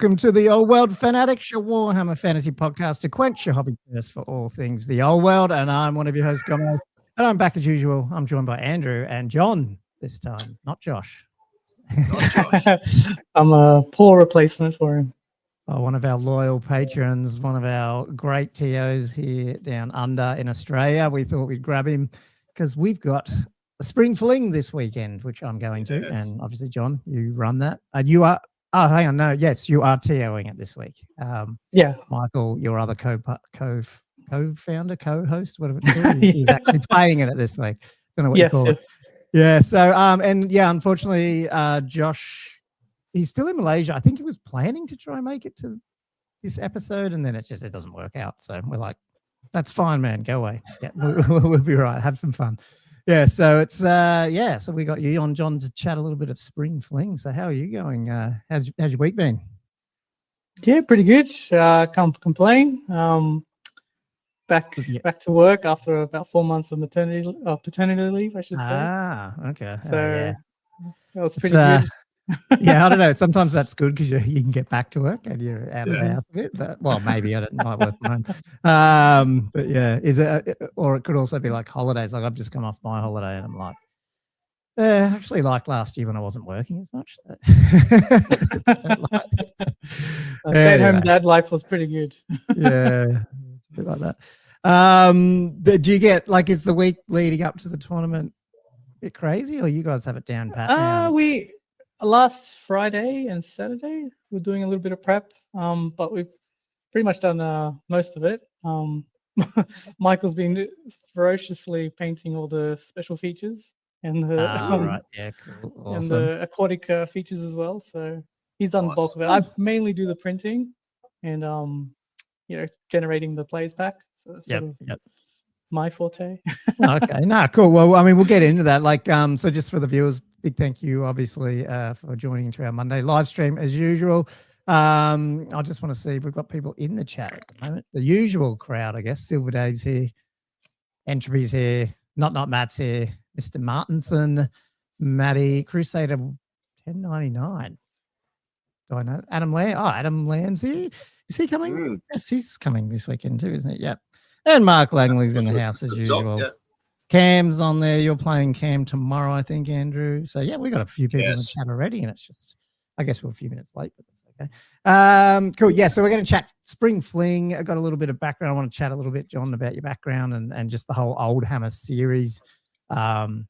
Welcome to the Old World Fanatics, your Warhammer fantasy podcast to quench your hobby thirst for all things the old world. And I'm one of your hosts, Gomo. And I'm back as usual. I'm joined by Andrew and John this time, not Josh. Not Josh. I'm a poor replacement for him. Oh, one of our loyal patrons, one of our great TOs here down under in Australia. We thought we'd grab him because we've got a Spring Fling this weekend, which I'm going to. Yes. And obviously, John, you run that. And you are, oh, hang on, no, yes, you are TOing it this week. Yeah. Michael, your other co-founder, co-host, whatever it's called, he's actually playing it this week. Don't know what you call it. Yeah, so, and yeah, unfortunately, Josh, he's still in Malaysia. I think he was planning to try and make it to this episode, and then it doesn't work out. So we're like, that's fine, man. Go away. Yeah, we'll be right. Have some fun. Yeah, so it's so we got you on, John, to chat a little bit of Spring Fling. So how are you going? How's your week been? Yeah, pretty good. Can't complain. Back to work after about 4 months of paternity leave, I should say. Ah, okay. So that was pretty good. Yeah, I don't know. Sometimes that's good because you can get back to work and you're out of the house a bit. But well, maybe I don't might work from home. But yeah, is it? Or it could also be like holidays. Like I've just come off my holiday and I'm like, actually, like last year when I wasn't working as much. Stay-at-home dad life was pretty good. Yeah, it's a bit like that. Do you get is the week leading up to the tournament a bit crazy, or you guys have it down pat now? Last Friday and Saturday, we're doing a little bit of prep, but we've pretty much done most of it. Michael's been ferociously painting all the special features and the right, yeah, cool, awesome. And the aquatic features as well. So he's done the bulk of it. I mainly do the printing and generating the plays pack. So that's sort of my forte. Okay, cool. Well, I mean, we'll get into that. So just for the viewers, big thank you, obviously, for joining into our Monday live stream as usual. I just want to see if we've got people in the chat at the moment. The usual crowd, I guess. Silver Dave's here, Entropy's here, not Matt's here, Mr. Martinson, Matty, Crusader 1099. Do I know Adam Lamb? Oh, Adam Lamb's here. Is he coming? Yes, he's coming this weekend too, isn't it? Yep. And Mark Langley's in the house as usual. Cam's on there. You're playing Cam tomorrow, I think, Andrew. So yeah, we got a few people in the chat already, and it's just, I guess we're a few minutes late, but that's okay. Cool. Yeah, so we're going to chat Spring Fling. I got a little bit of background. I want to chat a little bit, John, about your background and just the whole Old Hammer series. And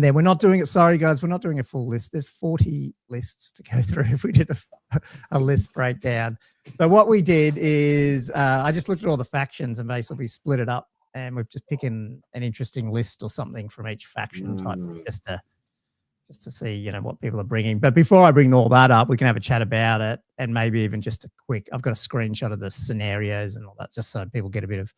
then we're not doing it. Sorry, guys, we're not doing a full list. There's 40 lists to go through if we did a list breakdown. So what we did is I just looked at all the factions and basically split it up, and we've just picked an interesting list or something from each faction type thing, just to see, what people are bringing. But before I bring all that up, we can have a chat about it, and maybe even just a quick. I've got a screenshot of the scenarios and all that, just so people get a bit of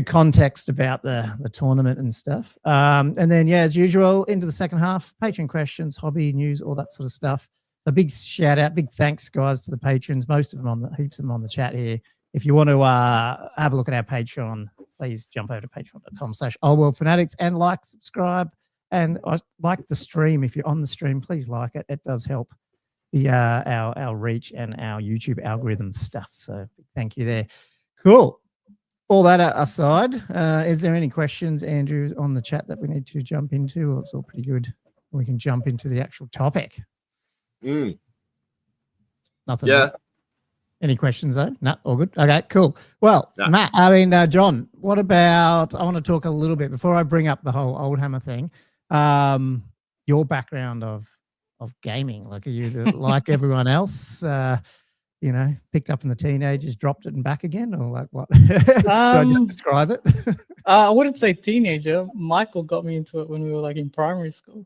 context about the tournament and stuff. And then, as usual, into the second half, Patron questions, hobby news, all that sort of stuff. So big shout out, big thanks, guys, to the patrons. Most of them heaps of them on the chat here. If you want to have a look at our Patreon, please jump over to patreon.com/oldworldfanatics and subscribe, and like the stream. If you're on the stream, please like it. It does help our reach and our YouTube algorithm stuff. So thank you there. Cool. All that aside, is there any questions, Andrew, on the chat that we need to jump into? Or it's all pretty good. We can jump into the actual topic. Nothing. Yeah. Any questions though? No, all good. Okay, cool. Well, Matt, John, what about, I want to talk a little bit before I bring up the whole Old Hammer thing. Your background of gaming, are you like everyone else? Picked up in the teenagers, dropped it and back again, or what? Did I just describe it? I wouldn't say teenager. Michael got me into it when we were in primary school.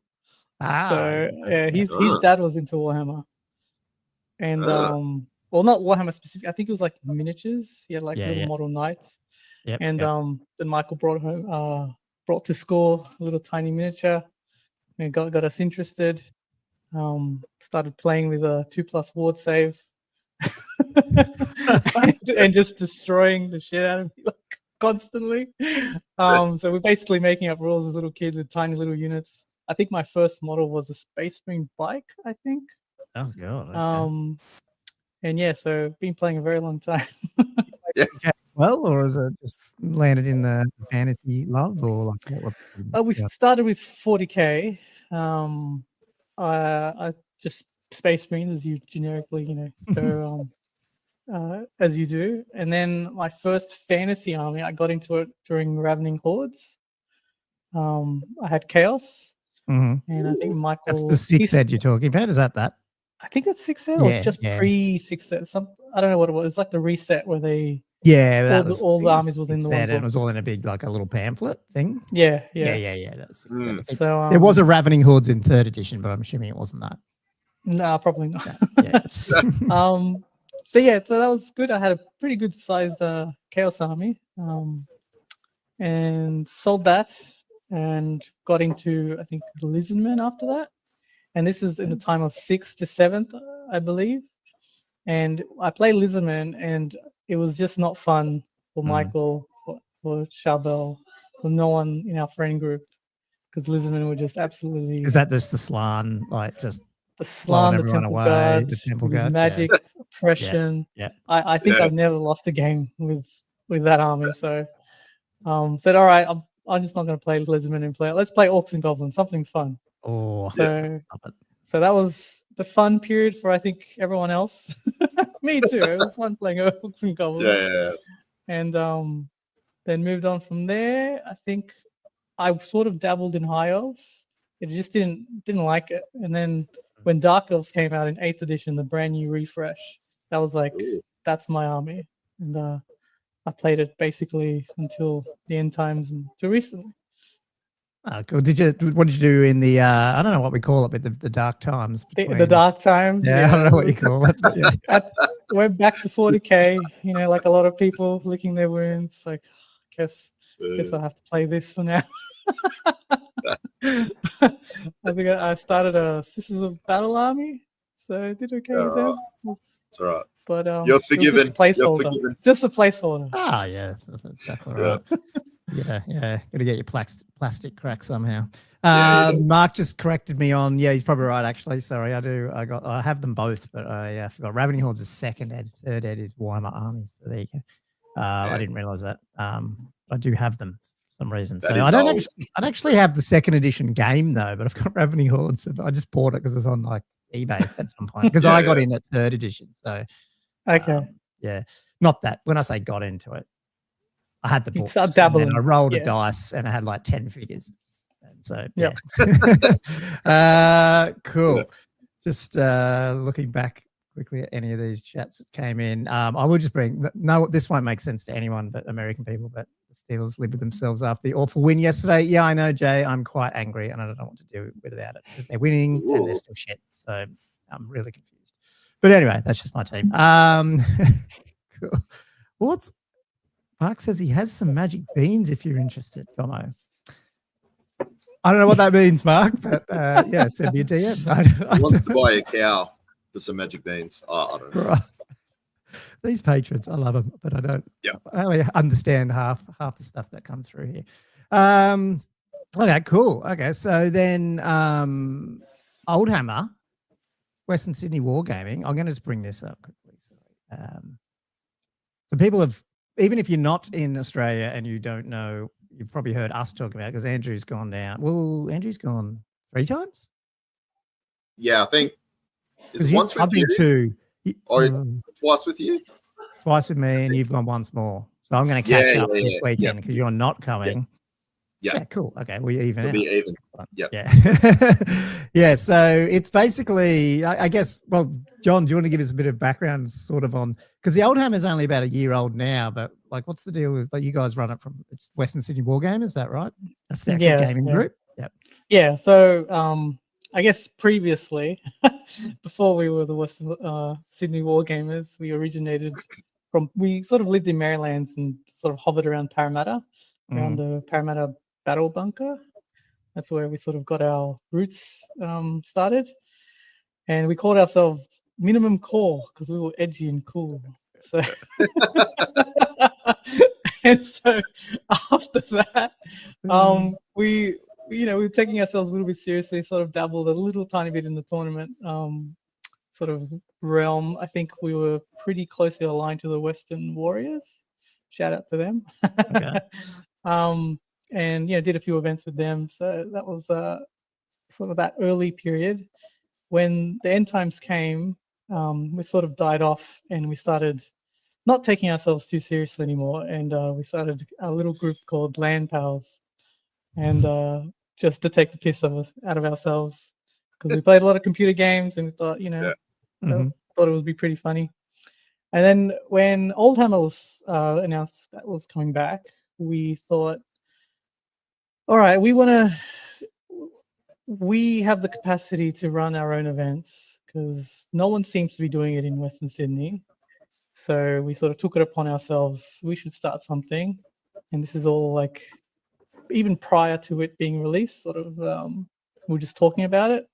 So yeah, his dad was into Warhammer, and not Warhammer specific. I think it was miniatures. He had little model knights, and then Michael brought to school a little tiny miniature, and got us interested. Started playing with a 2+ ward save. and just destroying the shit out of me constantly. So we're basically making up rules as little kids with tiny little units. I think my first model was a Space Marine bike, I think. Oh god. Okay. And yeah, so been playing a very long time. Okay, well, or is it just landed in the fantasy love, or like what? We started with 40k. I just Space Marines, as you generically, go as you do. And then my first fantasy army, I got into it during Ravening Hordes. I had Chaos, and I think Michael. That's the 6th head you're talking about. Is that? I think that's 6th set, or just pre 6th set. I don't know what it was. It's like the reset where they. Yeah, all the armies was in the one book. And it was all in a big, like a little pamphlet thing. Yeah. That's so there was a Ravening Hordes in 3rd edition, but I'm assuming it wasn't that. No, probably not. Yeah. So that was good. I had a pretty good sized Chaos army, and sold that, and got into I think Lizardmen after that. And this is in the time of 6th to 7th, I believe. And I played Lizardmen, and it was just not fun for Michael, for Charbel, for no one in our friend group, because Lizardmen were just absolutely. Is that the Slan, like just the Slan, the Temple Guard, the Temple Guard, magic, oppression? Yeah. I think I've never lost a game with that army. So, said, all right, I'm just not going to play Lizardmen and let's play Orcs and Goblins, something fun. Oh, so that was the fun period for I think everyone else. Me too. It was fun playing Orcs and Goblins. Yeah. And then moved on from there. I think I sort of dabbled in High Elves. It just didn't like it. And then when Dark Elves came out in 8th edition, the brand new refresh, that was like, that's my army. And I played it basically until the end times and until recently. Oh, cool. What did you do in the I don't know what we call it, but the dark times? The dark times. Yeah, I don't know what you call it. But yeah. Went back to 40k, like a lot of people licking their wounds. Like, guess I'll have to play this for now. I think I started a Sisters of Battle army, so I did okay with them. That's all right. But you're forgiven. Just a placeholder. Ah, yes, that's exactly right. Yeah. Got to get your plastic crack somehow. Mark just corrected me on. Yeah, he's probably right. Actually, sorry, I have them both, but I forgot. Ravening Hordes is 2nd ed, 3rd ed is Warhammer armies. So there you go. I didn't realize that. I do have them for some reason. So I don't actually have the 2nd edition game though, but I've got Ravening Hordes. I just bought it because it was on like eBay at some point because I got in at 3rd edition. So okay, not that. When I say got into it, I had the books. And I rolled a dice and I had like 10 figures. And so cool. Just looking back quickly at any of these chats that came in. I will just this won't make sense to anyone but American people, but the Steelers lived with themselves after the awful win yesterday. Yeah, I know, Jay. I'm quite angry and I don't know what to do without it because they're winning and they're still shit. So I'm really confused. But anyway, that's just my team. Cool. Mark says he has some magic beans if you're interested, Gomo. I don't know what that means, Mark, but it's MBDM. He wants to buy a cow for some magic beans. I don't know. Right. These patrons, I love them, but I don't. Yeah. I only understand half the stuff that comes through here. Okay, cool. Okay, so then Oldhammer, Western Sydney Wargaming. I'm going to just bring this up quickly. So people have, even if you're not in Australia and you don't know, you've probably heard us talk about it because Andrew's gone down. Well, Andrew's gone 3 times. Yeah, I think it's once with I've been 2. Twice with you? Twice with me, and you've gone once more. So I'm going to catch up this weekend because you're not coming. Yeah, cool. Okay, we even. We'll be even. Yeah. So it's basically, I guess. Well, John, do you want to give us a bit of background, sort of on, because the Oldhammer is only about a year old now, but like, what's the deal with you guys run it from? It's Western Sydney Wargamers, is that right? That's the actual gaming group. Yeah. So I guess previously, before we were the Western Sydney Wargamers, we sort of lived in Marylands and sort of hovered around Parramatta, around the Parramatta Battle Bunker. That's where we sort of got our roots started. And we called ourselves Minimum Core because we were edgy and cool. So, and so after that, we were taking ourselves a little bit seriously, sort of dabbled a little tiny bit in the tournament sort of realm, I think we were pretty closely aligned to the Western Warriors. Shout out to them. Okay. And did a few events with them. So that was sort of that early period. When the end times came, we sort of died off, and we started not taking ourselves too seriously anymore. And we started a little group called Land Pals, and just to take the piss out of ourselves, because we played a lot of computer games, and we thought, thought it would be pretty funny. And then when Oldhammer was announced that was coming back, we thought, all right, we have the capacity to run our own events because no one seems to be doing it in Western Sydney. So we sort of took it upon ourselves. We should start something. And this is all like, even prior to it being released, sort of, we were just talking about it.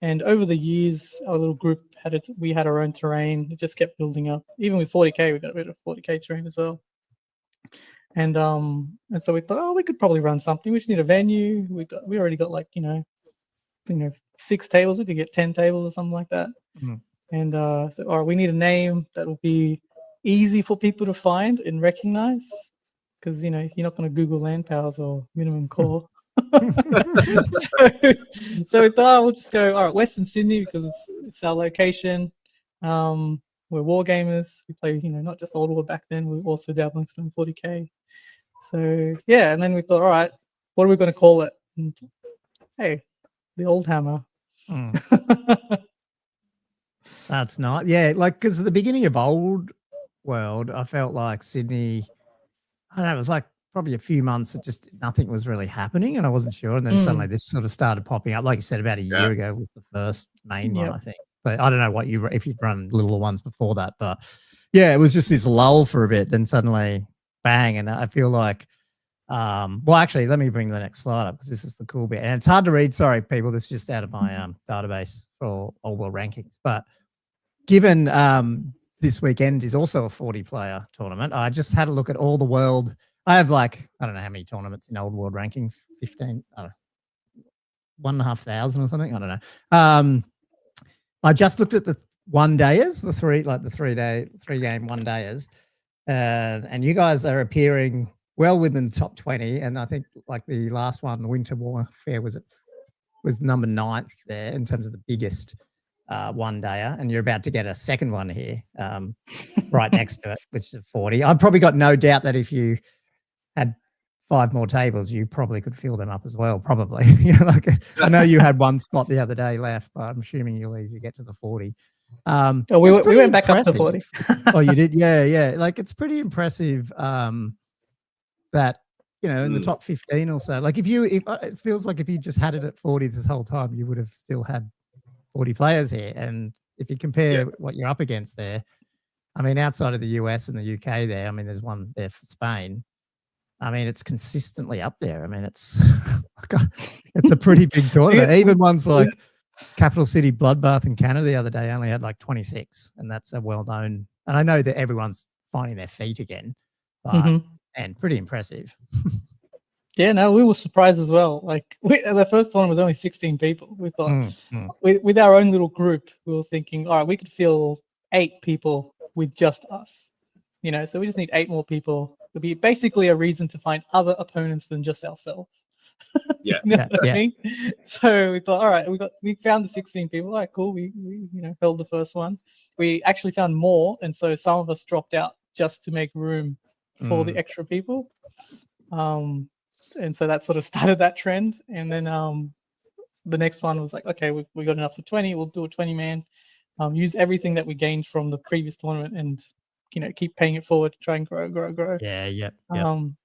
And over the years, our little group we had our own terrain. It just kept building up. Even with 40K, we got a bit of 40K terrain as well. And so we thought, we could probably run something. We just need a venue. We already got like 6 tables. We could get 10 tables or something like that. Mm. And so, all right, we need a name that will be easy for people to find and recognize, because you're not going to Google Land Powers or Minimum Core. so we thought we'll just go, all right, Western Sydney, because it's our location. We're Wargamers. We play, not just Old War back then. We were also dabbling some 40K. So yeah, and then we thought, all right, what are we going to call it? And, hey, the Old Hammer. That's not, because at the beginning of Old World, I felt like Sydney, I don't know, it was like probably a few months that just nothing was really happening, and I wasn't sure. And then suddenly this sort of started popping up. Like you said, about a year ago was the first main one, I think. But I don't know if you'd run littler ones before that. But yeah, it was just this lull for a bit. Then suddenly, bang. And I feel like, well, actually, let me bring the next slide up because this is the cool bit. And it's hard to read. Sorry, people. This is just out of my database for Old World rankings. But given this weekend is also a 40-player tournament, I just had a look at all the world. I have I don't know how many tournaments in Old World rankings, 15, I don't know, 1,500 or something. I don't know. I just looked at the one-dayers, the three-game one-dayers, and you guys are appearing well within the top 20. And I think the last one, Winter Warfare, was number 9th there in terms of the biggest one-dayer, and you're about to get a second one here right next to it, which is 40. I've probably got no doubt that if you had 5 more tables, you probably could fill them up as well. Probably, I know you had one spot the other day left, but I'm assuming you'll easily get to the 40. We went back up to 40. Oh, you did? Yeah. It's pretty impressive that in the top 15 or so. It feels like if you just had it at 40 this whole time, you would have still had 40 players here. And if you compare what you're up against there, I mean, outside of the US and the UK there, I mean, there's one there for Spain. I mean, it's consistently up there. I mean, it's a pretty big tournament. Even ones like Capital City Bloodbath in Canada the other day only had 26, and that's a well-known. And I know that everyone's finding their feet again, but and pretty impressive. Yeah, no, we were surprised as well. The first one was only 16 people. We thought with our own little group, we were thinking, all right, we could fill 8 people with just us. So we just need 8 more people. It'll be basically a reason to find other opponents than just ourselves. Yeah. I mean? So we thought, all right, we found the 16 people. All right, cool. We held the first one. We actually found more, and so some of us dropped out just to make room for the extra people. And so that sort of started that trend. And then the next one was like, okay, we got enough for 20. We'll do a 20-man. Use everything that we gained from the previous tournament and keep paying it forward to try and grow. Yeah. And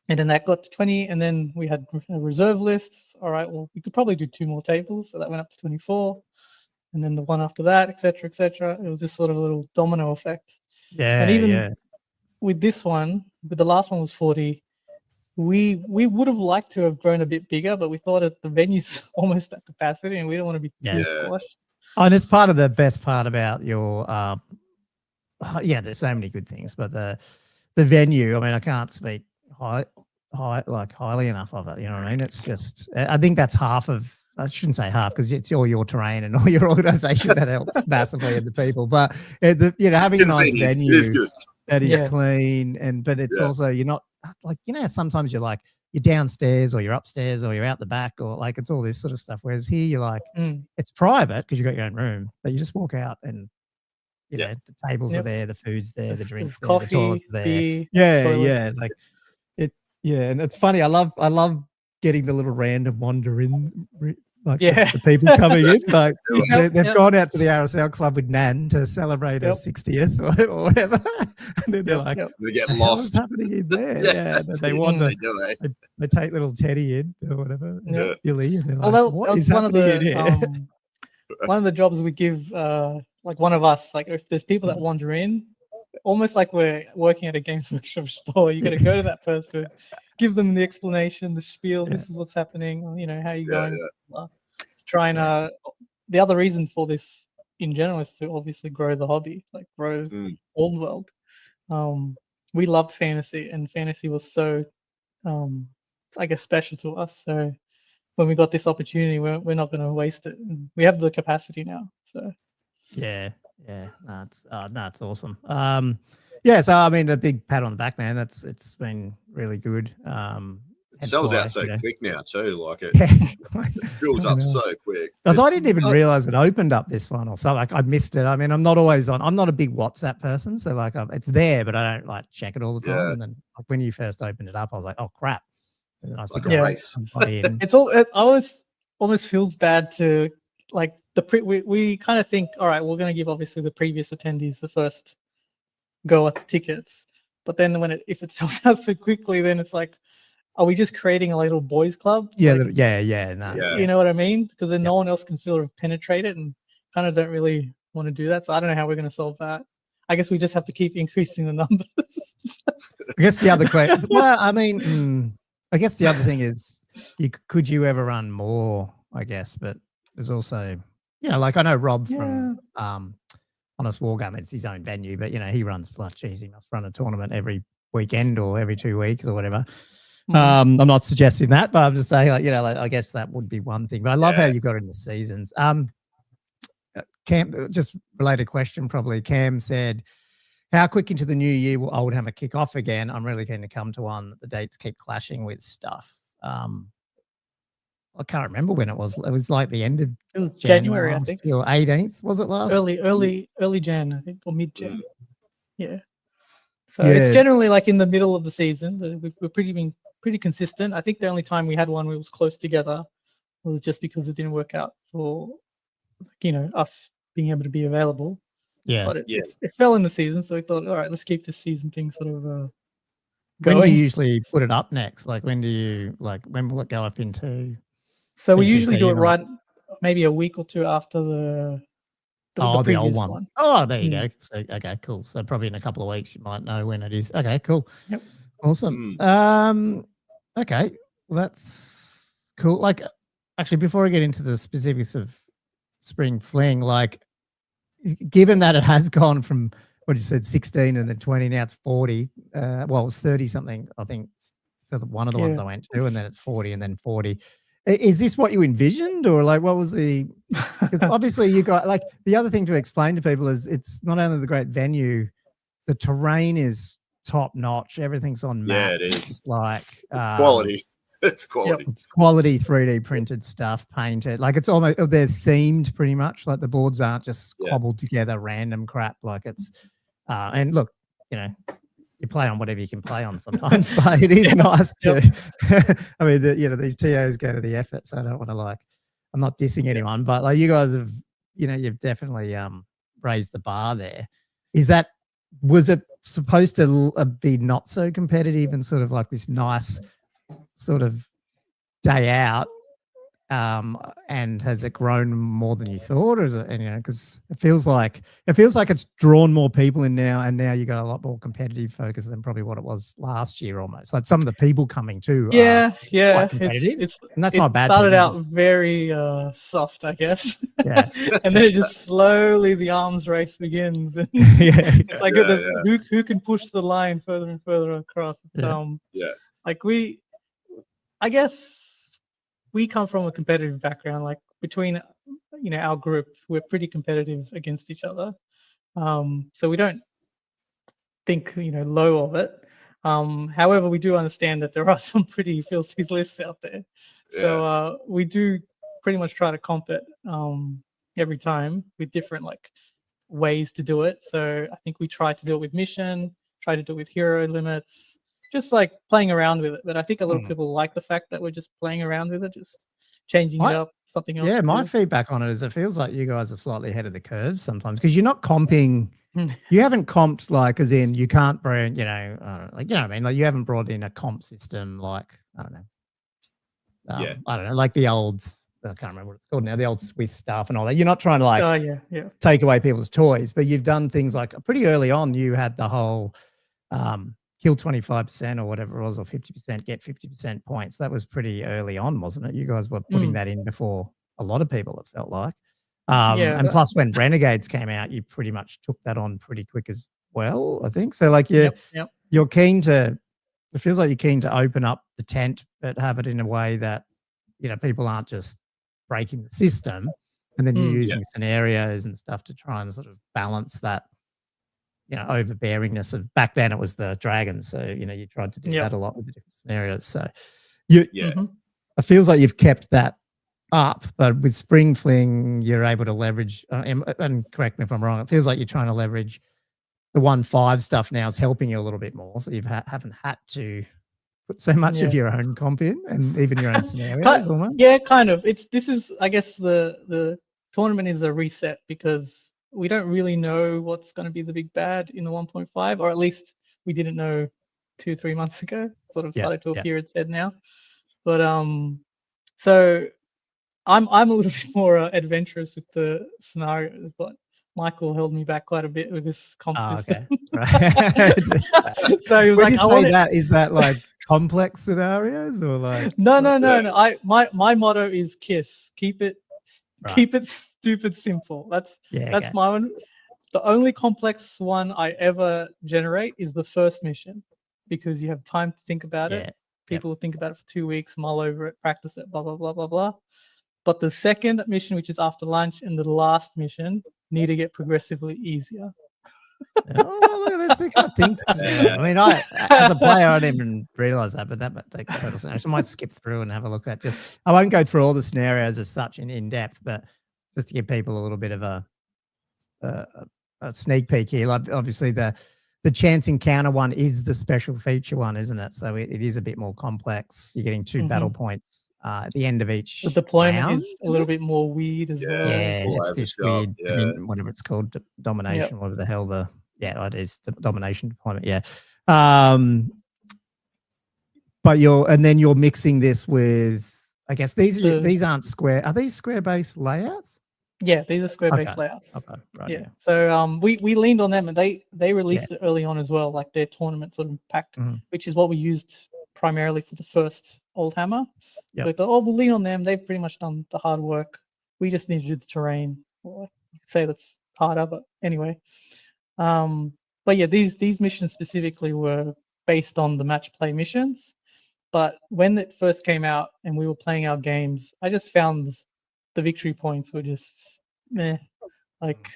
then that got to 20, and then we had reserve lists. All right, well, we could probably do 2 more tables, so that went up to 24, and then the one after that, etc. It was just sort of a little domino effect. Yeah, and even with this one, with the last one was 40. We would have liked to have grown a bit bigger, but we thought that the venue's almost at capacity, and we don't want to be too squashed. Oh, and it's part of the best part about your there's so many good things, but the venue, I mean, I can't speak highly enough of it. You know what I mean? It's just, I think that's half of I shouldn't say half because it's all your terrain and all your organisation that helps massively in the people. But having a nice venue that is clean but it's also you're not like sometimes you're like you're downstairs or you're upstairs or you're out the back or like it's all this sort of stuff. Whereas here you're like it's private because you've got your own room, but you just walk out and the tables are there, the food's there, the drinks there, coffee, the toilets are there. tea, Yeah, like it. Yeah, and it's funny. I love getting the little random wander in. Like the people coming in, like they've gone out to the RSL club with Nan to celebrate her 60th or whatever, and then they're like, they get lost. What's happening in there? Yeah, they wander. They take little Teddy in or whatever, Billy, and they're like, what is happening in here? One of the jobs we give, like one of us, like if there's people that wander in, almost like we're working at a Games Workshop store, you got to go to that person, give them the explanation, the spiel. This is what's happening. How are you going? Try and the other reason for this in general is to obviously grow the hobby, like grow Old World. We loved fantasy, and fantasy was so, I guess, special to us. So when we got this opportunity, we're not going to waste it. And we have the capacity now. So that's awesome. So I mean, a big pat on the back, man. It's been really good. It sells out so quick now too. Like it fills up so quick. Because I didn't even realize it opened up this one or something. Like I missed it. I mean, I'm not always on. I'm not a big WhatsApp person, so like it's there, but I don't like check it all the time. Yeah. And then like, when you first opened it up, I was like, oh crap. And then I like a race. It's all. It almost feels bad to like we kind of think, all right, we're going to give obviously the previous attendees the first go at the tickets, but then if it sells out so quickly, then it's like, are we just creating a little boys club? Yeah, like, You know what I mean? Because then no one else can sort of penetrate it, and kind of don't really want to do that. So I don't know how we're going to solve that. I guess we just have to keep increasing the numbers. I guess the other question. Well, I mean, I guess the other thing is, could you ever run more? I guess, but there's also, like I know Rob from Honest Wargaming, it's his own venue, but he runs. Like, geez, he must run a tournament every weekend or every 2 weeks or whatever. I'm not suggesting that, but I'm just saying, like, I guess that would be one thing. But I love how you got in the seasons. Cam, just related question, probably. Cam said, "How quick into the new year will Oldhammer kick off again? I'm really keen to come to one. The dates keep clashing with stuff." I can't remember when it was. It was like the end of January, I think, or 18th. Was it last? Early Jan, I think, or mid Jan. Yeah. So it's generally like in the middle of the season. We're pretty consistent. I think the only time we had one where it was close together was just because it didn't work out for us being able to be available. Yeah. But it fell in the season, so we thought, all right, let's keep this season thing sort of going. When do you usually put it up next? Like when will it go up into? So we usually do it right maybe a week or two after the old one. Oh, there you go. So okay, cool. So probably in a couple of weeks you might know when it is. Okay, cool. Yep. Awesome. Okay, well, that's cool. Like, actually, before I get into the specifics of Spring Fling, like, given that it has gone from what you said, 16 and then 20, now it's 40. Well, it was 30 something, I think. So one of the ones I went to, and then it's 40 and then 40. Is this what you envisioned, or like what was the? Because obviously you got like the other thing to explain to people is it's not only the great venue, the terrain is top notch. Everything's on maps. Yeah, it is. Like quality. It's quality. It's quality 3D printed stuff, painted. Like it's almost they're themed pretty much. Like the boards aren't just cobbled together random crap. Like it's and look, you play on whatever you can play on sometimes, but it is nice to. I mean, these TOs go to the effort, so I don't want to I'm not dissing anyone, but like you guys have, you've definitely raised the bar there. Was it supposed to be not so competitive and sort of like this nice sort of day out? And has it grown more than you thought, or is it? Because it feels like it's drawn more people in now, and now you got a lot more competitive focus than probably what it was last year. Almost like some of the people coming too. Yeah, quite competitive. And that's not a bad. Started out very soft, I guess. Yeah, and then it just slowly the arms race begins. And it's like who can push the line further and further across. Like I guess. we come from a competitive background. Like between our group, we're pretty competitive against each other. So we don't think low of it. However, we do understand that there are some pretty filthy lists out there. Yeah. So we do pretty much try to comp it every time with different ways to do it. So I think we try to do it with mission, try to do it with hero limits, just like playing around with it. But I think a lot of people like the fact that we're just playing around with it, just changing it up, something else. Yeah, my feedback on it is it feels like you guys are slightly ahead of the curve sometimes because you're not comping. You haven't comped as in you can't bring, what I mean? Like you haven't brought in a comp system like, I don't know, like the old, I can't remember what it's called now, the old Swiss stuff and all that. You're not trying to take away people's toys, but you've done things like pretty early on. You had the whole kill 25% or whatever it was, or 50%, get 50% points. That was pretty early on, wasn't it? You guys were putting that in before a lot of people, it felt like. And plus when Renegades came out, you pretty much took that on pretty quick as well, I think. So like you're keen to, it feels like you're keen to open up the tent, but have it in a way that, people aren't just breaking the system, and then you're using scenarios and stuff to try and sort of balance that, overbearingness of back then it was the dragons. So, you tried to do that a lot with the different scenarios. So it feels like you've kept that up, but with Spring Fling, you're able to leverage, and correct me if I'm wrong, it feels like you're trying to leverage the 1.5 stuff now is helping you a little bit more. So you haven't had to put so much of your own comp in and even your own scenarios almost. Yeah, kind of. This is, I guess, the tournament is a reset because we don't really know what's going to be the big bad in the 1.5, or at least we didn't know 2-3 months ago. Sort of started to appear its head now. But so I'm a little bit more adventurous with the scenarios, but Michael held me back quite a bit with this comp system. Okay. Right. So he was when you say that, is that like complex scenarios or like? No. My motto is KISS. Keep it stupid simple. That's my one. The only complex one I ever generate is the first mission because you have time to think about it. People will think about it for 2 weeks, mull over it, practice it, blah, blah, blah, blah, blah. But the second mission, which is after lunch, and the last mission need to get progressively easier. Oh, look at this thing. I think so. I mean, as a player, I didn't even realize that, but that takes total sense. I might skip through and have a look at I won't go through all the scenarios as such in depth, but just to give people a little bit of a sneak peek here. Like obviously the chance encounter one is the special feature one, isn't it? So it is a bit more complex. You're getting 2 battle points at the end of each. The deployment round, is a little bit more weird as well. Yeah, it's this weird, whatever it's called, domination, whatever the hell it is, domination deployment. Yeah. But you're mixing this with, I guess these aren't square. Are these square base layouts? Yeah, these are square base layouts. Okay, right. Yeah. So we leaned on them, and they released it early on as well, like their tournament sort of pack, which is what we used primarily for the first Old Hammer. So we thought, we'll lean on them. They've pretty much done the hard work. We just need to do the terrain. Well, you could say that's harder, but anyway. But yeah, these missions specifically were based on the match play missions. But when it first came out and we were playing our games, I just found the victory points were just meh. Like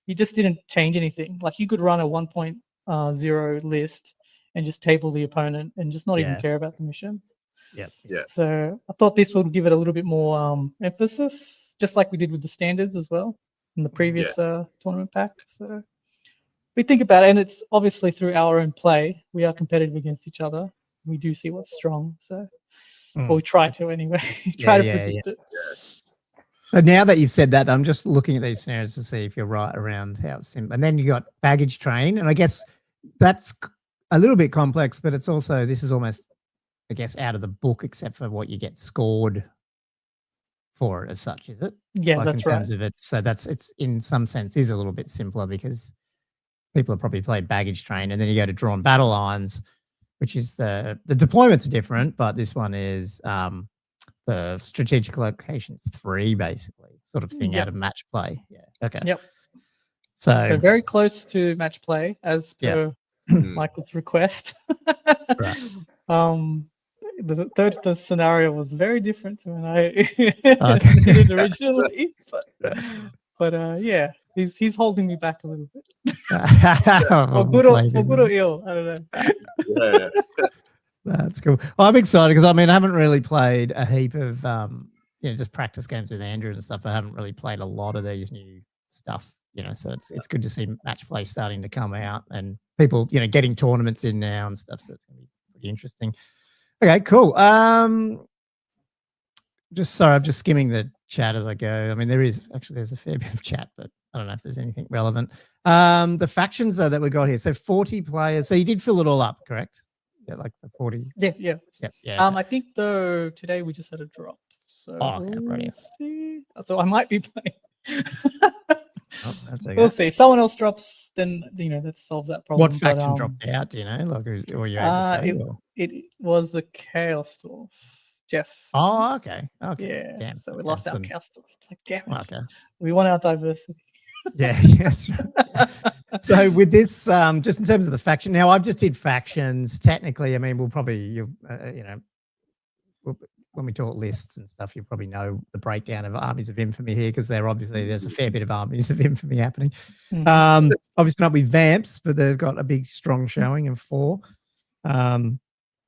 you just didn't change anything. Like you could run a 1.0 list and just table the opponent and just not even care about the missions. Yeah. So I thought this would give it a little bit more emphasis, just like we did with the standards as well in the previous tournament pack. So we think about it, and it's obviously through our own play. We are competitive against each other. We do see what's strong. So, or we try to anyway. Try to predict it. So now that you've said that, I'm just looking at these scenarios to see if you're right around how it's simple. And then you got baggage train, and I guess that's a little bit complex, but it's also, this is almost, I guess, out of the book, except for what you get scored for it as such, is it? Yeah, like that's in terms of it. So it's in some sense is a little bit simpler because people have probably played baggage train, and then you go to drawn battle lines, which is the deployments are different, but this one is the strategic locations 3 basically sort of thing out of match play. Yeah. Okay. Yep. So very close to match play as per Michael's request. Right. the third scenario was very different to when I did it originally. But yeah, he's holding me back a little bit. for good or ill, I don't know. That's cool. Well, I'm excited because I haven't really played a heap of just practice games with Andrew and stuff. I haven't really played a lot of these new stuff, so it's good to see match play starting to come out and people, getting tournaments in now and stuff. So it's going to be pretty interesting. Okay, cool. I'm just skimming the chat as I go. There's a fair bit of chat, but I don't know if there's anything relevant. The factions that we got here. So 40 players. So you did fill it all up, correct? Yeah, like the 40. Yeah. Yeah. I think though today we just had a drop. So okay, see. So I might be playing. That's okay. We'll see. If someone else drops, then that solves that problem. What faction dropped out? Do you know? Like, or you able to say? It was the Chaos Dwarf, Jeff. Oh, okay. Yeah. Damn. So we lost our Chaos Dwarf. Like, damn it. Okay. We want our diversity. Yeah, that's right. So with this, just in terms of the faction, now I've just did factions. Technically, we'll probably, when we talk lists and stuff, you'll probably know the breakdown of Armies of Infamy here because there's a fair bit of Armies of Infamy happening. Obviously not with Vamps, but they've got a big, strong showing of 4. And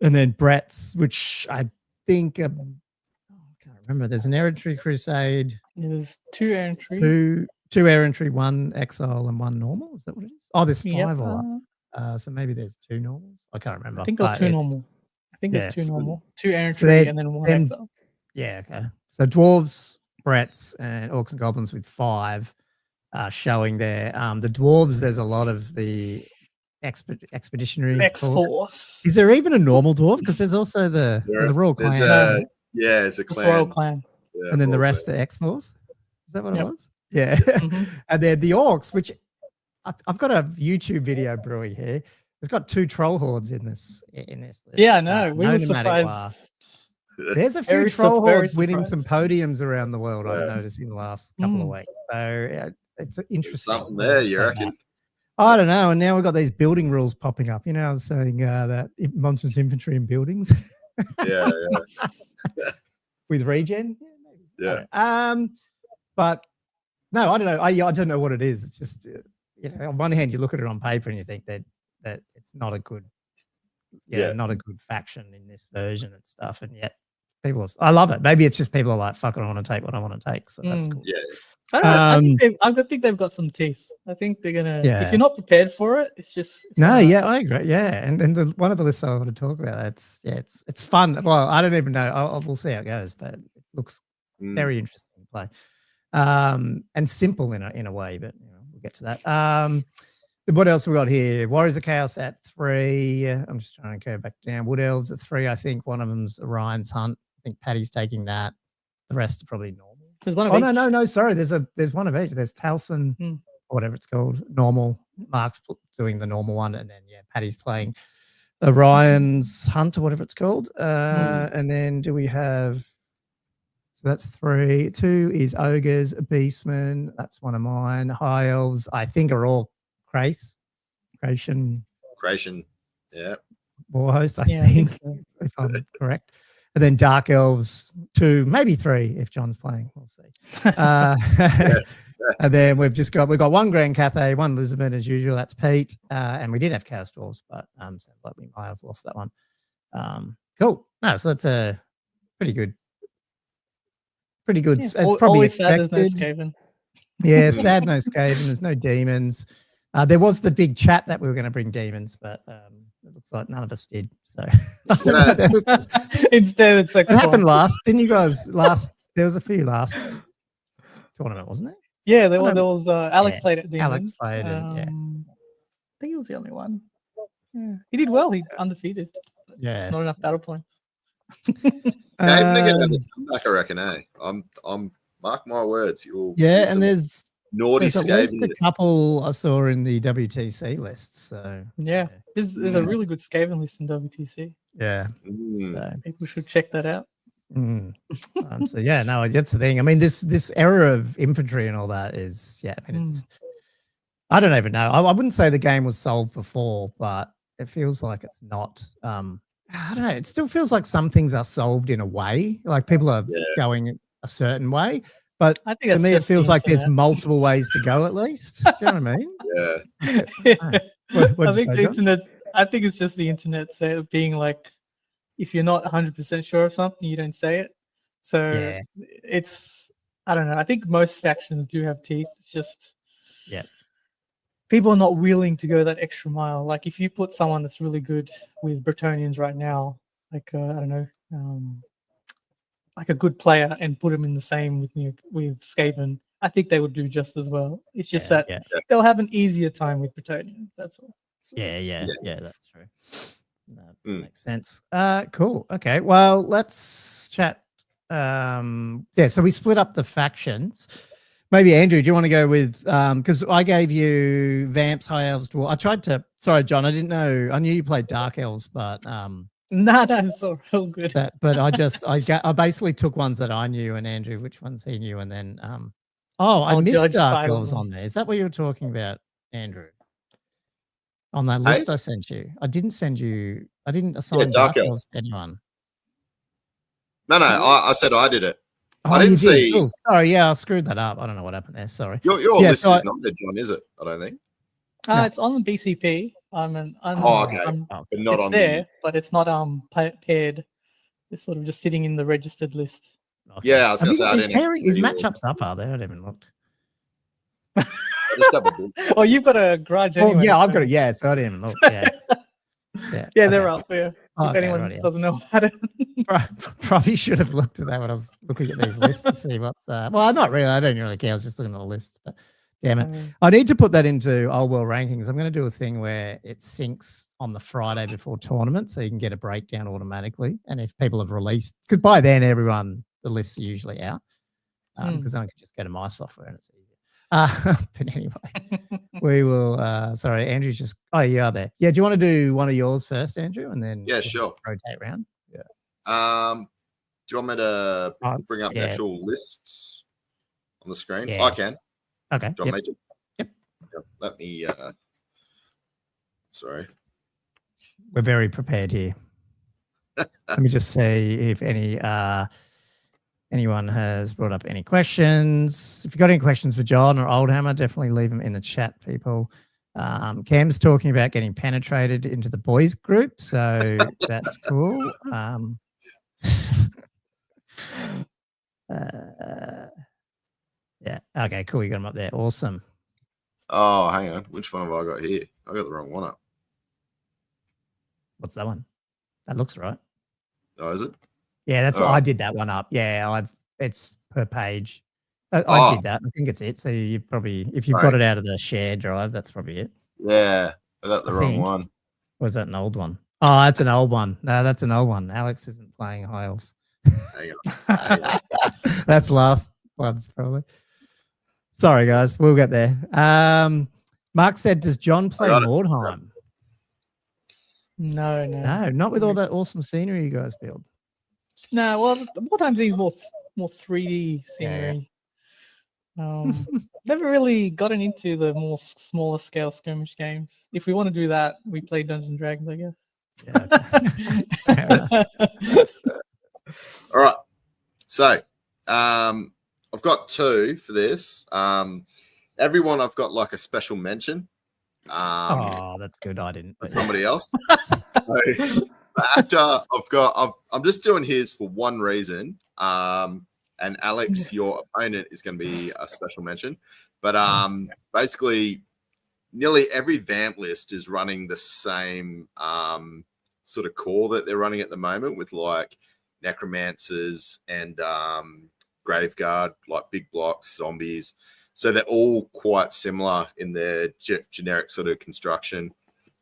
then Bretts, which I think, I can't remember. There's an Errantry Crusade. There's 2 Errantry. 2 Errantry, 1 Exile, and 1 Normal. Is that what it is? Oh, there's 5 all up. So maybe there's 2 Normals. I can't remember. I think there's 2 Normal. I think there's 2 Normal. 2 Errantry and then 1 Exile. Yeah, okay. So Dwarves, Bretts, and Orcs and Goblins with 5 showing there. The Dwarves, there's a lot of the expeditionary X-Force. Is there even a normal Dwarf? Because there's also there's a Royal Clan. It's a clan. Royal Clan. Yeah, and then the rest are X-Force. Is that what it was? Yeah. And then the Orcs, which I've got a YouTube video brewing here. It's got 2 troll hordes in this list. Yeah, I know. We were surprised. There's a few troll hordes winning some podiums around the world, I've noticed in the last couple of weeks. So it's interesting. Something there, you reckon? I don't know. And now we've got these building rules popping up. I was saying that monstrous infantry in buildings. Yeah. With regen? Yeah. But no, I don't know. I don't know what it is. It's just, on one hand, you look at it on paper and you think that it's not a good, not a good faction in this version and stuff. And yet I love it. Maybe it's just people are like, fuck it, I want to take what I want to take. So that's cool. Yeah. I think they've got some teeth. I think they're gonna. Yeah. If you're not prepared for it, it's just. I agree. Yeah, and one of the lists I want to talk about. It's fun. Well, I don't even know. We'll see how it goes, but it looks very interesting to play, and simple in a way. But we'll get to that. What else we got here? Warriors of Chaos at 3. I'm just trying to go back down. Wood Elves at 3. I think one of them's Orion's Hunt. I think Paddy's taking that. The rest are probably normal. There's one of each. No. Sorry, there's one of each. There's Talson, or whatever it's called, normal. Mark's doing the normal one, and then Paddy's playing Orion's Hunt or whatever it's called. And then do we have? So that's 3. 2 is Ogres, Beastmen. That's one of mine. High Elves, I think, are all Creation. Yeah. Warhost, I think so. If I'm correct. And then Dark Elves 2, maybe 3 if John's playing. We'll see. And then we've got 1 Grand Cathay, 1 Lizardmen as usual. That's Pete. And we did have Chaos Dwarves, but sounds like we might have lost that one. Cool. No, so that's a pretty good. Yeah, it's probably expected. There's no Skaven. Yeah, sad no Skaven. There's no demons. There was the big chat that we were going to bring demons, but it looks like none of us did. So instead, it's like it happened last, didn't you guys? There was a few last tournament, wasn't there? Yeah, there was. Alex played at demons. Alex played, I think he was the only one. Yeah, he did well. He undefeated. Yeah, it's not enough battle points. Another comeback, I reckon. I'm mark my words. And there's naughty there's a couple I saw in the WTC lists. So there's a really good Skaven list in WTC. Yeah, so people should check that out. So that's the thing. This era of infantry and all that is I don't even know. I wouldn't say the game was solved before, but it feels like it's not. I don't know. It still feels like some things are solved in a way, like people are going a certain way. But I think to me, it feels like there's multiple ways to go at least. Do you know what I mean? Yeah. I think the internet. I think it's just the internet being like, if you're not 100% sure of something, you don't say it. So it's, I don't know. I think most factions do have teeth. It's just people are not willing to go that extra mile. Like if you put someone that's really good with Bretonnians right now, like I don't know, like a good player, and put them in the same with Skaven, I think they would do just as well. It's just that they'll have an easier time with Bretonnians. That's all. Yeah, that's true. That makes sense. Cool. Okay. Well, let's chat. So we split up the factions. Maybe Andrew, do you want to go with because I gave you Vamps, High Elves, Dwarf. I tried to. Sorry, John. I didn't know. I knew you played Dark Elves, but that's all good. But I basically took ones that I knew, and Andrew, which ones he knew, and then I missed Dark Elves on there. Is that what you were talking about, Andrew? On that list I sent you. I didn't assign Dark Elves to anyone. No, I said I did it. Oh, I didn't see. Oh, sorry, I screwed that up. I don't know what happened there. Sorry. Your list is not there, John, is it? I don't think. No. It's on the BCP. Okay. But not on there, but it's not paired. It's sort of just sitting in the registered list. Okay. Yeah, I was going to say. Is matchups up? Are they? I haven't even looked. Oh, you've got a grudge anyway. Oh, yeah, I've got it. Yeah, so I didn't even look. Yeah, they're up there. If anyone doesn't know about it. Probably should have looked at that when I was looking at these lists to see what well, not really. I don't really care. I was just looking at the lists. But damn it. I need to put that into Old World Rankings. I'm going to do a thing where it syncs on the Friday before tournament so you can get a breakdown automatically. And if people have released, because by then the lists are usually out. Because then I can just go to my software and it's easy. But anyway, we will. Sorry, Andrew's just. Oh, you are there. Yeah. Do you want to do one of yours first, Andrew, and then sure. Rotate around. Yeah. Do you want me to bring up the actual lists on the screen? Yeah. I can. Okay. Do you want me to? Yep. Let me. Sorry. We're very prepared here. Let me just see if anyone has brought up any questions. If you've got any questions for John or Oldhammer, definitely leave them in the chat, people. Cam's talking about getting penetrated into the boys group, so that's cool. Okay, cool. You got them up there. Awesome. Oh, hang on. Which one have I got here? I got the wrong one up. What's that one? That looks right. Oh, is it? Yeah, that's what I did that one up. Yeah, it's per page. I did that. I think it's it. So you probably, if you've got it out of the share drive, that's probably it. Yeah, I got the wrong one. Or is that an old one? Oh, that's an old one. No, that's an old one. Alex isn't playing High Elves. Hang on. That's last ones probably. Sorry, guys. We'll get there. Mark said, does John play Mordheim? No, not with all that awesome scenery you guys build. No, well, Mordheim's these more 3D scenery. Never really gotten into the more smaller scale skirmish games. If we want to do that, we play Dungeons and Dragons, I guess. Yeah, all right. So, I've got two for this. Everyone, I've got like a special mention. That's good. I didn't. For somebody else. So, the actor I'm just doing his for one reason. And Alex, your opponent is going to be a special mention. But basically, nearly every Vamp list is running the same sort of core that they're running at the moment with like necromancers and graveguard, like big blocks, zombies. So they're all quite similar in their generic sort of construction.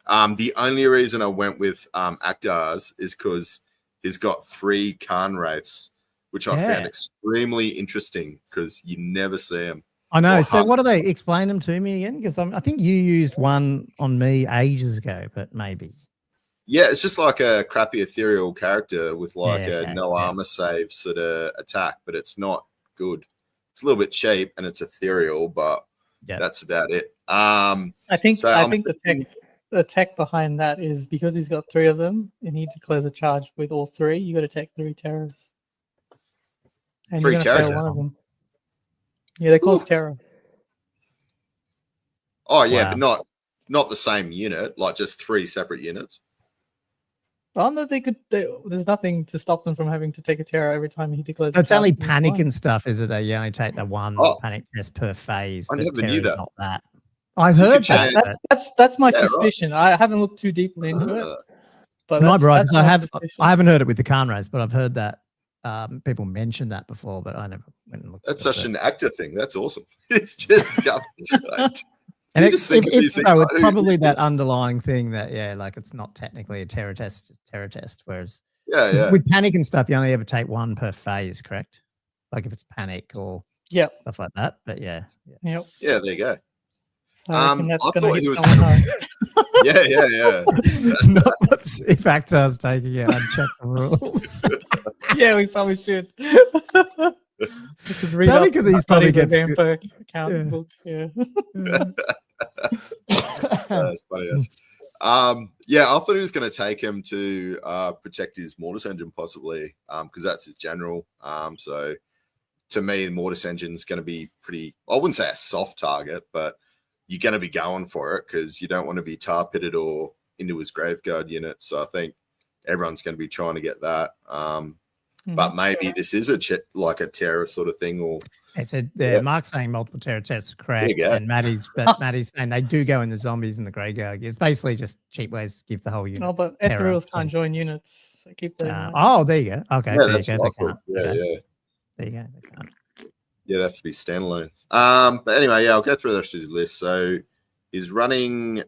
The only reason I went with Akdar's is because he's got 3 Khan Wraiths, which I found extremely interesting because you never see them. I know. So what do they explain them to me again? Because I think you used one on me ages ago, but maybe. Yeah, it's just like a crappy ethereal character with like no armor save sort of attack, but it's not good. It's a little bit cheap and it's ethereal, but that's about it. I think the tech the tech behind that is because he's got 3 of them and he declares a charge with all 3, you got to take 3 terrors. And 3 you're going to terrors? tear one of them. Yeah, they call it terror. Oh yeah, Wow. but not the same unit, like just 3 separate units. Well, no, there's nothing to stop them from having to take a terror every time he declares. So it's a charge only with panic one. and stuff, is it? That you only take the one panic test per phase, I but never knew terror's that. not that. I've So you heard could that. That's my Yeah, right. suspicion. I haven't looked too deeply into it, but You might be right, because my suspicion. I haven't heard it with the Khan race, but I've heard that people mentioned that before, but I never went and looked. That's at such it. an actor thing. That's awesome. It's just And you just think of these things, it's like, probably that underlying thing that like it's not technically a terror test, it's just terror test. Whereas with panic and stuff, you only ever take 1 per phase, correct? Like if it's panic or stuff like that. But yeah, yeah, there you go. I reckon that's I gonna thought hit he was someone hard. yeah. Not if Actar's taking it, uncheck the rules. Yeah, we probably should. It's only because he's probably gets vampire account book. Yeah. That's funny. Yeah, I thought he was going to take him to protect his mortis engine, possibly, because that's his general. So to me, the mortis engine is going to be pretty. I wouldn't say a soft target, but you're going to be going for it because you don't want to be tar pitted or into his graveguard unit. So I think everyone's going to be trying to get that. But maybe this is a terror sort of thing, or it's Mark's saying multiple terror tests, correct? And Maddie's saying they do go in the zombies and the greyguard. It's basically just cheap ways to give the whole unit. No, but ethereals can't join units. So keep that. There you go. Okay, yeah, there you go. They can't. Yeah. There you go. They can't. Yeah, they have to be standalone. But anyway, I'll go through the rest of his list. So he's running.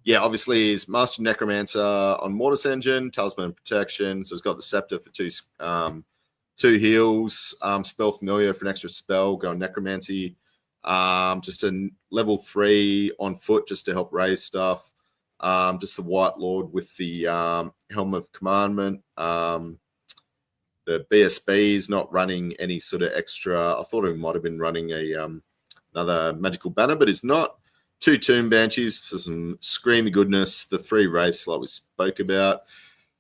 Obviously, he's Master Necromancer on Mortis Engine, Talisman and Protection. So he's got the Scepter for 2 heals, Spell Familiar for an extra spell, going Necromancy. Just a level 3 on foot just to help raise stuff. Just the White Lord with the Helm of Commandment. The BSB is not running any sort of extra. I thought he might have been running another magical banner, but he's not. 2 Tomb Banshees for some screamy goodness. The 3 race, like we spoke about.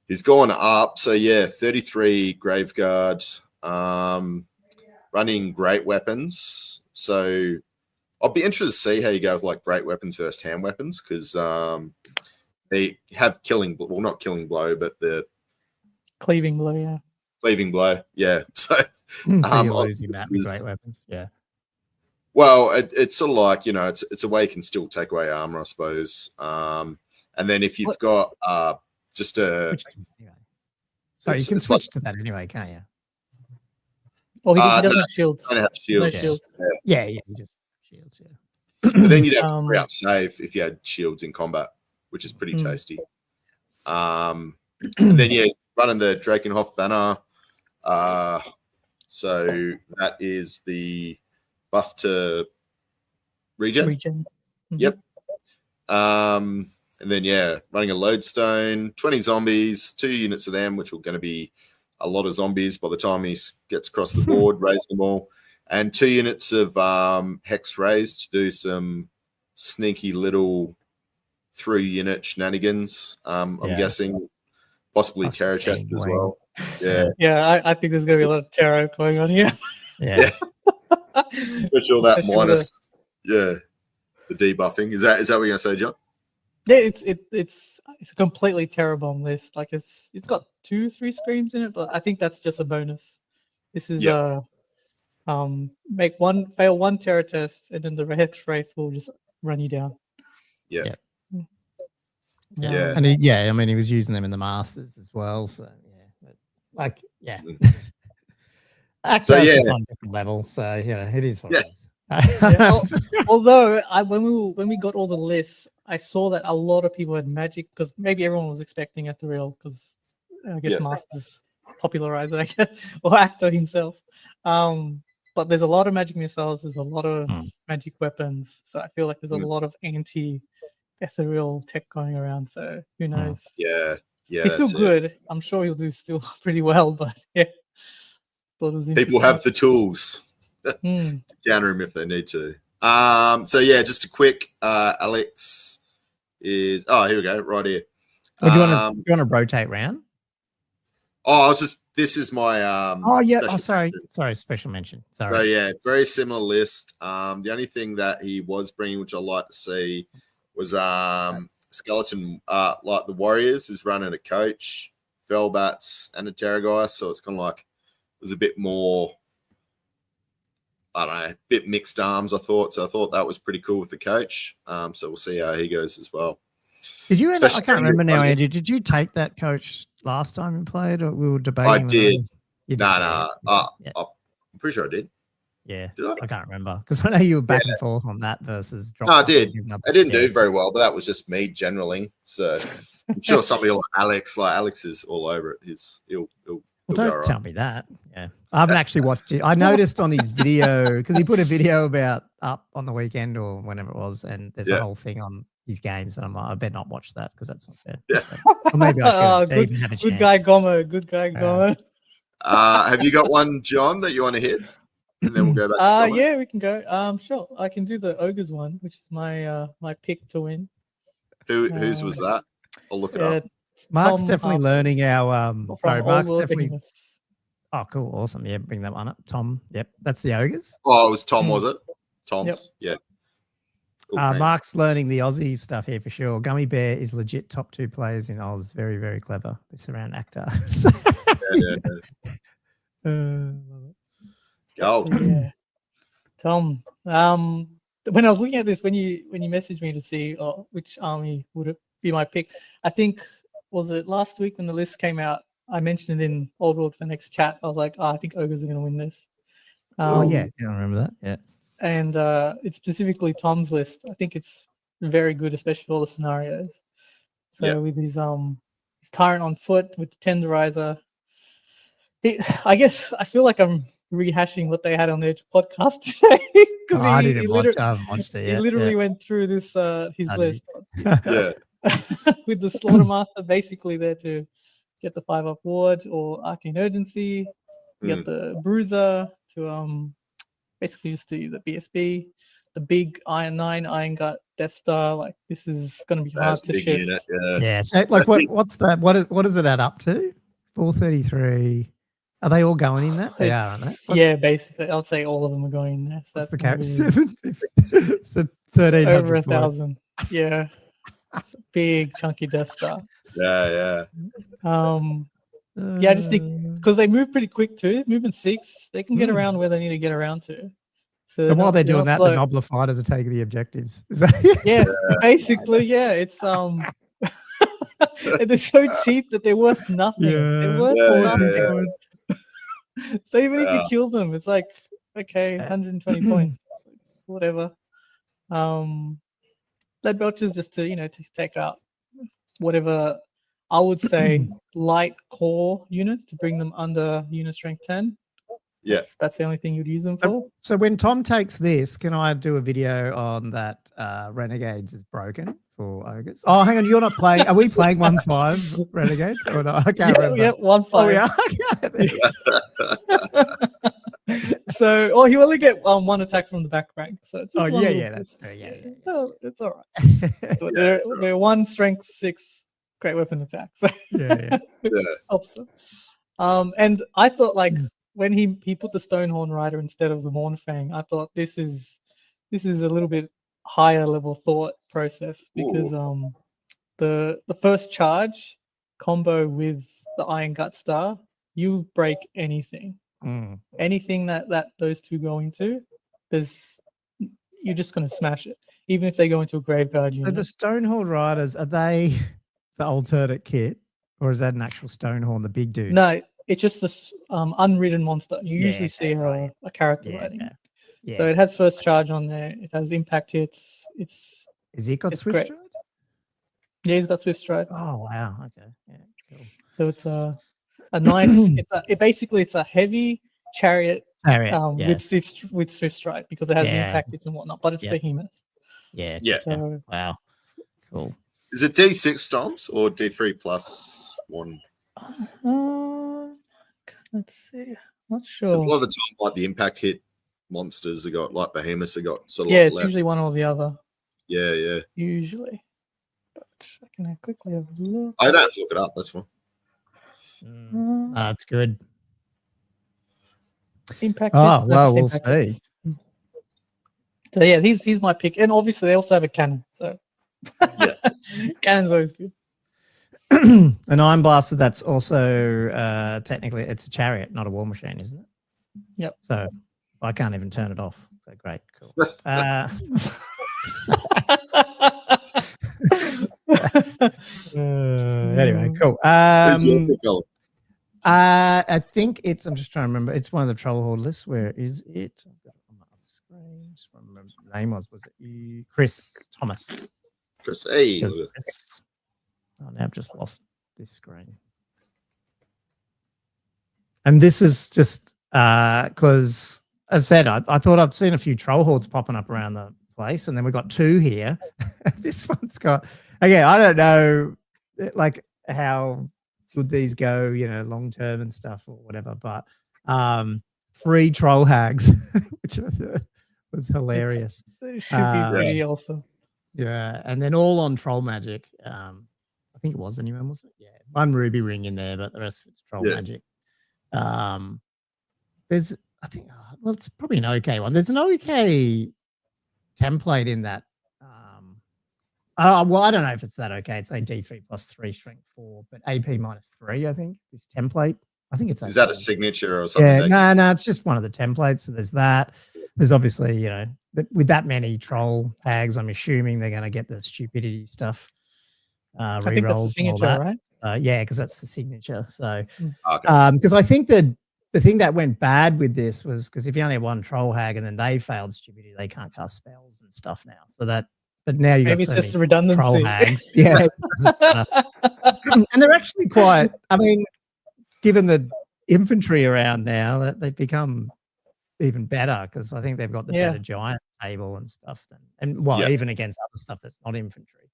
He's gone up. So, 33 Graveguard, running great weapons. So, I'll be interested to see how you go with great weapons versus hand weapons because they have not killing blow, but the cleaving blow, yeah. Cleaving blow, yeah. So, you're losing that with great weapons, yeah. Well, it's sort of like, it's a way you can still take away armor, I suppose. And then if you've got just a... Sorry, you can switch to that anyway, can't you? Well, he doesn't have shields. Don't have shields. No shields. Yeah, he just shields, yeah. But then you'd have to 3-up save if you had shields in combat, which is pretty tasty. And then, running the Drakenhof banner. So that is the... buff to regen. Mm-hmm. Yep. And then running a lodestone, 20 zombies, 2 units of them, which are going to be a lot of zombies by the time he gets across the board, raise them all, and 2 units of hex raise to do some sneaky little 3-unit shenanigans. I'm guessing possibly terror checks as well. Yeah, I think there's going to be a lot of terror going on here. Yeah. Especially all that minus, the debuffing. Is that what you're gonna say, John? Yeah, it's a completely terror bomb list. Like it's got 2-3 screams in it, but I think that's just a bonus. This is fail 1 terror test, and then the hex wraith will just run you down. Yeah. And he was using them in the Masters as well. So Actor is on a different level, so it is what it is. Although when we got all the lists, I saw that a lot of people had magic because maybe everyone was expecting ethereal because I guess Masters popularized it, I guess, or Actor himself. But there's a lot of magic missiles, there's a lot of magic weapons, so I feel like there's a lot of anti-ethereal tech going around. So who knows? He's still good. I'm sure he'll do still pretty well, but people have the tools to counter him if they need to. Just a quick Alex is here we go, right here. Or do you want to rotate round? Oh, I was just. This is my. Sorry. Special mention. Sorry. So yeah, very similar list. The only thing that he was bringing, which I like to see, was skeleton. Like the Warriors is running a coach, Felbats, and a Terragheist. So it's kind of like it was a bit more. I don't know, a bit mixed arms. I thought that was pretty cool with the coach. So we'll see how he goes as well. Did you? I can't remember now, Andrew. Did you take that coach last time you played, or we were debating? I did. No. I'm pretty sure I did. Yeah, I can't remember because I know you were back and forth on that versus. No, I did. I didn't do very well, but that was just me generaling. So I'm sure somebody like Alex is all over it. He'll don't tell me that. Yeah, I haven't actually watched it. I noticed on his video because he put a video up on the weekend or whenever it was, and there's a whole thing on his games, and I'm like, I better not watch that because that's not fair. Yeah. Or maybe I should have a chance. Good guy, Gomo. Have you got one, John, that you want to hit? And then we'll go back to yeah, we can go. Sure. I can do the Ogres one, which is my pick to win. Whose was that? I'll look it up. Mark's definitely learning our Mark's definitely. Gamers. Oh, cool, awesome. Yeah, bring that one up. Tom. Yep, that's the Ogres. Oh, it was Tom, was it? Tom's. Yep. Yeah. Mark's learning the Aussie stuff here for sure. Gummy Bear is legit top 2 players in Oz. Very, very clever. This around actor. Go. Yeah. Tom. When I was looking at this, when you messaged me to see which army would it be my pick, I think was it last week when the list came out. I mentioned it in Old World for Next Chat. I was like, I think Ogres are going to win this. I remember that. Yeah. And it's specifically Tom's list. I think it's very good, especially for all the scenarios. So with his Tyrant on foot, with the Tenderizer, I guess I feel like I'm rehashing what they had on their podcast today. I haven't watched it yet. He literally went through this his list. Yeah. With the Slaughtermaster basically there to get the 5-up ward or Arcane Urgency. You get the Bruiser to basically just do the BSB, the big Iron 9, Iron Gut, Death Star. Like this is going to be hard to shift. Unit, yeah. So like, what's that? What does it add up to? 433. Are they all going in that? They are, aren't they? Yeah, basically, I'll say all of them are going in there. So that's the carry. 750. So 1300. Over 1,000. Yeah. It's a big chunky Death Star. Yeah. Yeah, I just think because they move pretty quick too. Movement 6, they can get around where they need to get around to. So and while they're doing that, the Nobler fighters are taking the objectives. Is that yeah, basically, yeah. It's and they're so cheap that they're worth nothing. They're worth nothing. So even if you kill them, it's like okay, 120 points, whatever. Lead belches just to to take out whatever. I would say light core units to bring them under unit strength 10. Yeah. That's the only thing you'd use them for. So when Tom takes this, can I do a video on that Renegades is broken for Ogres? Oh, hang on. You're not playing. Are we playing 1-5 Renegades? Or not? I can't remember. Yeah, 1-5. Oh, yeah. So, you only get one attack from the back rank. So it's just that's fair. Yeah. It's all right. So they're 1 strength 6 great weapon attack. So helps them. And I thought when he put the Stonehorn Rider instead of the Mournfang, I thought this is a little bit higher level thought process because the first charge combo with the Iron Gut Star, you break anything. Anything that those two go into, you're just gonna smash it. Even if they go into a graveyard unit. So the Stonehorn Riders, are they the alternate kit, or is that an actual Stonehorn, the big dude? No, it's just this unridden monster. You usually see a character riding it. Yeah. So it has first charge on there. It has impact hits. Is he got Swift Stride? Yeah, he's got Swift Stride. Oh wow. Okay. Yeah. Cool. So it's a nice. It's a heavy chariot. With Swift Stride because it has impact hits and whatnot. But it's behemoth. Yeah. So, wow. Cool. Is it D6 stomps or D3 plus 1? Let's see. Not sure. A lot of the time, like the impact hit monsters, they got like behemoths, they got sort of it's usually one or the other. Yeah. Usually. I can quickly have a look. I don't have to look it up. That's fine. That's good. Impact. Oh, well, we'll see. So yeah, he's my pick, and obviously they also have a cannon. So Yeah. cannon's always good. An Iron Blaster, that's also technically it's a chariot, not a war machine, isn't it? Yep. So I can't even turn it off. So great, cool. Anyway, cool. Who's your pick, Alan? I think it's. I'm just trying to remember. It's one of the Troll Horde lists. Where is it? I've got it on my other screen. Just want to remember what the name was. Was it Chris Thomas? Chris, hey. Chris. Oh, now I've just lost this screen. And this is just because, as I said, I thought I've seen a few Troll Hordes popping up around the place, and then we got two here. This one's got, again, I don't know like how good these go, you know, long term and stuff or whatever, but 3 troll hags, which I thought was hilarious. It should be pretty awesome. Yeah, and then all on troll magic. I think it was the new one, wasn't it? Yeah, one ruby ring in there, but the rest of it's troll magic. There's, I think, well, it's probably an okay one. There's an okay template in that. Well, I don't know if it's that okay. It's a D3 plus 3 strength 4, but AP minus 3. I think this template. I think it's. Is that a signature or something? Yeah, no, it's just one of the templates. So there's that. There's obviously, you know, with that many troll hags, I'm assuming they're going to get the stupidity stuff. I think that's the signature, right? Yeah, because that's the signature. So, because I think that the thing that went bad with this was because if you only have one troll hag and then they failed stupidity, they can't cast spells and stuff now. So that, but now you got maybe it's just a redundancy. Troll hags, yeah, and they're actually quite. I mean, given the infantry around now, that they've become even better because I think they've got the better giant table and stuff, and even against other stuff that's not infantry.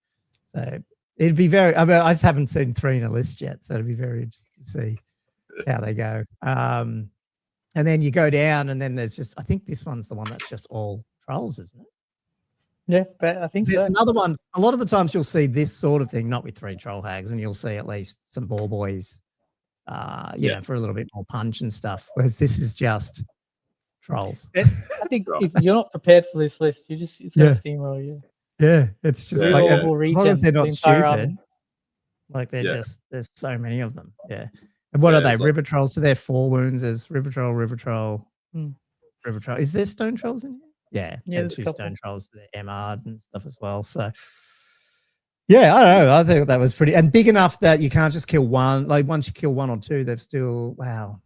So it'd be very. I mean, I just haven't seen 3 in a list yet, so it'd be very interesting to see how they go. And then you go down, and then there's just. I think this one's the one that's just all trolls, isn't it? Yeah, but I think there's another one. A lot of the times you'll see this sort of thing, not with 3 troll hags, and you'll see at least some ball boys, you know, for a little bit more punch and stuff. Whereas this is just trolls. I think if you're not prepared for this list, it's going to steamroll you. Yeah, it's just like as long as they're not stupid. Like they're just there's so many of them. Yeah. And what are they? River trolls. So they're 4 wounds. There's river troll, river troll. Is there stone trolls in here? Yeah, and 2 stone trolls. They're MR'd and stuff as well. So yeah, I don't know. I think that was pretty and big enough that you can't just kill one. Like once you kill 1 or 2, they've still 2.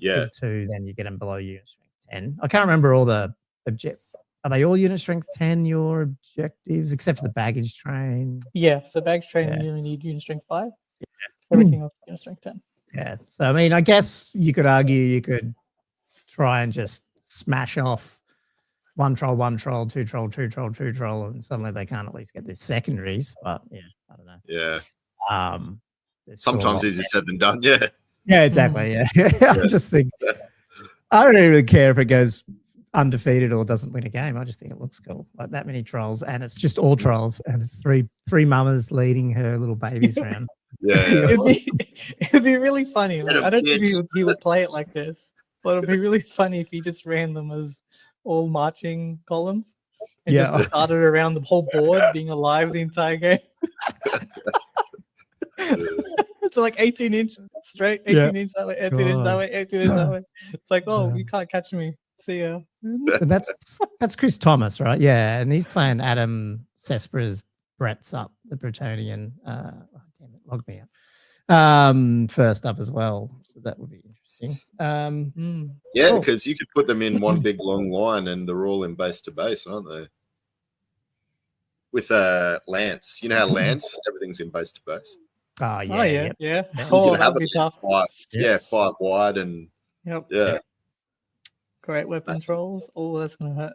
Then you get them below unit strength 10. I can't remember all the objectives. Are they all unit strength 10? Your objectives, except for the baggage train. Yeah, so baggage train you only need unit strength 5. Yeah. Everything else unit strength 10. Yeah. So I mean, I guess you could argue you could try and just smash off 1 troll, 1 troll, 2 troll, 2 troll, 2 troll, and suddenly they can't at least get their secondaries. But yeah, I don't know. Yeah. Sometimes easier said than done. Yeah. Yeah, exactly. Yeah. I just think I don't even care if it goes undefeated or doesn't win a game. I just think it looks cool. Like that many trolls, and it's just all trolls, and it's three mamas leading her little babies around. It'd be really funny. Like, I don't think he would play it like this, but it'd be really funny if he just ran them as all marching columns and just started around the whole board, being alive the entire game. So like 18 inch straight, 18 inch that way, 18 inch that way, 18 inch that way. It's like, oh, you can't catch me. See ya. And that's Chris Thomas, right? Yeah, and he's playing Adam Cesperas Brett's up, the Bretonnian. Damn it, log me up. First up as well, so that would be interesting. Yeah, because you could put them in one big long line, and they're all in base to base, aren't they? With Lance, you know how Lance everything's in base to base. Oh yeah. You can have it tough. 5 wide, and great weapon trolls. Oh, that's gonna hurt.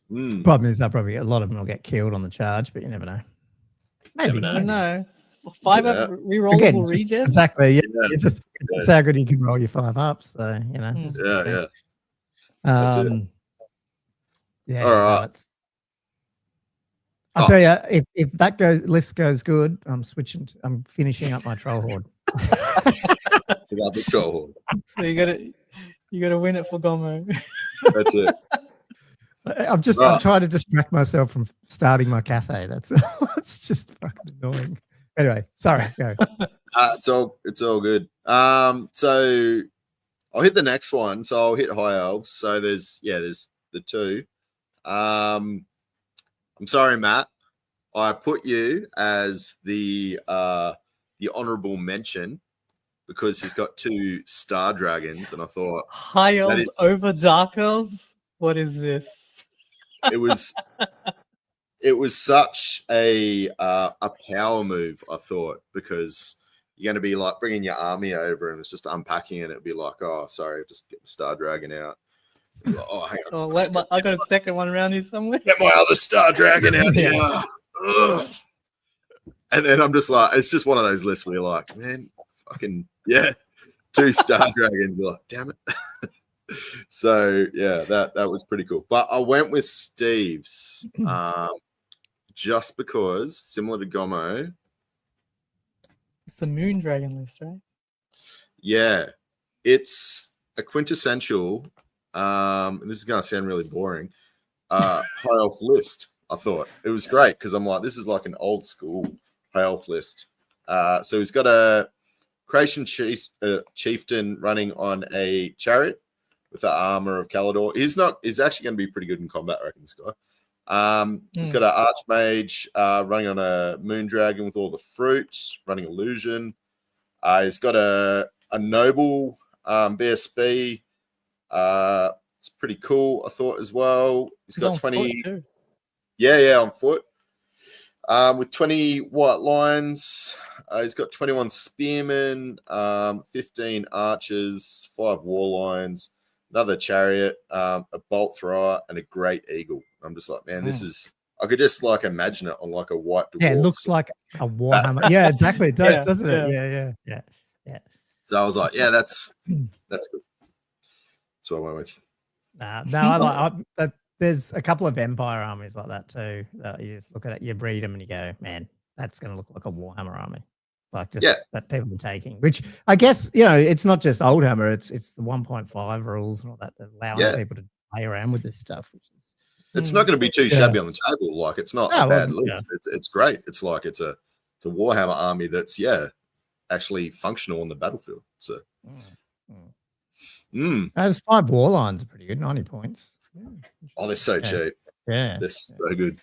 The problem is that probably a lot of them will get killed on the charge, but you never know. Maybe. I know. 5 up rerollable regen. Exactly. Yeah. It's how good you can roll your 5 up. So you know. All right. I'll tell you, if that lifts goes good, I'm switching. I'm finishing up my troll horde. The troll horde. So you gotta win it for Gomo. That's it. I'm trying to distract myself from starting my Cathay. That's it's just fucking annoying. Anyway, sorry, go. It's all good. So I'll hit the next one. So I'll hit high elves. So there's the two. I'm sorry, Matt. I put you as the honorable mention because he's got 2 star dragons, and I thought high elves over dark elves. What is this? It was such a power move, I thought, because you're going to be like bringing your army over and it's just unpacking, and it'd be like, oh, sorry, just get the star dragon out. Like, oh, hang on. Oh, wait, I got a second one around here somewhere. Get my other star dragon out here. And then I'm just like, it's just one of those lists where you're like, man, fucking, yeah, 2 star dragons. You're like, damn it. So, yeah, that was pretty cool. But I went with Steve's just because, similar to Gomo. It's the Moon Dragon list, right? Yeah, it's a quintessential, and this is going to sound really boring, high elf list. I thought it was great because I'm like, this is like an old school high elf list. So he's got a Creation chieftain running on a chariot with the armor of Calidor. He's actually going to be pretty good in combat, I reckon, this guy. He's got an archmage running on a moon dragon with all the fruits, running illusion. He's got a noble BSB. It's pretty cool, I thought, as well. He's got 20. Yeah, on foot. With 20 white lions. He's got 21 spearmen, 15 archers, 5 war lions, another chariot, a bolt thrower, and a great eagle. I'm just like, man, this is. I could just like imagine it on like a white dwarf. Yeah, it looks like a Warhammer. Yeah, exactly. It does, doesn't it? Yeah. So I was like, yeah, that's good. That's what I went with. I like. There's a couple of Empire armies like that too. That you just look at it, you read them, and you go, man, that's going to look like a Warhammer army. Like just that people are taking, which I guess, it's not just old Hammer, it's the 1.5 rules and all that allowing people to play around with this stuff. Which is, it's not going to be too shabby on the table. Like it's not a bad list. It's great. It's like it's a Warhammer army that's actually functional on the battlefield. So those 5 war lines are pretty good, 90 points. Oh, they're so cheap. Yeah, they're so good.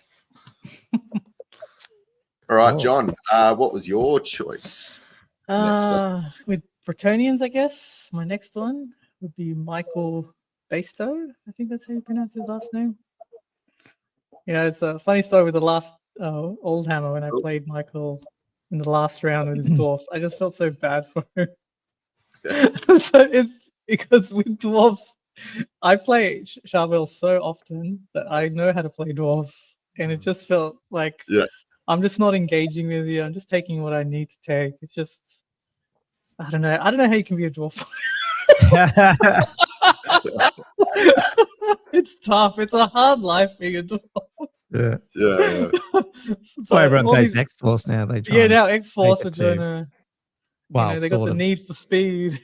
All right, John, what was your choice? With Bretonnians, I guess. My next one would be Michael Bastow. I think that's how you pronounce his last name. It's a funny story with the last Old Hammer when I played Michael in the last round with his dwarfs. I just felt so bad for him. So it's because with dwarfs, I play Charbel so often that I know how to play dwarfs, and it just felt like I'm just not engaging with you. I'm just taking what I need to take. It's just, I don't know how you can be a dwarf. It's tough. It's a hard life being a dwarf. Yeah. Well, everyone takes X-Force now. They try now X-Force are doing they got the need for speed.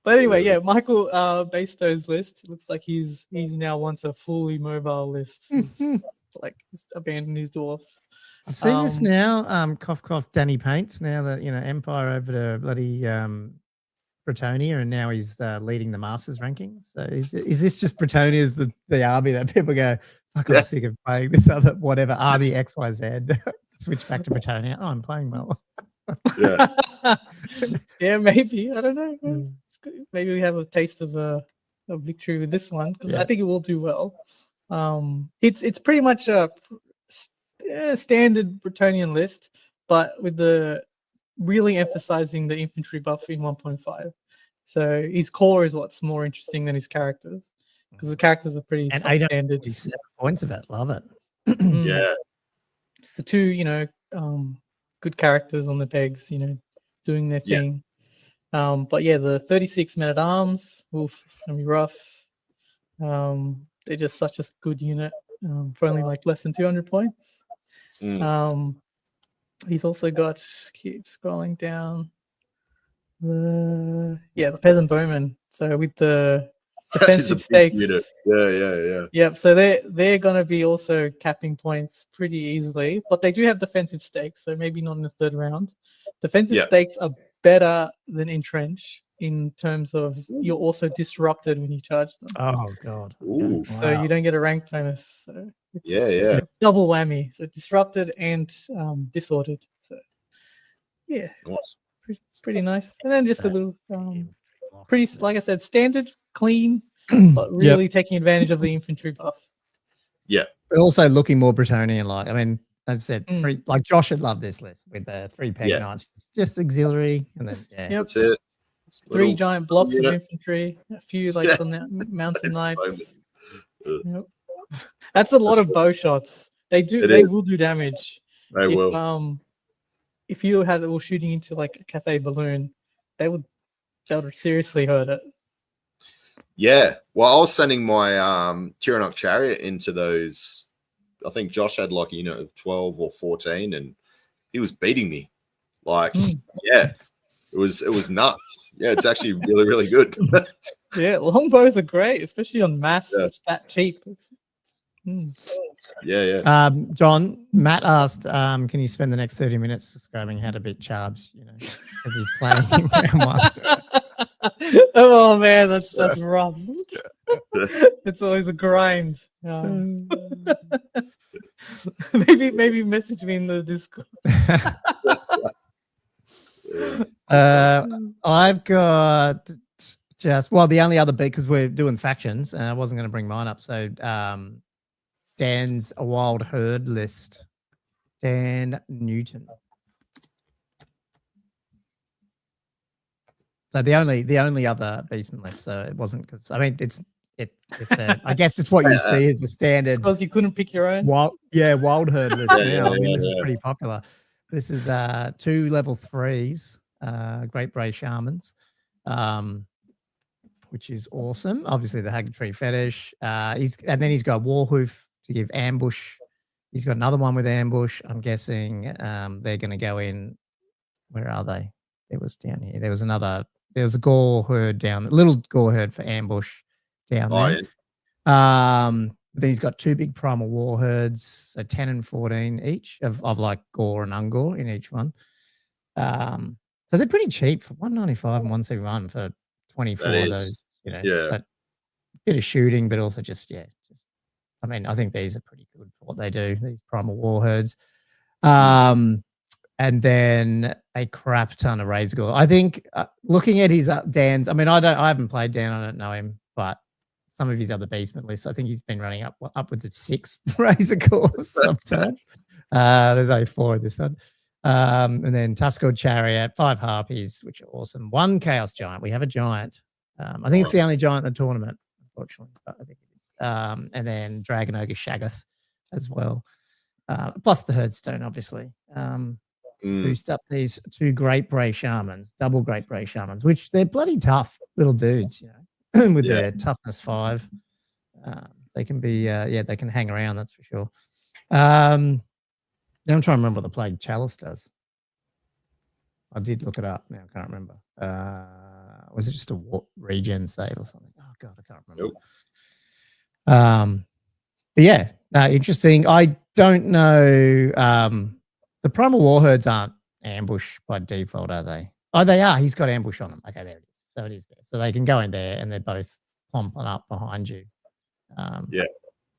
But anyway, Michael Bastow's list looks like he's now wants a fully mobile list. Like just abandon his dwarfs. I've seen this now. Cough, Danny Paints now that Empire over to bloody Bretonia, and now he's leading the Masters rankings. So is this just Bretonia's the army that people go, fuck, I'm sick of playing this other whatever army XYZ. Switch back to Bretonia. Oh, I'm playing well. Maybe, I don't know. Maybe we have a taste of victory with this one because I think it will do well. It's pretty much a standard Bretonnian list, but with the really emphasizing the infantry buff in 1.5. So his core is what's more interesting than his characters because the characters are pretty standard. 7 points of it, love it. It's the 2, good characters on the pegs, doing their thing. But the 36 men at arms, it's gonna be rough. They're just such a good unit. for only like less than 200 points. He's also got, keep scrolling down, the Peasant Bowman. So with the defensive stakes. Yeah. Yep. So they're going to be also capping points pretty easily, but they do have defensive stakes, so maybe not in the third round. Defensive stakes are better than entrench in terms of you're also disrupted when you charge them. Oh god. Ooh. So you don't get a rank bonus. So Yeah. Double whammy. So disrupted and disordered. So yeah, Nice. pretty nice. And then just a little pretty, like I said, standard, clean, but really taking advantage of the infantry buff. Yeah. But also looking more Bretonnian like. I mean, as I said, three, like Josh would love this list with the 3 peg knights. Just auxiliary and then That's it. 3 giant blocks of infantry, a few like on the mountain knights. Yep. That's a lot of bow shots. They will do damage. They will. If you were shooting into like a Cathay balloon, that would seriously hurt it. Yeah. Well, I was sending my Trademark chariot into those. I think Josh had like a unit of 12 or 14, and he was beating me. Like, yeah, it was nuts. Yeah, it's actually really, really good. Yeah, longbows are great, especially on mass. It's that cheap. Yeah. John, Matt asked, can you spend the next 30 minutes describing how to beat Charbs, as he's playing round 1? Oh man, that's rough. It's always a grind. Maybe message me in the Discord. I've got the only other bit, because we're doing factions, and I wasn't going to bring mine up. So Dan's a wild herd list. Dan Newton. So the only other Beastmen list, so it wasn't, because I mean it's I guess it's what you see as a standard. Because you couldn't pick your own. Wild herd list now. I mean, this is pretty popular. This is 2 level 3s, Great Bray Shamans, which is awesome. Obviously the Hag Tree Fetish. He's got Warhoof to give ambush. He's got another one with ambush. I'm guessing they're going to go in. Where are they? It was down here. There was a Gore herd down, a little Gore herd for ambush down there. Yeah. Then he's got 2 big primal war herds, so 10 and 14 each of like Gore and Ungore in each one. So they're pretty cheap for 195 and 171 for 24 of those. But a bit of shooting, but also I mean, I think these are pretty good for what they do. These primal war herds. And then a crap ton of Razor Gore. I think looking at his Dan's, I mean, I haven't played Dan, I don't know him, but some of his other Beastmen lists, I think he's been running upwards of 6 Razor Gores sometimes. There's only 4 in this one. And then Tusked Chariot, 5 Harpies, which are awesome. 1 Chaos Giant. We have a giant. I think it's the only giant in the tournament, unfortunately, but I think it is. And then Dragon Ogre Shaggoth as well. Plus the Herdstone, obviously. Boost up these 2 Great Bray Shamans, double Great Bray Shamans, which they're bloody tough little dudes, with their toughness 5. They can be, they can hang around, that's for sure. Now I'm trying to remember what the Plague Chalice does. I did look it up. Now I can't remember. Was it just a regen save or something? Oh god, I can't remember. Nope. But yeah, interesting. I don't know. The primal war herds aren't ambush by default, are they? Oh, they are. He's got ambush on them. Okay, there it is. So it is there. So they can go in there and they're both plomping up behind you.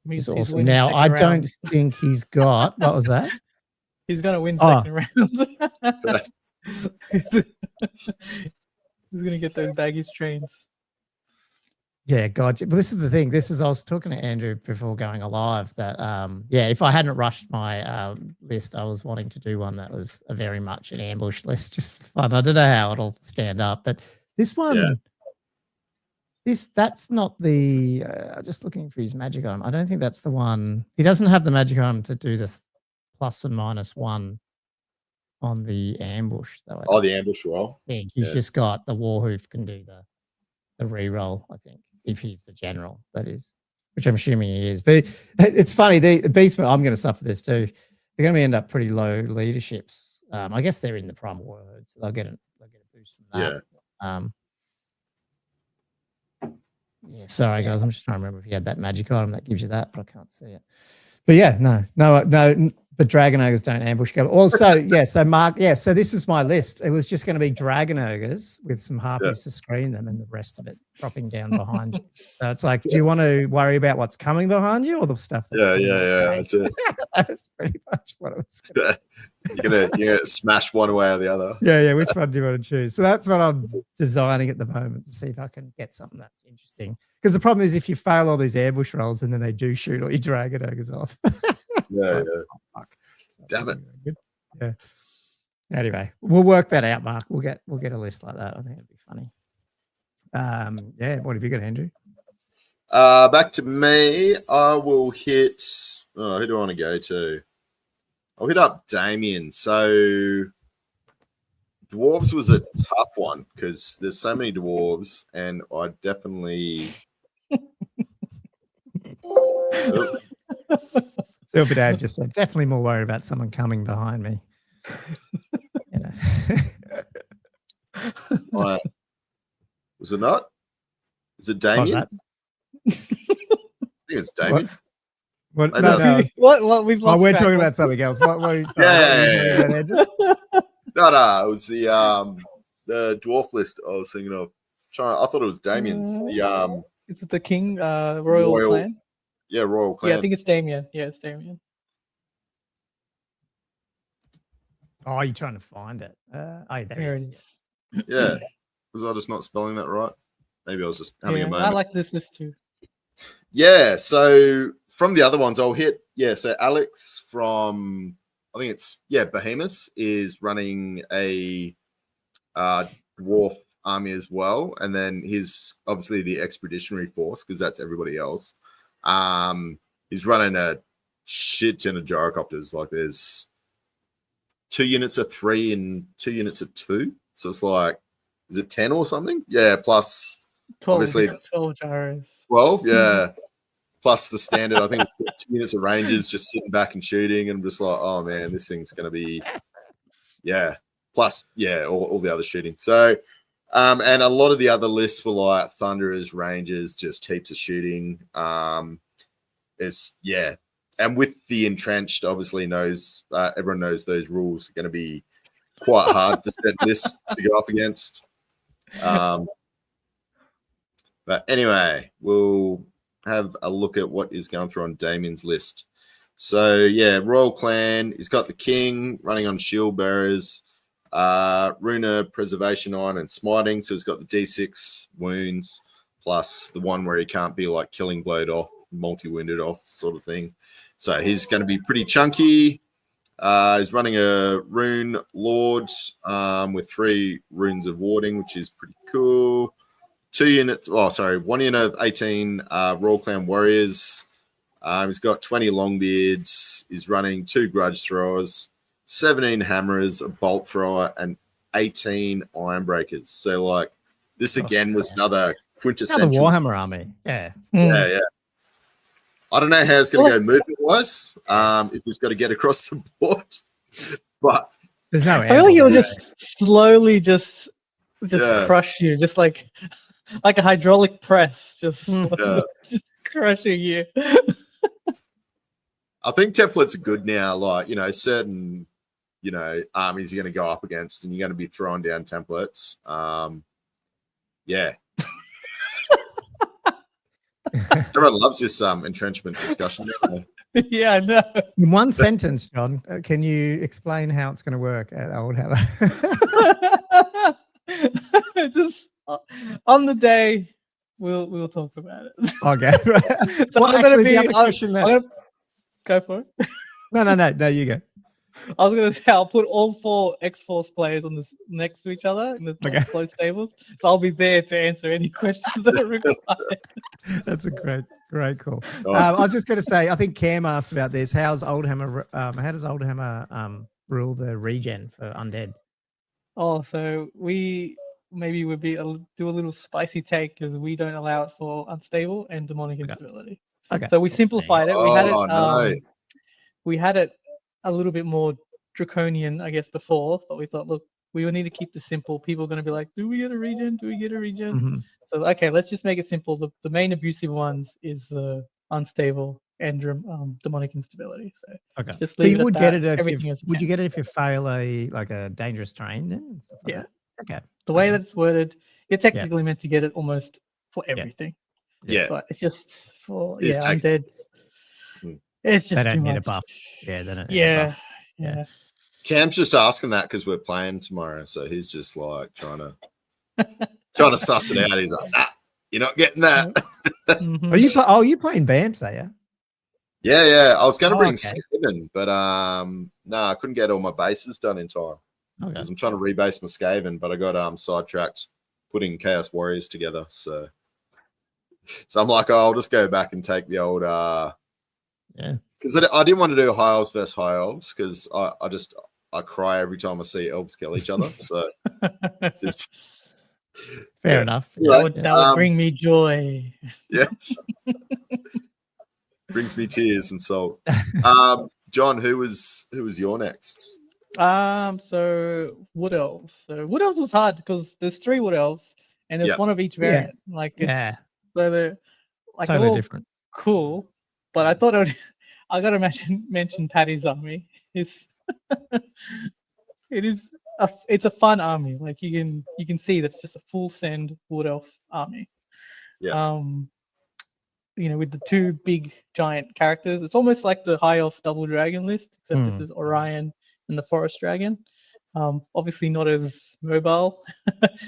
Which is awesome. Now, I don't think he's got, what was that? He's going to win second round. He's going to get those baggage trains. Yeah, gotcha. But this is the thing. I was talking to Andrew before going live that, if I hadn't rushed my list, I was wanting to do one that was a very much an ambush list, just for fun. I don't know how it'll stand up, but this one, that's not the, just looking for his magic item. I don't think that's the one. He doesn't have the magic item to do the plus and minus 1 on the ambush, though. The ambush roll. I think he's just got the Warhoof can do the reroll, I think. If he's the general, that is. which I'm assuming he is. But it's funny, the Beastmen, I'm going to suffer this too. They're going to end up pretty low leaderships. I guess they're in the Primal Warherd, so they'll get a boost from that. Yeah, sorry guys, I'm just trying to remember if you had that magic item that gives you that, but I can't see it. But yeah, no. But Dragon Ogres don't ambush cover. Also, yeah. So Mark, yeah. So this is my list. It was just going to be Dragon Ogres with some harpies to screen them, and the rest of it dropping down behind you. So it's like, do you want to worry about what's coming behind you, or the stuff that's That's it. That's pretty much what it was. You're gonna smash one way or the other. Yeah. Which one do you want to choose? So that's what I'm designing at the moment to see if I can get something that's interesting. Because the problem is if you fail all these ambush rolls and then they do shoot all your Dragon Ogres off. Yeah. Damn it. Yeah. Anyway, we'll work that out, Mark. We'll get a list like that. I think it'd be funny. Yeah. What have you got, Andrew? Back to me. I will hit. Who do I want to go to? I'll hit up Damien. So dwarves was a tough one because there's so many dwarves, and I definitely. Silver Dave just said, definitely more worried about someone coming behind me. You know. Was it not? Is it Damien? I think it's Damien. What? What? We've lost. We're talking about something else. What are you yeah. No, it was the dwarf list I was thinking of. I thought it was Damien's. Is it the King Royal Clan? Yeah, Royal Clan. Yeah, I think it's Damien. Yeah, it's Damien. Oh, you're trying to find it. There it is. Yeah. Was I just not spelling that right? Maybe I was just having a moment. I like this list too. Yeah, so from the other ones, I'll hit. Yeah, so Alex from, I think it's, Behemoth is running a dwarf army as well. And then his, obviously, the Expeditionary Force, because that's everybody else. He's running a shit ton of gyrocopters. Like there's 2 units of 3 and 2 units of 2. So it's like, is it 10 or something? Yeah, plus 12, obviously 12 gyros. 12, yeah. Plus the standard, I think it's 2 units of Rangers just sitting back and shooting, and just like, oh man, this thing's gonna be, plus all the other shooting. So and a lot of the other lists were like Thunderers, Rangers, just heaps of shooting. And with the entrenched, obviously everyone knows those rules are going to be quite hard for certain lists to go up against. But anyway, we'll have a look at what is going through on Damien's list. So Royal Clan, he's got the King running on Shield Bearers, Runa Preservation on and Smiting. So he's got the D6 wounds plus the one where he can't be like Killing Blade off, multi-wounded off sort of thing. So he's going to be pretty chunky. He's running a Rune Lord with 3 runes of warding, which is pretty cool. 1 unit of 18 Royal Clan Warriors. He's got 20 Longbeards. He's running 2 Grudge Throwers, 17 Hammerers, a Bolt Thrower, and 18 Ironbreakers. So, like, this again was another quintessential Warhammer army. Yeah. Yeah. I don't know how it's going to go movement-wise, if he's got to get across the board. But there's no. I feel like he'll just slowly just crush you, just like a hydraulic press, just crushing you. I think templates are good now. Like, certain, armies you're going to go up against, and you're going to be throwing down templates. Everyone loves this entrenchment discussion, don't they? Yeah, I know. In one sentence, John, can you explain how it's going to work at Oldhammer? Just on the day, we'll talk about it. Okay. Right. So the other question that... Go for it. No, you go. I was going to say, I'll put all 4 X-Force players on this next to each other in the close tables. So I'll be there to answer any questions that are required. That's a great call. I was just going to say, I think Cam asked about this. How does Oldhammer rule the regen for undead? Oh, so we maybe would do a little spicy take because we don't allow it for unstable and demonic instability. Okay. So we simplified it. We had it. no. We had it a little bit more draconian, I guess, before, but we thought, look, we will need to keep this simple. People are going to be like, do we get a region? Do we get a region? Mhm. So, okay, let's just make it simple. The main abusive ones is the unstable and demonic instability. So, Okay. just So leave you it would at get that. it if Everything you else you would can. you get it if you fail a dangerous terrain then? And stuff like Yeah. that? Okay. The way that it's worded, you're technically meant to get it almost for everything. Yeah. But it's just for It's undead. It's They just don't too need a much. buff. Yeah, they don't need a buff. Yeah. Cam's just asking that because we're playing tomorrow, so he's just like trying to suss it out. He's like, nah, you're not getting that. Mhm. Are you playing BAMs, are you? Yeah. I was going to bring okay. Skaven, but no, I couldn't get all my bases done in time Okay. because I'm trying to rebase my Skaven, but I got sidetracked putting Chaos Warriors together. So I'm like, I'll just go back and take the old because I didn't want to do high elves versus high elves because I cry every time I see elves kill each other. So it's just Fair enough. That would bring me joy. yes. Brings me tears and salt. John, who was your next? So Wood Elves. So Wood Elves was hard because there's 3 Wood Elves and there's one of each variant. Like it's so they're like totally all different. Cool. But I thought I gotta mention Paddy's army. It's it's a fun army. Like you can see that's just a full send Wood Elf army. Yeah. With the 2 big giant characters, it's almost like the High Elf Double Dragon list, except this is Orion and the Forest Dragon. Obviously not as mobile.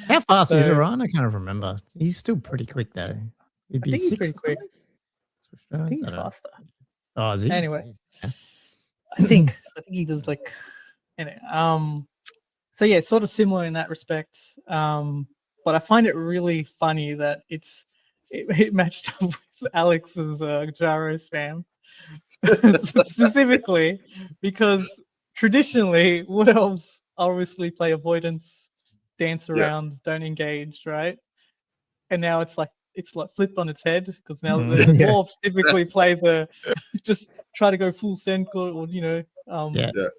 How fast is Orion? I can't remember. He's still pretty quick though. He'd be 6. He's pretty quick. I think he's faster. Oh, is he? Anyway, I think he does like. Anyway, so yeah, sort of similar in that respect. But I find it really funny that it matched up with Alex's Gyro spam specifically because traditionally Wood Elves obviously play avoidance, dance around, don't engage, right? And now it's like flipped on its head because now the dwarves typically play just try to go full send or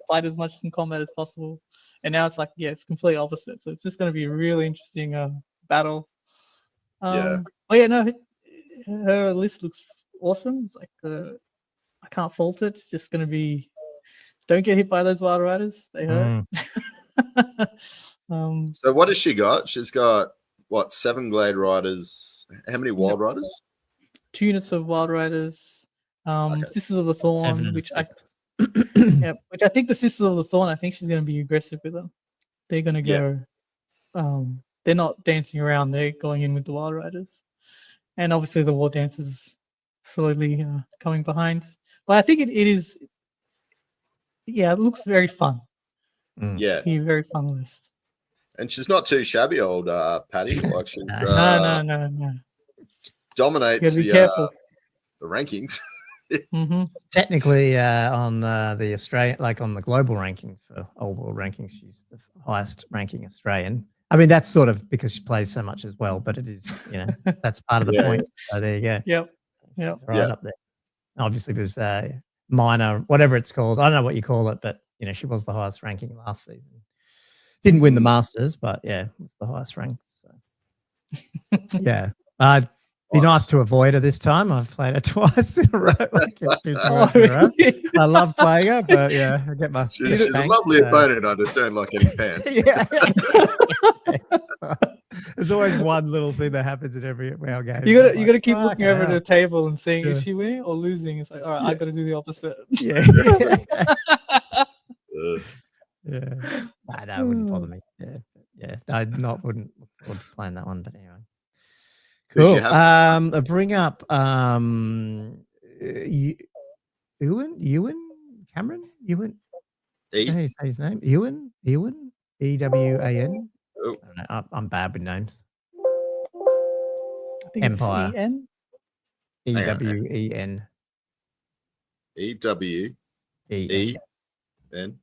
fight as much in combat as possible. And now it's like it's completely opposite. So it's just going to be a really interesting battle. But yeah, no, her list looks awesome. It's like I can't fault it. It's just going to be don't get hit by those wild riders. They hurt. So what has she got? She's got what 7 Glade Riders? How many Wild Riders? 2 units of Wild Riders. Sisters of the Thorn, which I think the Sisters of the Thorn. I think she's going to be aggressive with them. They're going to go. They're not dancing around. They're going in with the Wild Riders, and obviously the War Dancers slowly coming behind. But I think it is. Yeah, it looks very fun. Yeah, a very fun list. And she's not too shabby, old Patty. Like she's, no. Dominates the rankings. Technically, on the Australian, like on the global rankings for old world rankings, she's the highest ranking Australian. I mean, that's sort of because she plays so much as well, but it is, that's part of the point. So there you go. Yep. Right up there. Obviously, there's minor, whatever it's called. I don't know what you call it, but she was the highest ranking last season. Didn't win the Masters, but was the highest ranked. So be nice to avoid her this time. I've played her twice in a row. I love playing her, but I get my. She's a lovely opponent. I just don't like getting pants. There's always one little thing that happens in every our game. You gotta keep looking over the table and seeing is she winning or losing. It's like, all right, I gotta do the opposite. No, it wouldn't bother me. I wouldn't look forward to playing that one, but anyway. Cool. I bring up Ewan Cameron. How do you say his name? Ewan EWAN. Oh. I'm bad with names. I think Empire. It's EWEN. EWEN.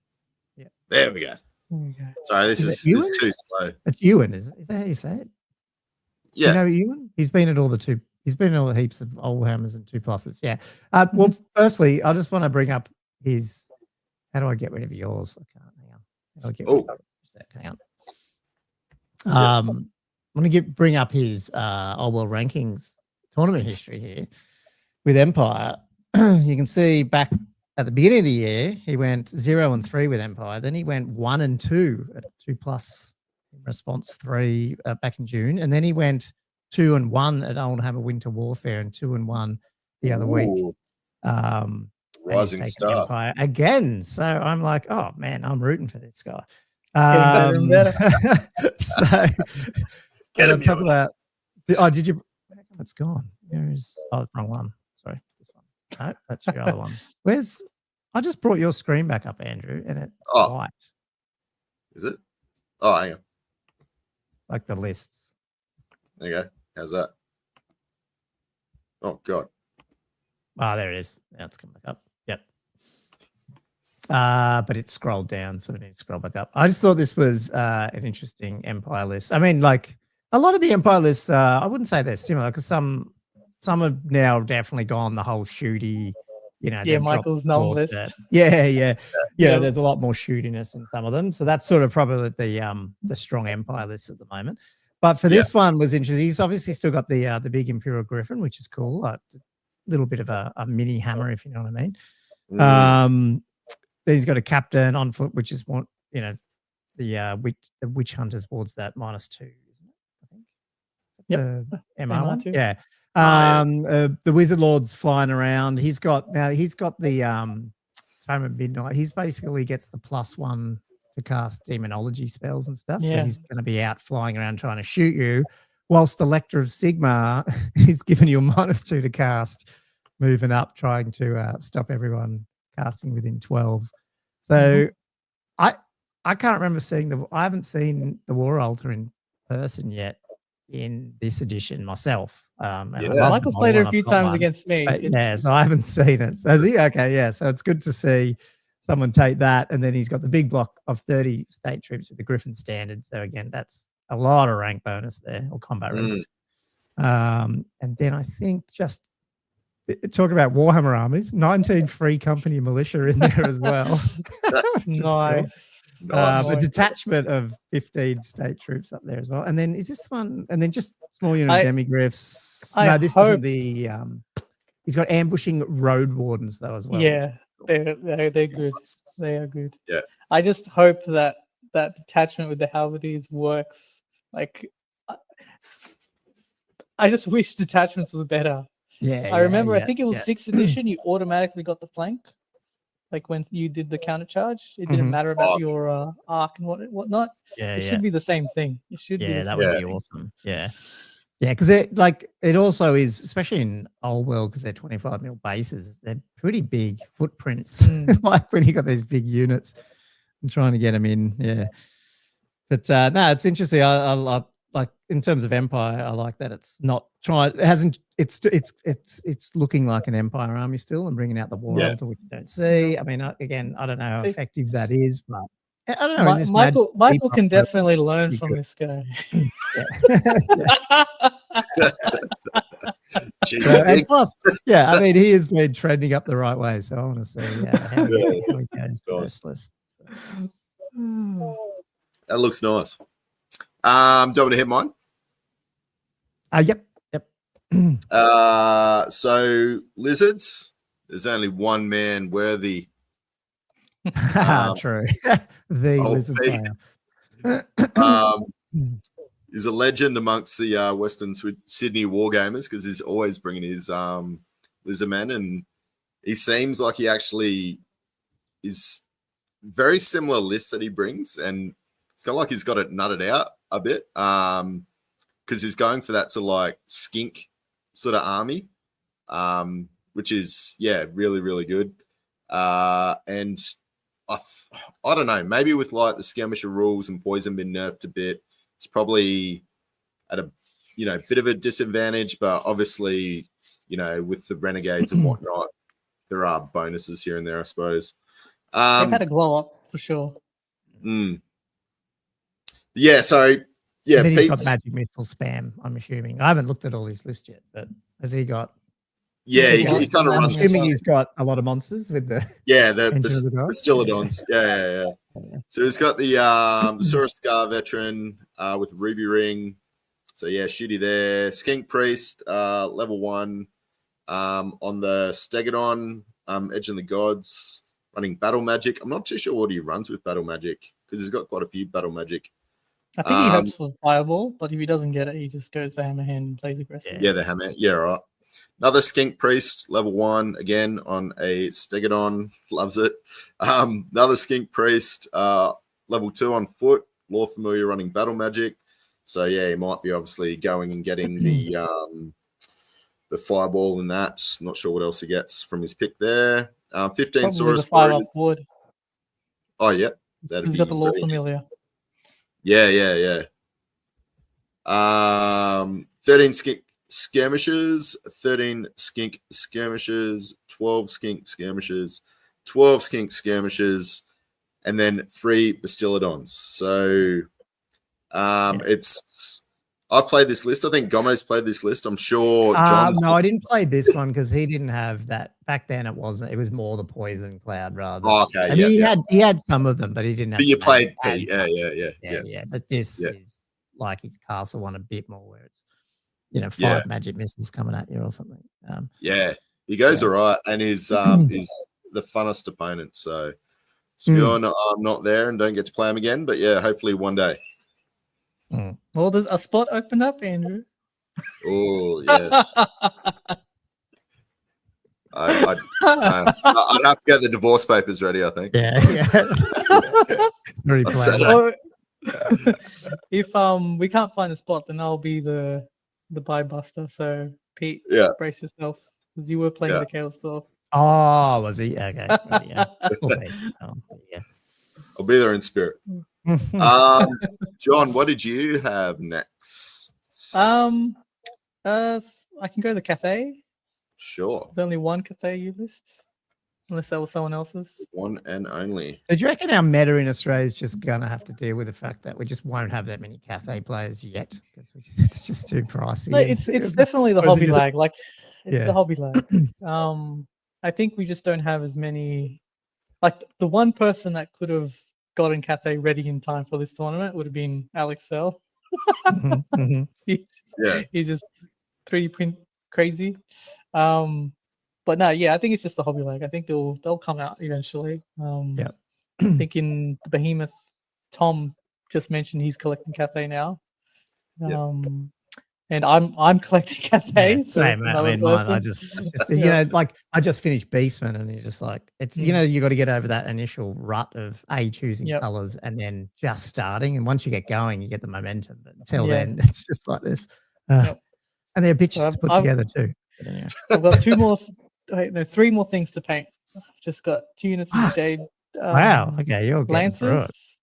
Yeah. There we go. Sorry, this is too slow. It's Ewan, is that how you say it? Yeah. Do you know Ewan? He's been at all the 2 He's been in all heaps of old hammers and 2+s. Yeah. Well, firstly, I just want to bring up his. How do I get rid of yours? I can't. Hang on. How do I get rid of that? Hang on. I want to bring up his Old World Rankings tournament history here with Empire. You can see back at the beginning of the year, he went 0-3 with Empire. Then he went 1-2 at 2+ in response 3 back in June. And then he went 2-1 at Old Hammer Winter Warfare and 2-1 the other week. Rising star Empire again. So I'm like, oh man, I'm rooting for this guy. Getting better and better. So get him. Talk about did you? It's gone. There's wrong one. Sorry, this one. No, that's your other one. Where's? I just brought your screen back up, Andrew, and it's white. Is it? Oh, hang on. Like the lists. There you go. How's that? Oh God. Ah, there it is. Now it's come back up. Yep. But it's scrolled down, so we need to scroll back up. I just thought this was an interesting Empire list. I mean, like a lot of the Empire lists, I wouldn't say they're similar because some have now definitely gone the whole shooty, Michael's null list. Yeah. There's a lot more shootiness in some of them. So that's sort of probably the strong Empire list at the moment. But for this one was interesting. He's obviously still got the big Imperial Griffin, which is cool. A little bit of a mini hammer, if you know what I mean. Then he's got a captain on foot, which is what the witch hunters wards that -2, isn't it? I think. The MR one. Yeah. The wizard lords flying around. He's got the Time of Midnight. He's basically gets the +1 to cast demonology spells and stuff. So he's going to be out flying around trying to shoot you, whilst the Lector of Sigma is giving you a -2 to cast, moving up, trying to stop everyone casting within 12. So I can't remember seeing I haven't seen the War Altar in person yet in this edition myself. Michael's played it a few times against me. So I haven't seen it. So so it's good to see someone take that, and then he's got the big block of 30 state troops with the Griffin standard. So again, that's a lot of rank bonus there, or combat rank. And then I think just talk about Warhammer armies, 19 free company militia in there as well. Nice. A detachment of 15 state troops up there as well. And then is this one? And then just small unit of demigriffs. No, this isn't the. He's got ambushing road wardens though as well. Yeah, they're good. They are good. Yeah. I just hope that detachment with the halberdiers works. Like, I just wish detachments were better. Yeah. I remember. I think it was 6th edition. You automatically got the flank. Like when you did the counter charge, it didn't matter about your arc and whatnot. It should be the same thing. It should be. Yeah, that would be awesome. Yeah, because it also is, especially in old world, because they're 25mm bases. They're pretty big footprints. Like when you got these big units and trying to get them in. Yeah, but no, it's interesting. I like in terms of Empire. I like that it's not trying. It hasn't. It's looking like an Empire army still, and bringing out the War Altar, which you don't see. I mean, again, I don't know how effective that is, but I don't know. Michael can definitely learn from this guy. And plus, I mean, he has been trending up the right way, so I want to see how he goes to this list. So. That looks nice. Do you want me to hit mine? Yep. So Lizards, there's only one man worthy. True. The Lizard player. He's a legend amongst the Western Sydney Wargamers because he's always bringing his Lizardmen, and he seems like he actually is very similar lists that he brings, and it's kind of like he's got it nutted out a bit because he's going for that sort of like skink sort of army, which is really, really good. And I don't know, maybe with like the skirmisher rules and poison been nerfed a bit, it's probably at a bit of a disadvantage, but obviously with the Renegades and whatnot, there are bonuses here and there, I suppose. They've had a glow up for sure. Yeah, so Yeah, And then he's got Pete's, magic missile spam, I'm assuming. I haven't looked at all his list yet, but has he got? yeah, Yeah, he kind of I'm runs. assuming he's got a lot of monsters with the Yeah, engine of the the gods. Stylodons. Yeah. So he's got the Saurus Scar veteran with Ruby Ring. So yeah, shooty there. Skink Priest, level 1 on the Stegodon, Edge of the Gods, running Battle Magic. I'm not too sure what he runs with Battle Magic because he's got quite a few Battle Magic. I think he hopes for Fireball, but if he doesn't get it, he just goes the Hammerhand and plays aggressive. Yeah, the Hammer. Yeah, right. Another Skink Priest, level 1, again on a Stegodon. Loves it. Another Skink Priest, level 2 on foot. Law Familiar running Battle Magic. So, yeah, he might be obviously going and getting the Fireball in that. Not sure what else he gets from his pick there. 15 Probably Saurus the 5 Warriors. up wood. Oh, yeah. He's got the Law Familiar. Yeah. 13 Skink Skirmishers, 13 Skink Skirmishers, 12 Skink Skirmishers, 12 Skink Skirmishers, and then 3 Bastillodons. So it's I've played this list. I think Gome's played this list. I'm sure John's no, I didn't play this one because he didn't have that. Back then it wasn't. It was more the Poison Cloud rather. Oh, okay. I mean, he had some of them, but he didn't have. But you played as P. Yeah. But this is like his castle one a bit more where it's 5 magic missiles coming at you or something. He goes all right, and is the funnest opponent. So Spurn, I'm not there and don't get to play him again, but yeah, hopefully one day. Well, there's a spot opened up, Andrew. Oh yes. I'd have to get the divorce papers ready, I think. Yeah. It's very planned. If we can't find a spot, then I'll be the buy buster. So Pete, brace yourself because you were playing the Chaos Dwarf. Oh, was he? Okay. Right, yeah. I'll be there in spirit. John, what did you have next? I can go the Cathay. Sure. There's only one Cathay you list, unless that was someone else's. One and only. So do you reckon our meta in Australia is just going to have to deal with the fact that we just won't have that many Cathay players yet because it's just too pricey? No, it's definitely the hobby lag. Like it's the hobby lag. I think we just don't have as many. Like the one person that could have gotten Cathay ready in time for this tournament would have been Alex Sell. He's just 3D print crazy. But no, I think it's just the hobby lag. I think they'll come out eventually. I think in the Behemoth, Tom just mentioned he's collecting Cathay now. And I'm collecting Cathay. Yeah, same. I mean, mine, I just I just finished Beastmen, and you're just like, it's you got to get over that initial rut of choosing colors and then just starting. And once you get going, you get the momentum. But until then, it's just like this. And they're bitches to put together too. But anyway. I've got 3 more things to paint. I've just got 2 units of Jade. Wow. Okay, you're getting through it. Lances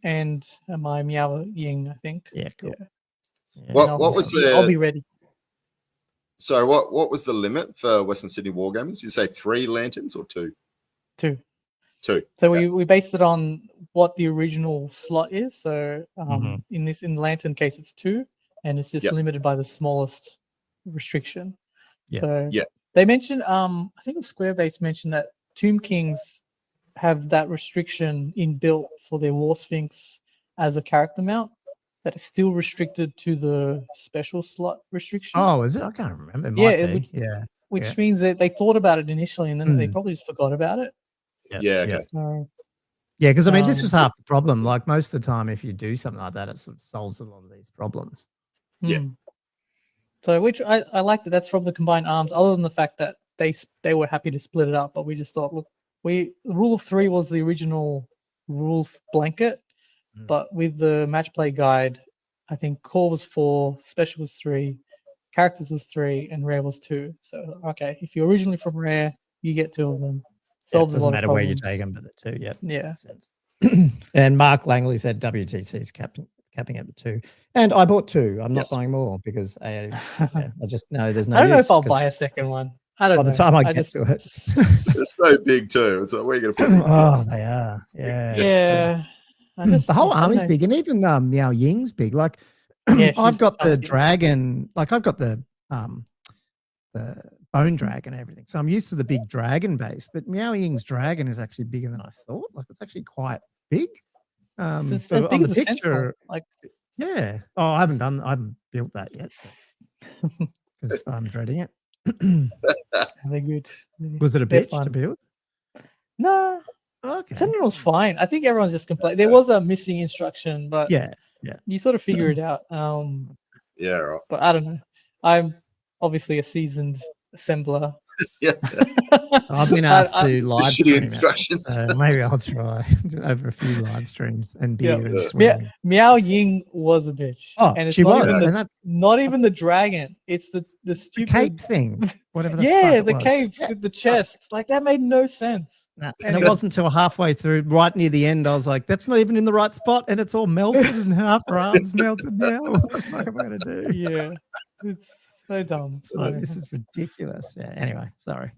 and my Meow Ying, I think. Yeah, cool. Yeah. What was the? I'll be ready. So what was the limit for Western Sydney Wargamers? You say 3 lanterns or 2? 2. 2. So we based it on what the original slot is. So in the lantern case, it's 2, and it's just limited by the smallest restriction. So they mentioned, I think the Square Base mentioned that Tomb Kings have that restriction inbuilt for their War Sphinx as a character mount. That is still restricted to the special slot restriction. Oh, is it? I can't remember. It might be. Which means that they thought about it initially and then they probably just forgot about it. Because I mean, this is half the problem. Like most of the time, if you do something like that, it sort of solves a lot of these problems. Yeah. So, which I like that that's from the combined arms. Other than the fact that they were happy to split it up, but we just thought, look, the rule of 3 was the original rule blanket. But with the match play guide, I think core was 4, special was 3, characters was 3, and rare was 2. So okay, if you're originally from rare, you get 2 of them. Solves it doesn't matter where you take them, but the 2, yeah. And Mark Langley said WTC is capping at the 2, and I bought 2. I'm not buying more because I just know there's no. I don't know if I'll buy a second one. I don't know. By the time I get to it, it's so big too. It's like, where are you going to put these? Oh, they are. Yeah. Yeah. The whole army's big, and even Meow Ying's big. Like Yeah, I've she's got the chunky. dragon, like I've got the bone dragon and everything. So I'm used to the big dragon base, but Meow Ying's dragon is actually bigger than I thought. Like it's actually quite big. It's But as on big the as a sentinel. picture, Like, yeah. Oh, I haven't built that yet because I'm dreading it. they're good. Was it a They're bitch to fun. build? No, Okay. Sentinel's fine. I think everyone's just complaining. There was a missing instruction, but Yeah. you sort of figure it out. Yeah, right. But I don't know. I'm obviously a seasoned assembler. Yeah. I've been asked to live shitty stream it, instructions. so maybe I'll try over a few live streams and beer Yeah. and swearing. Meow Ying was a bitch. Oh, and it's she not was, even the, and that's not even the dragon. It's the the stupid cape thing, whatever the yeah, fuck it the was. cape Yeah. with the chest. Like that made no sense. Nah, and Anyway. it wasn't until halfway through, right near the end, I was like, "That's not even in the right spot," and it's all melted and half her arms melted now. What the fuck am I gonna do? Yeah, it's so dumb. It's like, this is ridiculous. Yeah. Anyway, sorry.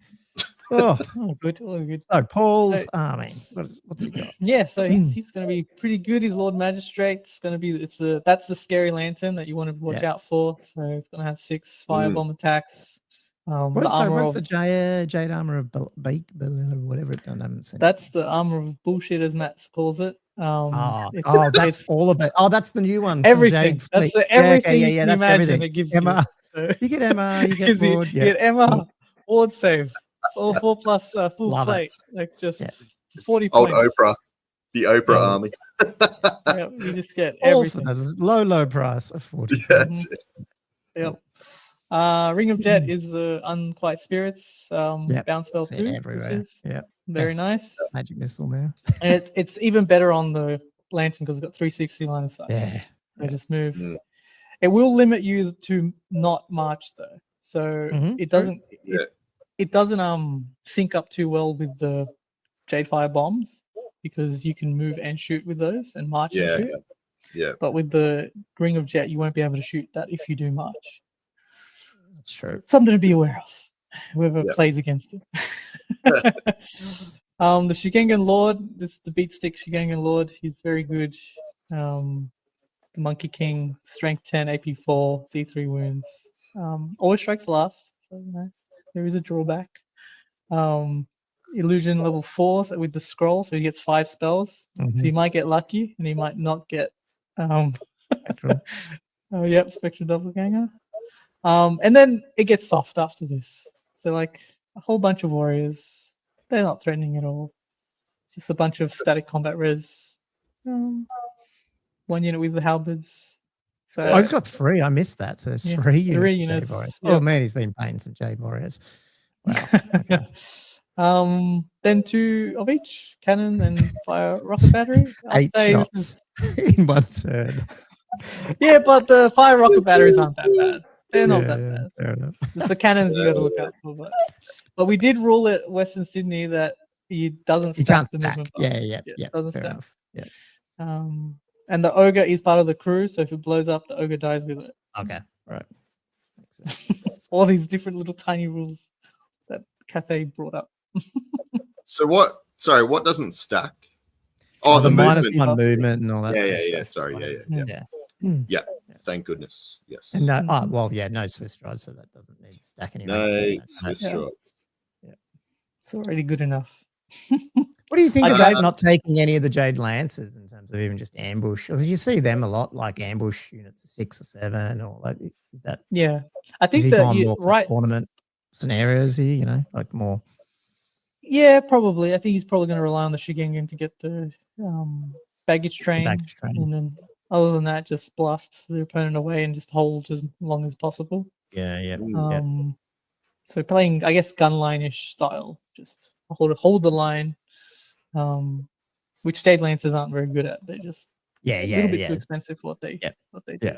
Oh, good. Oh, good. so Paul's army. What's he got? Yeah, so he's going to be pretty good. His Lord Magistrate. It's going to be that's the scary lantern that you want to watch out for. So it's going to have 6 firebomb attacks. What's the jade armor of Bake or whatever it done? I haven't seen. That's the armor of bullshit, as Matt calls it. That's all of it. Oh, that's the new one. Everything. That's everything you can imagine. Everything. It gives Emma. you. So You get Emma. You get Ward. you get Emma. Ward save. 4 plus full Love plate. it. Like just 40 Old points. Oprah. The Oprah army. Yeah, you just get all everything. for the low price of 40. Yes. Yep. Ring of Jet is the Unquiet Spirits bounce spell too, everywhere. which is Yeah, very nice. Magic missile now. And it's even better on the lantern because it's got 360 line of sight. Yeah. So just move. Mm. It will limit you to not march though, so it doesn't. It doesn't sync up too well with the Jade Fire bombs because you can move and shoot with those and march and shoot. Yeah. But with the Ring of Jet, you won't be able to shoot that if you do march. That's true. Something to be aware of, whoever plays against it. The Shigengan Lord, this is the Beat Stick Shigengan Lord. He's very good. The Monkey King, Strength 10, AP 4, D3 wounds. Always strikes last, so there is a drawback. Illusion level 4 with the scroll, so he gets 5 spells. So he might get lucky, and he might not get. Spectral. Spectral Doppelganger. And then it gets soft after this. So like a whole bunch of warriors, they're not threatening at all. Just a bunch of static combat res. 1 unit with the halberds. So he's got 3. I missed that. So there's 3 units. 3 units. Warriors. Oh man, he's been playing some Jade Warriors. Wow. Then 2 of each cannon and fire rocket battery. 8 shots in 1 turn. Yeah, but the fire rocket batteries aren't that bad. They're not that bad. Fair enough. It's the cannons you got to look out for. But we did rule at Western Sydney that he doesn't stack the movement. Yeah. Doesn't fair stack. enough. Yeah. And the ogre is part of the crew, so if it blows up, the ogre dies with it. Okay. Right. All these different little tiny rules that Cathay brought up. So what? Sorry, what doesn't stack? Oh, the movement. -1 movement and all that. Yeah. Sorry. Yeah. Thank goodness. Yes. And no Swift stride, so that doesn't need to stack anymore. No Swift stride. Yeah. It's already good enough. What do you think about not taking any of the Jade Lancers in terms of even just ambush? Because you see them a lot, like ambush units of 6 or 7, or like is that? Yeah, I think that you're right. Tournament scenarios here, like more. Yeah, probably. I think he's probably going to rely on the Shigengan to get the baggage train, and then other than that, just blast the opponent away and just hold as long as possible. Yeah. So playing, I guess, gunline-ish style, just hold the line, which Jade Lancers aren't very good at. They're just a little bit too expensive for what they do.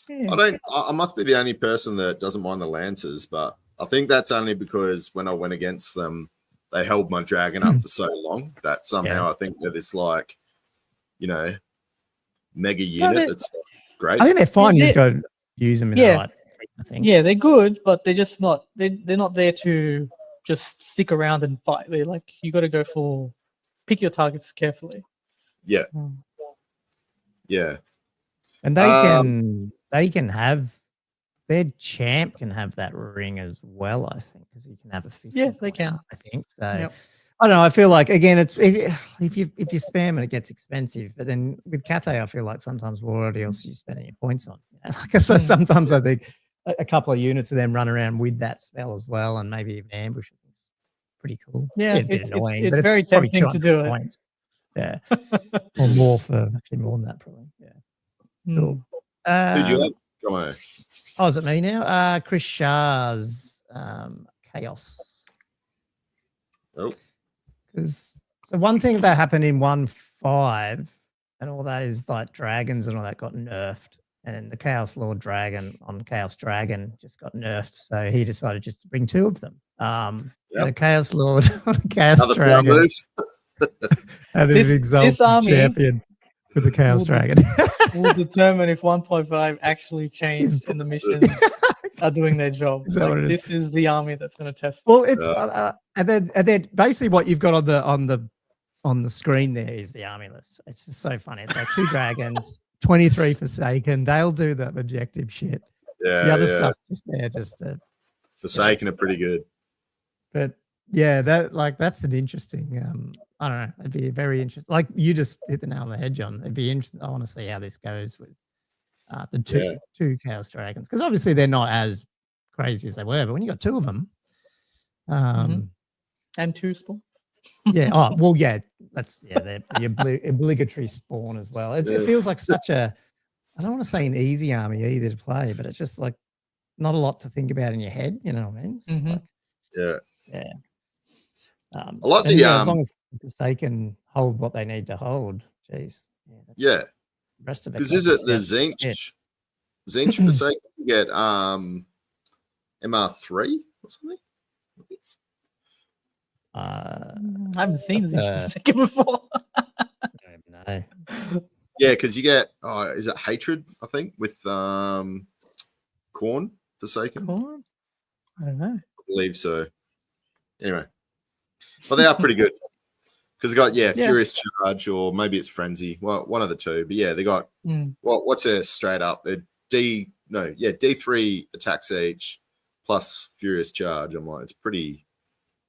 Yeah. I must be the only person that doesn't mind the Lancers, but I think that's only because when I went against them, they held my dragon up for so long that somehow I think that it's like, mega unit. That's great. I think they're fine. You just go use them in the right. I think. Yeah, they're good, but they're just not. They're not there to just stick around and fight. They're like you got to go for pick your targets carefully. Yeah. Yeah. And they can have their champ can have that ring as well, I think, because he can have a 50. Yeah, they can. I think so. Yep. I don't know. I feel like again, if you spam it gets expensive. But then with Cathay, I feel like sometimes what else are you spending your points on? You know? Like I said, sometimes I think a couple of units of them run around with that spell as well, and maybe even ambush. It's pretty cool. Yeah, a bit annoying, it's but very it's probably tempting to do it. points. Yeah, or more for actually more than that probably. Yeah, cool. Who'd you have? Come on. Oh, is it me now? Chris Shah's Chaos. Oh. So one thing that happened in 1.5 and all that is like dragons and all that got nerfed. And the Chaos Lord Dragon on Chaos Dragon just got nerfed. So he decided just to bring 2 of them. So the Chaos Lord on Chaos Dragon and an exalted champion with the Chaos Dragon. Will determine if 1.5 actually changed and the missions are doing their job. This is the army that's going to test. Well, it's and then basically what you've got on the screen there is the army list. It's just so funny. It's like 2 dragons, 23 Forsaken. They'll do the objective shit. Yeah, the other stuff's just there just to Forsaken are pretty good. But yeah, that's an interesting. I don't know. It'd be very interesting. Like you just hit the nail on the head, John. It'd be interesting. I want to see how this goes with the two Chaos Dragons, because obviously they're not as crazy as they were. But when you got 2 of them, and 2 spawns. Yeah. Oh well, yeah. They're the obligatory spawn as well. It feels like such a. I don't want to say an easy army either to play, but it's just like not a lot to think about in your head. You know what I mean? So like, yeah. I like as long as they can hold what they need to hold. Jeez. Yeah. The rest of it. Because is it the Zinch? Zinch Forsaken you get MR3 or something? I haven't seen Zinch Forsaken before. No. Yeah, because you get is it Hatred, I think, with Corn Forsaken? Corn? I don't know. I believe so. Anyway. But they are pretty good. Because they got Furious Charge, or maybe it's Frenzy. Well, one of the two. But yeah, they got what's their straight up? They're D3 attacks each plus Furious Charge. I'm like, it's pretty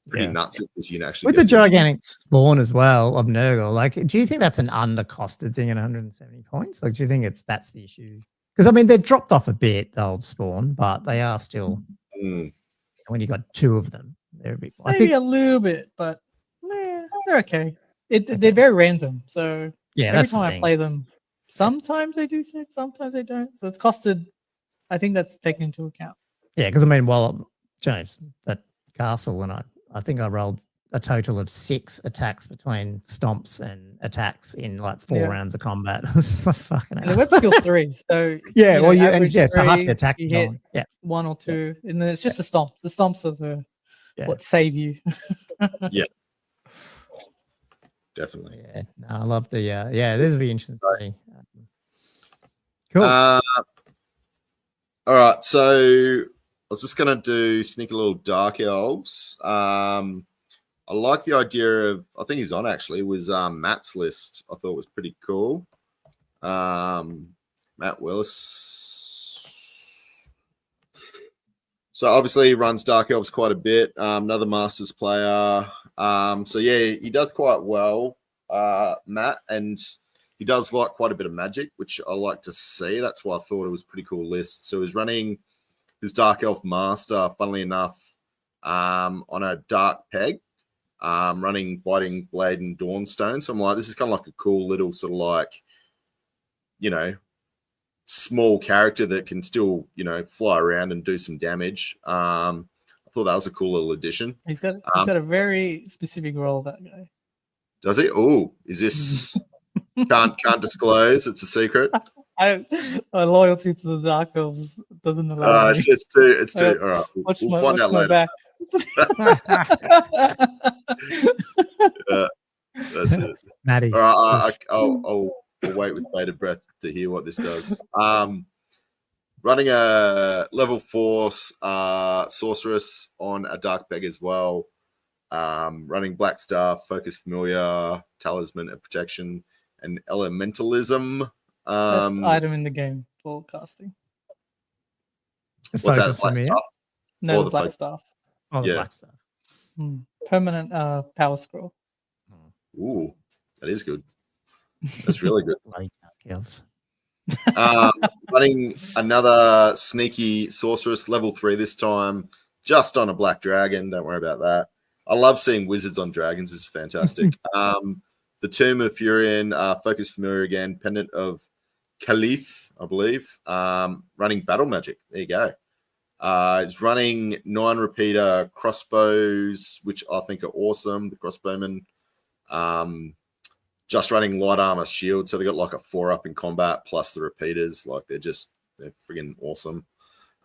nuts if this unit actually with the gigantic spawn as well of Nurgle. Like, do you think that's an undercosted thing at 170 points? Like, do you think that's the issue? Because I mean, they've dropped off a bit, the old spawn, but they are still when you got 2 of them, they're a bit more. Maybe a little bit, but they're okay. They're very random. So every time I play them, sometimes they do 6, sometimes they don't. So it's costed. I think that's taken into account. Yeah, because I mean, James, that castle, and I think I rolled a total of 6 attacks between stomps and attacks in like 4 rounds of combat. So fucking hell. And the web skill 3. So so half the attack you hit 1 or 2, and then it's just the stomps. The stomps are the what save you. Yeah. Definitely. Yeah. No, I love the this will be interesting to see. Cool. All right, so I was just gonna sneak a little Dark Elves. I like the idea of, I think he's on actually, was Matt's list. I thought was pretty cool. Matt Willis. So obviously he runs Dark Elves quite a bit. Another Masters player. So yeah, he does quite well, Matt, and he does like quite a bit of magic, which I like to see. That's why I thought it was a pretty cool list. So he's running his Dark Elf Master, funnily enough, on a Dark Peg, running Biting Blade and Dawnstone. So I'm like, this is kind of like a cool little sort of like, small character that can still, fly around and do some damage. I thought that was a cool little addition. He's got a very specific role, that guy. Does he? Oh, is this can't disclose? It's a secret. My loyalty to the Dark Elves doesn't allow me. It's too. All right, we'll find out later. That's it. Maddie. All right, I'll wait with bated breath to hear what this does. Running a level 4 sorceress on a Dark Peg as well. Running Black Star, Focus Familiar, Talisman of Protection, and Elementalism. Best item in the game for casting. The What's that? focus for Black me. stuff? No, Or the the black focus? staff. Oh, the Yeah. black stuff. Permanent power scroll. Ooh, that is good. That's really good. Bloody dark elves. Running another sneaky sorceress, level 3 this time, just on a black dragon. Don't worry about that. I love seeing wizards on dragons. It's fantastic. The Tomb of Furion, focus familiar again, Pendant of Caliph, I believe. Running battle magic. There you go. It's running 9 repeater crossbows, which I think are awesome. The crossbowmen. Just running light armor shield, so they got like a 4-up in combat plus the repeaters. Like they're friggin' awesome.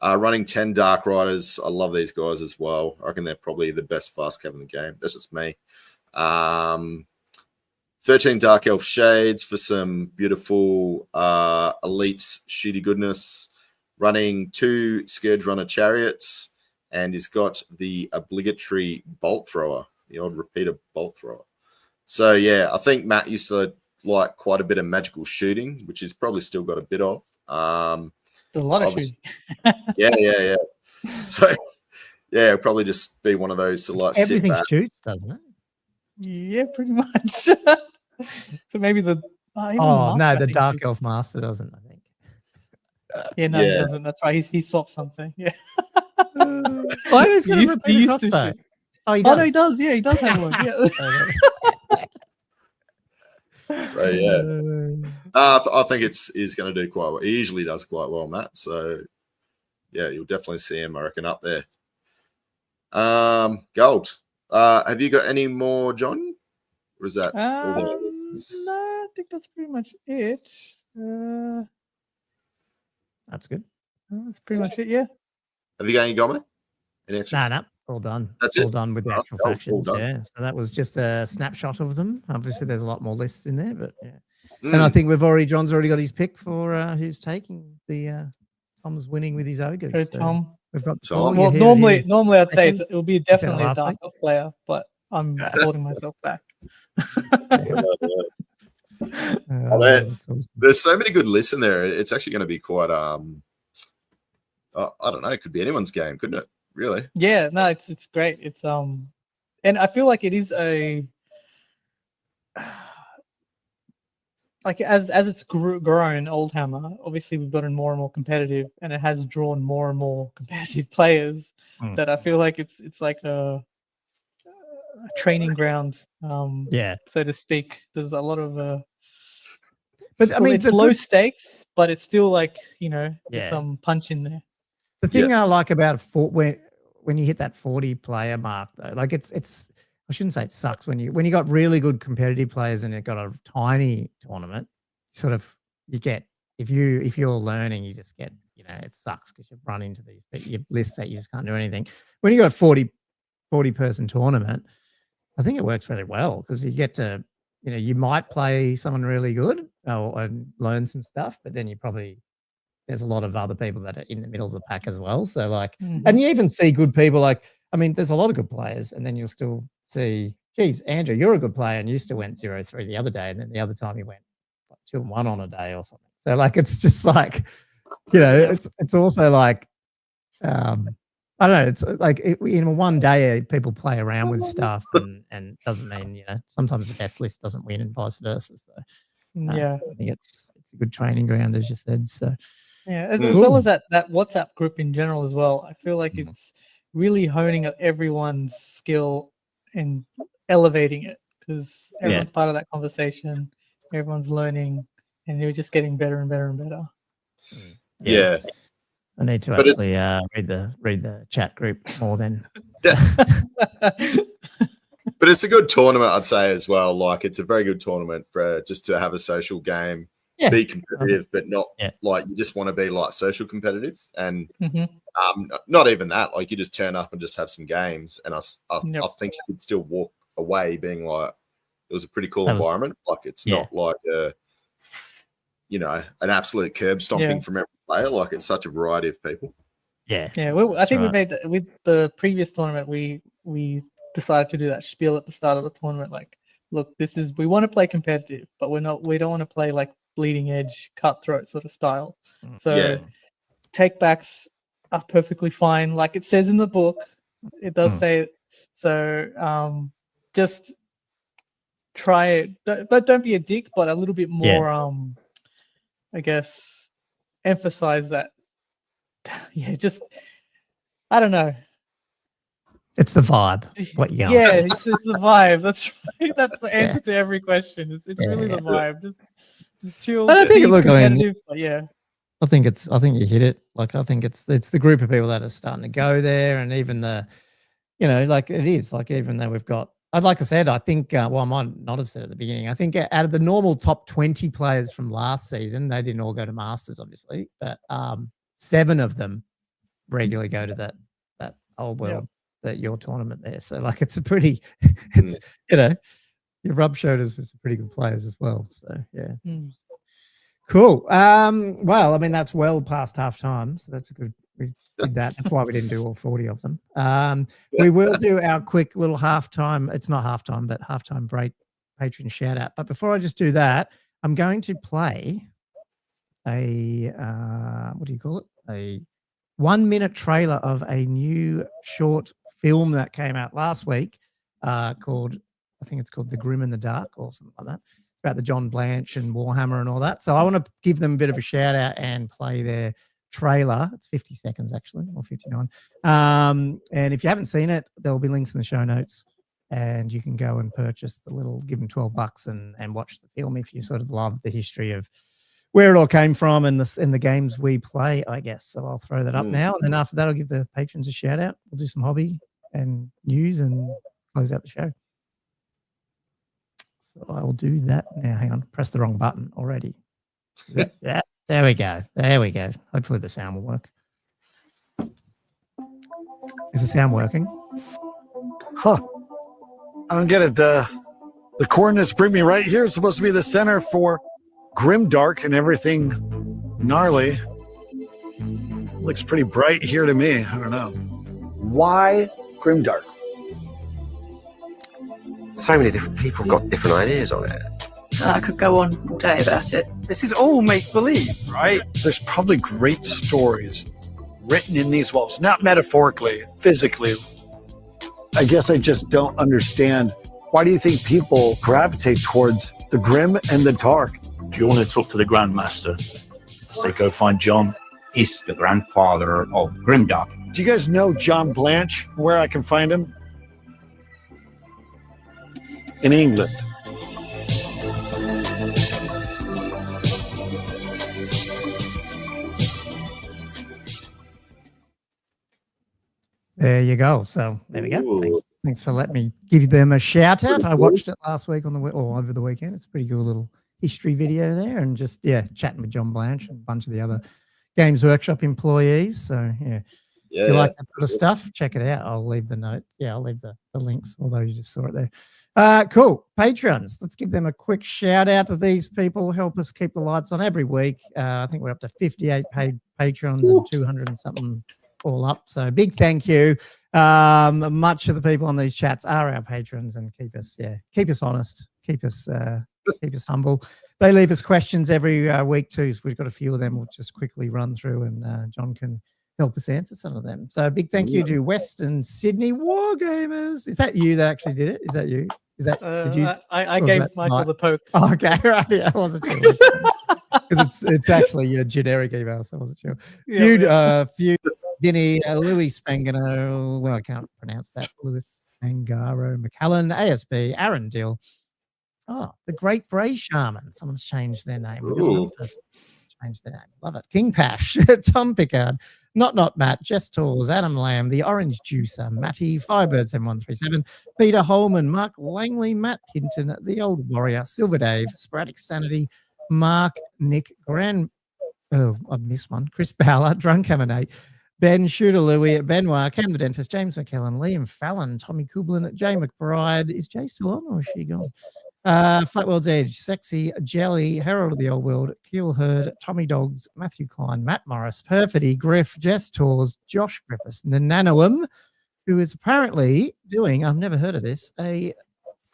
Running 10 Dark Riders. I love these guys as well. I reckon they're probably the best fast cav in the game. That's just me. 13 Dark Elf Shades for some beautiful elites shooty goodness. Running 2 Scourge Runner Chariots, and he's got the obligatory bolt thrower, the old repeater bolt thrower. So yeah, I think Matt used to like quite a bit of magical shooting, which he's probably still got a bit of. It's a lot of shooting. Yeah. So yeah, it'll probably just be one of those to like Everything sit back. shoots, doesn't it? Yeah, pretty much. So maybe the the Dark Elf Master doesn't, I think. Yeah, no, he doesn't. That's right. He swapped something. Yeah. Why is going to repeat crossbow? Oh, he does. Oh, no, he does. Yeah, he does have one. Yeah. So yeah, I think he's going to do quite well. He usually does quite well, Matt. So yeah, you'll definitely see him, I reckon, up there. Gold. Have you got any more, John? Or is that all No, I think that's pretty much it. That's good. That's pretty much it. Yeah. Have you got any comment? Any extras? No, all done. That's all it? done with the Oh, actual all factions. done. Yeah. So that was just a snapshot of them. Obviously, there's a lot more lists in there, but yeah. And I think John's already got his pick for who's taking the Tom's winning with his ogres. So, So Tom. we've got Tom. Well, normally I'd say it will be definitely a last Dark week? Elf player, but I'm holding myself back. That's awesome. There's so many good lists in there. It's actually going to be quite. I don't know. It could be anyone's game, couldn't it? Really? Yeah. No, it's great. It's and I feel like it is a like as it's grown, Oldhammer. Obviously, we've gotten more and more competitive, and it has drawn more and more competitive players. That I feel like it's like a training ground, so to speak. There's a lot of but I mean, it's low stakes, but it's still like there's some punch in there. The thing I like about when you hit that 40 player mark, though, like it's I shouldn't say it sucks when you got really good competitive players and it got a tiny tournament. Sort of you get if you're learning, you just get it sucks because you run into these lists that you just can't do anything. When you got a 40 person tournament, I think it works really well because you get to you might play someone really good and learn some stuff, but then there's a lot of other people that are in the middle of the pack as well. So like, and you even see good people there's a lot of good players, and then you'll still see, geez, Andrew, you're a good player, and you still went 0-3 the other day, and then the other time you went 2-1 on a day or something. So like, it's just like, it's also like, I don't know. It's like in one day, people play around with stuff, and doesn't mean sometimes the best list doesn't win, and vice versa. So I think it's a good training ground, as you said. So yeah, as well as that WhatsApp group in general as well. I feel like it's really honing up everyone's skill and elevating it because everyone's part of that conversation. Everyone's learning, and you're just getting better and better and better. Yeah. I need to actually read the chat group more than. But it's a good tournament, I'd say, as well. Like, it's a very good tournament for just to have a social game, be competitive, but not like you just want to be like social competitive, and not even that. Like, you just turn up and just have some games, and I think you could still walk away being like, it was a pretty cool environment. Like, it's not like an absolute curb stomping from every player. Like, it's such a variety of people. Yeah. Well, I think we made that with the previous tournament. We decided to do that spiel at the start of the tournament. Like, look, we want to play competitive, but we don't want to play like bleeding edge, cutthroat sort of style. So Yeah. take backs are perfectly fine. Like it says in the book, it does say it. So just try it, but don't be a dick, but a little bit more, I guess, emphasize that. Yeah, just, I don't know. It's the vibe. What you going? Yeah, it's the vibe. That's right. That's the answer to every question. It's really the vibe. Just chill. I don't think I think you hit it. Like, I think it's the group of people that are starting to go there, and even the, like it is like, even though we've got, like I said, I think, I might not have said at the beginning, I think out of the normal top 20 players from last season, they didn't all go to Masters, obviously, but 7 of them regularly go to that old world, that your tournament there. So like, it's a pretty, it's, you rub shoulders with some pretty good players as well. So yeah, it's cool. Well, I mean, that's well past half time, so that's a good. We did that. That's why we didn't do all 40 of them. We will do our quick little halftime. It's not halftime, but halftime break patron shout out. But before I just do that, I'm going to play a what do you call it? A 1-minute trailer of a new short film that came out last week called, I think it's called The Grim and the Dark or something like that. It's about the John Blanche and Warhammer and all that. So I want to give them a bit of a shout out and play their trailer. It's 50 seconds actually, or 59. And if you haven't seen it, there'll be links in the show notes, and you can go and purchase the little, give them $12 and watch the film if you sort of love the history of where it all came from and the games we play, I guess. So I'll throw that up now, and then after that I'll give the patrons a shout out. We'll do some hobby and news and close out the show. So I will do that now. Hang on, press the wrong button already. Yeah, there we go. There we go. Hopefully the sound will work. Is the sound working? Huh. I don't get it. The coordinates bring me right here. It's supposed to be the center for grimdark and everything gnarly. Looks pretty bright here to me. I don't know. Why grimdark? So many different people have got different ideas on it. I could go on all day about it. This is all make-believe, right? There's probably great stories written in these walls, not metaphorically, physically. I guess I just don't understand. Why do you think people gravitate towards the grim and the dark? If you want to talk to the Grandmaster, I say go find John. He's the grandfather of Grimdark. Do you guys know John Blanche, where I can find him? In England. There you go. So there we go. Thanks for letting me give them a shout out. I watched it last week over the weekend. It's a pretty cool little history video there, and just chatting with John Blanche and a bunch of the other Games Workshop employees. So if you like that sort of stuff, check it out. I'll leave the note. Yeah, I'll leave the links, although you just saw it there. Cool. Patrons, let's give them a quick shout out to these people. Help us keep the lights on every week. I think we're up to 58 paid patrons and 200 and something all up. So big thank you. Much of the people on these chats are our patrons and keep us honest, keep us humble. They leave us questions every week too. So we've got a few of them. We'll just quickly run through, and John can help us answer some of them. So a big thank you to Western Sydney Wargamers. Is that you that actually did it? Is that you? Is that did you? I gave Michael the poke. Oh, okay, right. Yeah, I wasn't sure. Because it's actually your generic email, so I wasn't sure. Few Vinny, Louis Spangano, well, I can't pronounce that. Louis Spangaro, McCallan, ASB, Aaron Dill. Oh, the Great Bray Shaman. Someone's changed their name. We've got another person changed their name. Love it. King Pash, Tom Pickard, Not Matt, Jess Tools, Adam Lamb, The Orange Juicer, Matty, Firebird7137, Peter Holman, Mark Langley, Matt Hinton, The Old Warrior, Silver Dave, Sporadic Sanity, Mark, Nick, I missed one, Chris Bowler, Drunk Hamanate, Ben Shooter Louie, Benoit, Cam the Dentist, James McKellen, Liam Fallon, Tommy Kublin, Jay McBride. Is Jay still on or is she gone? Flatworld's Edge, Sexy, Jelly, Herald of the Old World, Keel Herd, Tommy Dogs, Matthew Klein, Matt Morris, Perfidy, Griff, Jess Tors, Josh Griffiths, Nananoum, who is apparently doing, I've never heard of this, a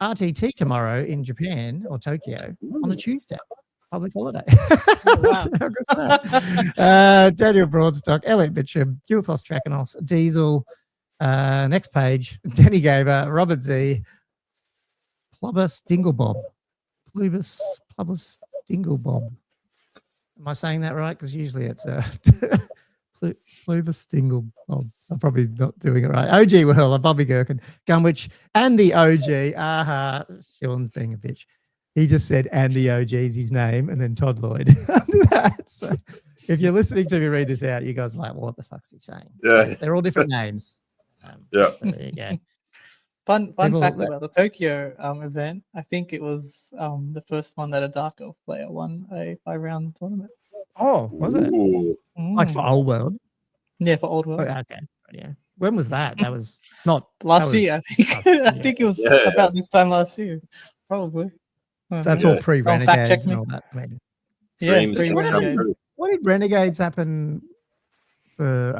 RTT tomorrow in Japan or Tokyo on a Tuesday. public holiday. wow. That's how good's that? Daniel Broadstock, Elliot Mitchum, Gilthos Trachanos, Diesel. Next page, Danny Gaber, Robert Z, Plubus Dinglebob. Plubus Dinglebob. Am I saying that right? Because usually it's Plubus Dinglebob. I'm probably not doing it right. OG Whirler, Bobby Gherkin, Gunwich, and the OG. Aha, Sean's being a bitch. He just said, and the OG is his name, and then Todd Lloyd under that. So if you're listening to me read this out, you guys are like, what the fuck's he saying? Yeah. Yes, they're all different names. Yeah. So there you go. Fun People fact that- about the Tokyo event. I think it was the first one that a Dark Elf player won a 5-round tournament. Oh, was it? Ooh. Like for Old World? Yeah, for Old World. Oh, okay. Yeah. When was that? That was not Last that year, was I think. last year. I think it was Yeah. about this time last year, probably. That's Yeah. all pre-Renegades Fact check and me. all that. I mean, Yeah, Dreams pre- come Renegades. true. what did Renegades happen for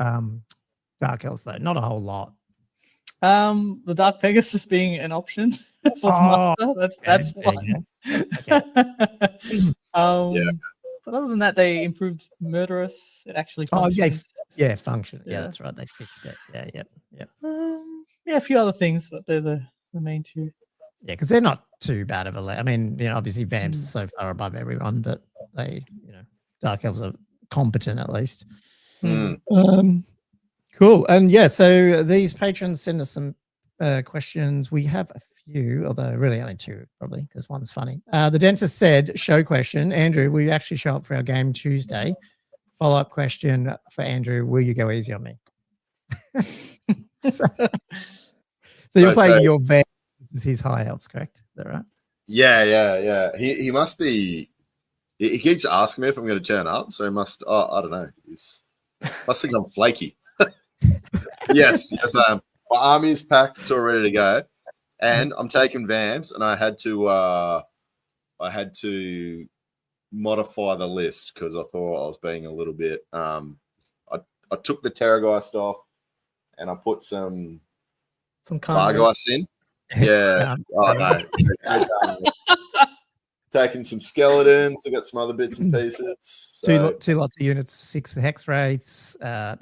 Dark Elves though? Not a whole lot. The Dark Pegasus being an option for Oh, Master. That's there one. you Okay. Yeah. But other than that, they improved Murderous. It actually Oh, functions. yeah, function. Yeah, Yeah. that's right. They fixed it. Yeah, yep. Yeah, a few other things, but they're the main two. Yeah, because they're not too bad of a. I mean, obviously Vamps Mm. are so far above everyone, but they, Dark Elves are competent at least. Mm. Cool. And yeah, so these patrons send us some questions. We have a few, although really only two, probably, because one's funny. The dentist said, show question. Andrew, will you actually show up for our game Tuesday? Follow-up question for Andrew, will you go easy on me? so you're playing your Vamps. This is his high elves, correct? Is that right? Yeah. He must be. He keeps asking me if I'm going to turn up, so he must. Oh, I don't know. Must think I'm flaky. yes. I am. My army's packed. It's all ready to go, and I'm taking Vamps, and I had to modify the list because I thought I was being a little bit. I took the Terrorgeist off, and I put some Bargeist in. Yeah. Oh no. Taking some skeletons. I got some other bits and pieces. So, Two lots of units, 6 hex rates. 20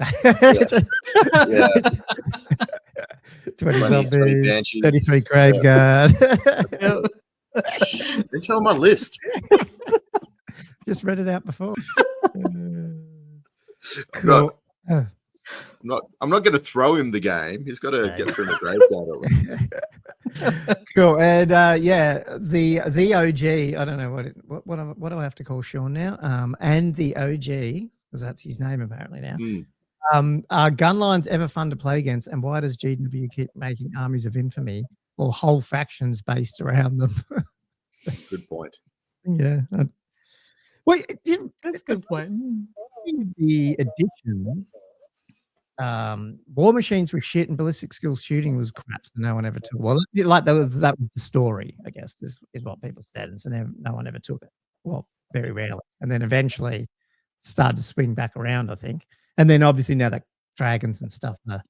zombies, banshees. 33 grave guard. Didn't tell my list. Just read it out before. Cool. Cool. I'm not going to throw him the game. He's got to get through the graveyard at least. Cool. And the OG, I don't know what do I have to call Sean now? And the OG, because that's his name apparently now. Are gun lines ever fun to play against? And why does GW keep making armies of infamy or whole factions based around them? Good point. Yeah. Well, That's a good point. the edition, War Machines was shit and Ballistic Skills shooting was crap, so no one ever took. Well, like that was the story, I guess, is what people said, and so no one ever took it. Well, very rarely, and then eventually started to swing back around, I think. And then obviously now that dragons and stuff are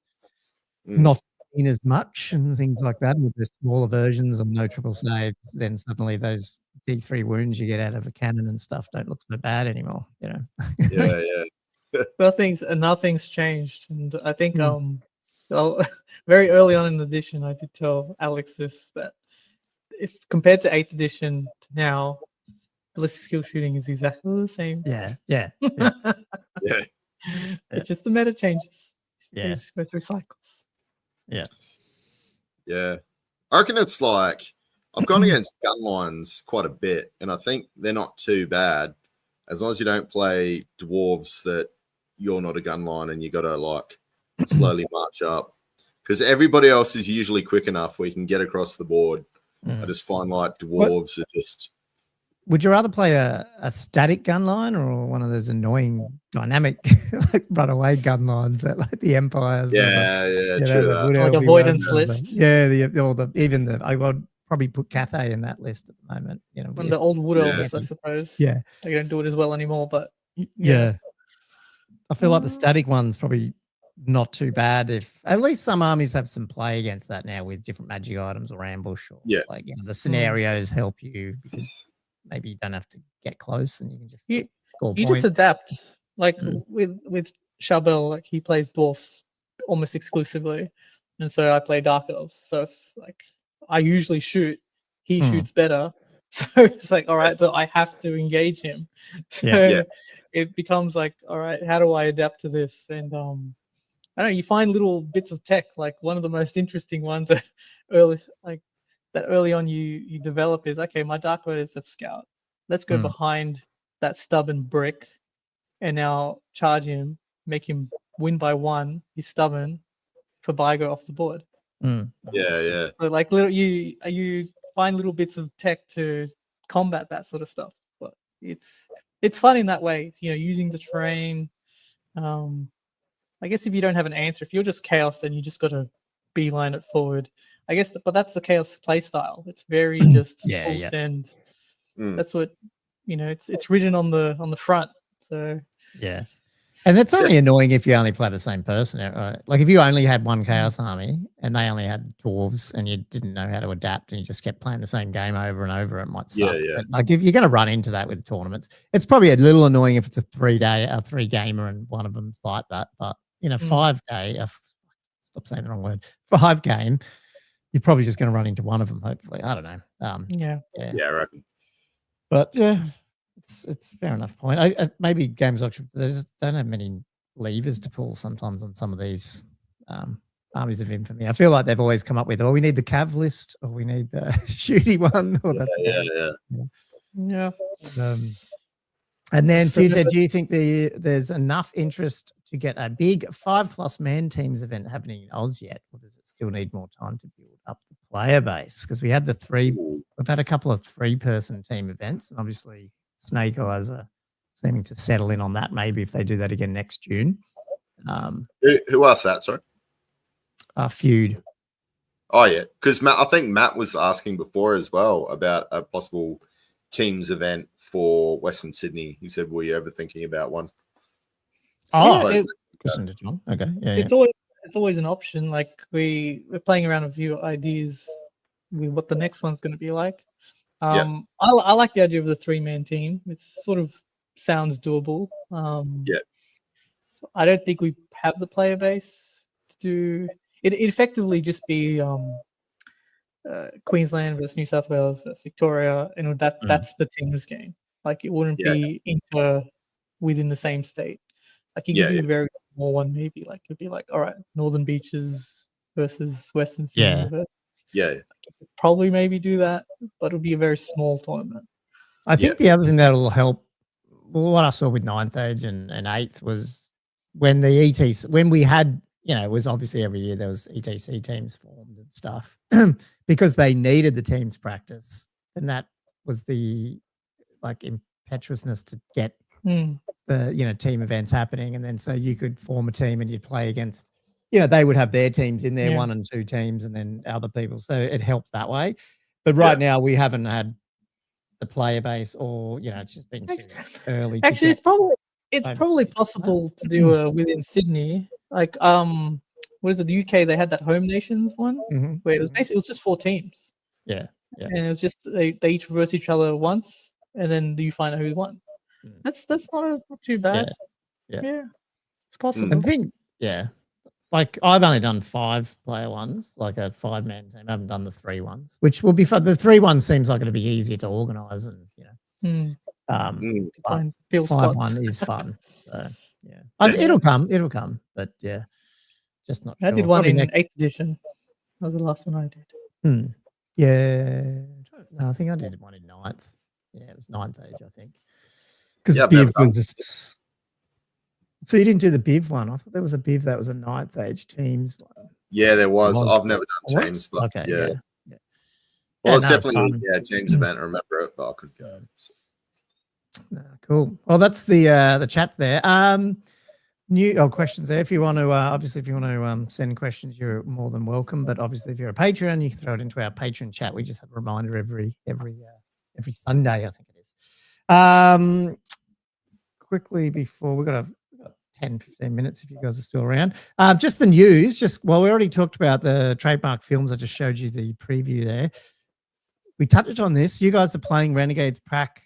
not seen as much and things like that, with the smaller versions of no triple saves, then suddenly those D3 wounds you get out of a cannon and stuff don't look so bad anymore, Yeah. Nothing's changed, and I think very early on in the edition, I did tell Alex this, that if compared to 8th edition to now, ballistic skill shooting is exactly the same. Yeah. It's just the meta changes. Yeah. You just go through cycles. Yeah. I reckon it's like I've gone against gun lines quite a bit, and I think they're not too bad as long as you don't play dwarves that you're not a gun line and you got to like slowly march up, because everybody else is usually quick enough where you can get across the board. I just find like dwarves are just. Would you rather play a static gun line or one of those annoying dynamic like runaway gun lines that like the Empires? True. Like avoidance list. I would probably put Cathay in that list at the moment. When the old Wood Elves, I suppose. Yeah. They don't do it as well anymore, but yeah. I feel like the static one's probably not too bad. If at least some armies have some play against that now with different magic items or ambush or the scenarios help you because maybe you don't have to get close and you can just You, score you points. just adapt. Like Mm. with Charbel, like he plays dwarfs almost exclusively, and so I play dark elves. So it's like I usually shoot, he Mm. shoots better. So it's like, all right, so I have to engage him. So Yeah. it becomes like, all right, how do I adapt to this? And I don't know, you find little bits of tech. Like one of the most interesting ones that early on you develop is, okay, my dark riders have scout. Let's go Mm. behind that stubborn brick and now charge him, make him win by 1. He's stubborn for Bygo off the board. Mm. Yeah. So like little you find little bits of tech to combat that sort of stuff. But it's fun in that way, you know, using the terrain. I guess if you don't have an answer, if you're just chaos, then you just got to beeline it forward. I guess, but that's the chaos play style. It's very just full send. Mm. That's what, you know. It's written on the front. So yeah, and that's only annoying if you only play the same person, right? Like if you only had one chaos army and they only had dwarves and you didn't know how to adapt and you just kept playing the same game over and over, it might suck. Yeah. But like if you're going to run into that with tournaments, it's probably a little annoying if it's a 3 gamer and one of them's like that. But you know, 5 day, stop saying the wrong word, 5 game, you're probably just going to run into one of them. Hopefully, I don't know. Yeah, I reckon. But yeah, it's fair enough point. I maybe Games Auction, they just don't have many levers to pull sometimes on some of these armies of infamy. I feel like they've always come up with, we need the cav list, or we need the shooty one, or that's yeah. And then Few said, do you think there's enough interest to get a big 5+ man teams event happening in Oz yet, or does it still need more time to build up the player base? Because we had we've had a couple of 3-person team events, and obviously Snake Eyes are seeming to settle in on that. Maybe if they do that again next June. Who asked that? Sorry, Feud. Oh yeah, because I think Matt was asking before as well about a possible teams event for Western Sydney. He said, "Were you ever thinking about one?" Okay, yeah. It's always an option. Like we're playing around a few ideas with what the next one's going to be like. I like the idea of the 3-man team. It sort of sounds doable. I don't think we have the player base to do it. Effectively just be Queensland versus New South Wales versus Victoria, and that's the teams game. Like it wouldn't be within the same state. Like you can do a very small one, maybe. Like it'd be like, all right, Northern Beaches versus Western Sydney. Probably maybe do that, but it'll be a very small tournament. I think the other thing that'll help, what I saw with 9th Age and 8th was when the ETC, when we had, you know, it was obviously every year there was ETC teams formed and stuff because they needed the teams practice, and that was the like impetuousness to get the, you know, team events happening, and then so you could form a team and you'd play against, you know, they would have their teams in there, 1 and 2 teams, and then other people. So it helps that way. But right now we haven't had the player base, or, you know, it's just been too early. Actually, it's probably possible to do within Sydney. Like, what is it? The UK, they had that Home Nations one where it was basically, it was just 4 teams. Yeah. And it was just they each verse each other once, and then you find out who won. That's not too bad. Yeah, it's possible. I think, like I've only done 5-player ones, like a 5-man team. I haven't done the 3 ones, which will be fun. The 3 ones seems like it'll be easier to organize, and you know, 5-1 is fun. So it'll come, but just not. I did one in 8th edition. That was the last one I did. No, I think I did one in 9th. Yeah, it was 9th Age, I think. Because Biv was just. So you didn't do the Biv one? I thought there was a Biv that was a 9th Age teams one. Yeah, there was. I've never done teams, but yeah. Well, it's definitely teams event. I remember it, but I could go. No, cool. Well, that's the chat there. New questions there. If you want to, obviously, if you want to send questions, you're more than welcome. But obviously, if you're a Patreon, you can throw it into our Patreon chat. We just have a reminder every Sunday, I think it is. Quickly before we've got 10-15 minutes if you guys are still around. Just the news. We already talked about the Trademark films. I just showed you the preview there. we touched on this. You guys are playing Renegades Pack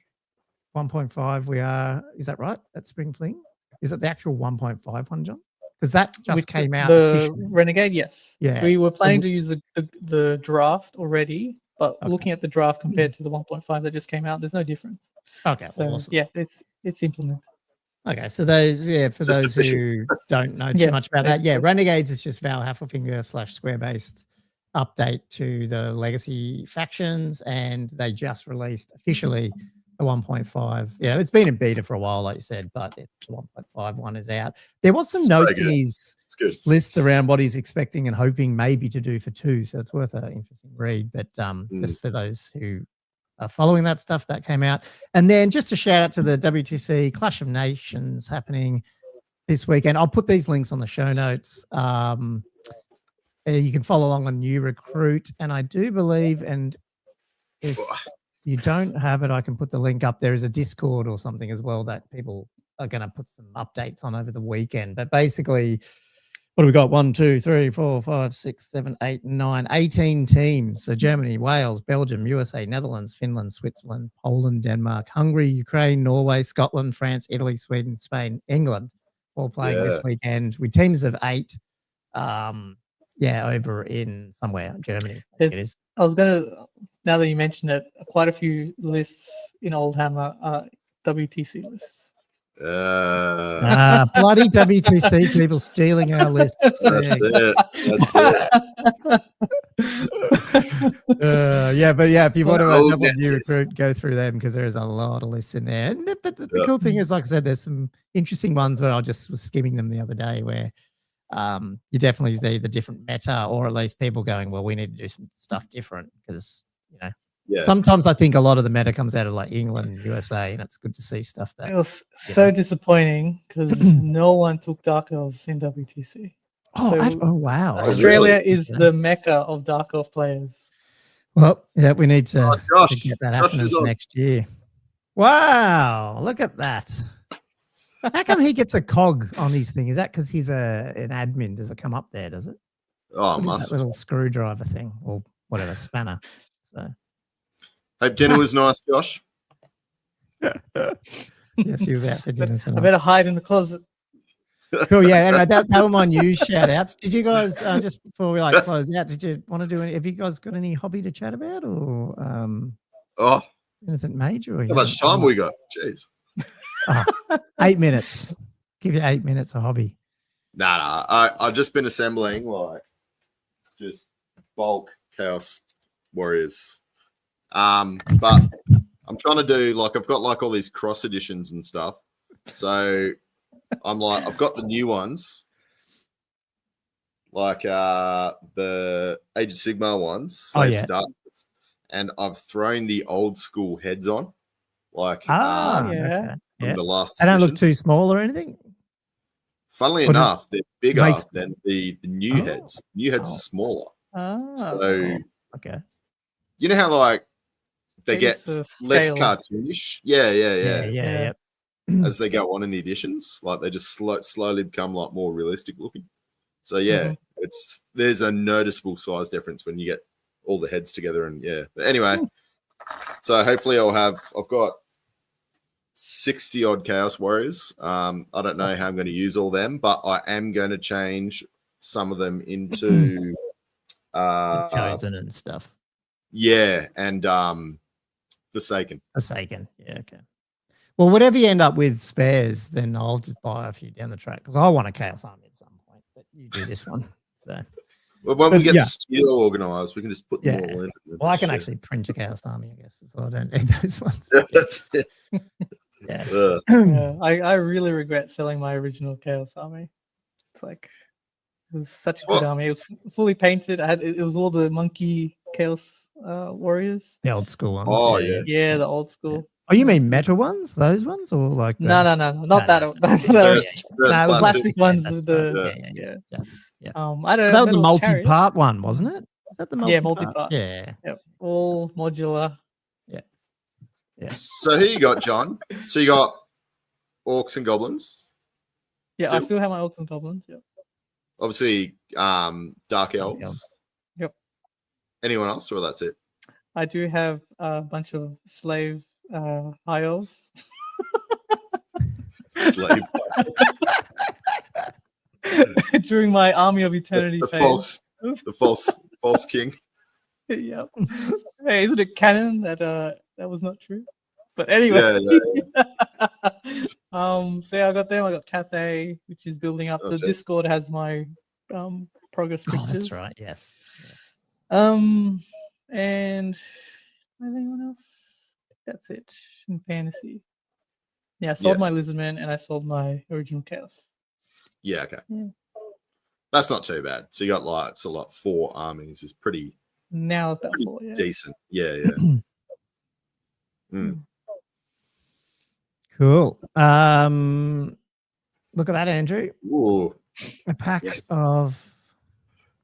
1.5. We are. Is that right? At Spring Fling? Is it the actual 1.5 one, John? Because that just came out. The officially. Renegade, yes. Yeah. We were planning to use the draft already, but Okay. looking at the draft compared to the 1.5 that just came out, there's no difference. Okay. So Awesome. yeah, it's implemented. Okay, so those, for Just those official. who don't know too much about that, Renegades is just Val Hasselfinger / Square-based update to the legacy factions, and they just released officially the 1.5. It's been in beta for a while, like you said, but it's the 1.5 one is out. There was some notes in his list around what he's expecting and hoping maybe to do for 2, so it's worth an interesting read. But just for those who are following that stuff, that came out. And then just a shout out to the WTC Clash of Nations happening this weekend. I'll put these links on the show notes. You can follow along on New Recruit, and I do believe, and if you don't have it, I can put the link up. There is a Discord or something as well that people are going to put some updates on over the weekend. But basically, what have we got? 1, 2, 3, 4, 5, 6, 7, 8, 9, 18 teams. So Germany, Wales, Belgium, USA, Netherlands, Finland, Switzerland, Poland, Denmark, Hungary, Ukraine, Norway, Scotland, France, Italy, Sweden, Spain, England, all playing this weekend with teams of 8. Over in somewhere, Germany. It is. I was gonna, now that you mentioned it, quite a few lists in Oldhammer are WTC lists. Bloody WTC people stealing our lists. That's it. If you want to jump on New Recruit, go through them because there is a lot of lists in there. But the cool thing is, like I said, there's some interesting ones where I just was skimming them the other day where you definitely see the different meta, or at least people going, well, we need to do some stuff different because, sometimes I think a lot of the meta comes out of like England, USA, and it's good to see stuff that. It was so disappointing because no one took Dark Elves in WTC. Wow. Australia is the mecca of Dark Elf players. Well, we need to get that happening next year. Wow, look at that. How come he gets a cog on his thing? Is that because he's an admin? Does it come up there, does it? Oh, what is that little screwdriver thing or whatever, spanner? So. Hope dinner was nice, Josh. Yes, he was out for dinner tonight. I better hide in the closet. Cool, anyway, that were my news shout outs. Did you guys, just before we close out, did you want to do any, have you guys got any hobby to chat about or anything major? Or how much time we got? Jeez. 8 minutes. Give you 8 minutes of hobby. Nah. I've just been assembling just bulk Chaos Warriors. But I'm trying to do I've got all these cross editions and stuff. So I'm I've got the new ones, the Age of Sigmar ones, Slaves to Darkness, and I've thrown the old school heads on. From the last. They don't look too small or anything. Funnily enough, they're bigger than the new heads. New heads are smaller. So you know how they get less cartoonish. Yeah. As they go on in the editions, they just slowly become more realistic looking. So there's a noticeable size difference when you get all the heads together, and But anyway, so hopefully I've got 60 odd Chaos Warriors. I don't know how I'm going to use all them, but I am going to change some of them into Chosen and stuff. Yeah, and Forsaken. Yeah, okay. Well, whatever you end up with spares, then I'll just buy a few down the track because I want a Chaos Army at some point. But you do this one, so. Well, when we get the steel organized, we can just put them all in. Well, I can actually print a Chaos Army, I guess, as well. I don't need those ones. That's it. I really regret selling my original Chaos Army. It's it was such a good army. It was fully painted. It was all the monkey Chaos Warriors. The old school ones. Oh yeah, the old school. Yeah. Oh, you mean metal ones? Those ones, or No, not that. The plastic ones with the I don't know. That was the multi-part one, wasn't it? Is that the multi-part? Yeah. All modular. Yeah. So here you got, John. So you got orcs and goblins. Yeah, still? I still have my orcs and goblins. Yeah. Obviously, dark elves. Yep. Anyone else, or that's it? I do have a bunch of slave high elves. Slave. During my Army of Eternity the phase. false king. Yep. Hey, isn't it canon that that was not true? But anyway. So yeah, I got them. I got Cathay, which is building up. The Discord has my progress pictures. Oh, that's right. Yes. And anyone else? That's it in fantasy. Yeah, I sold my Lizardmen and I sold my original Chaos. Yeah, okay. Yeah. That's not too bad. So you got like 4 armies is pretty now about 4, yeah. decent. Yeah. Cool. Look at that, Andrew. Ooh. A pack of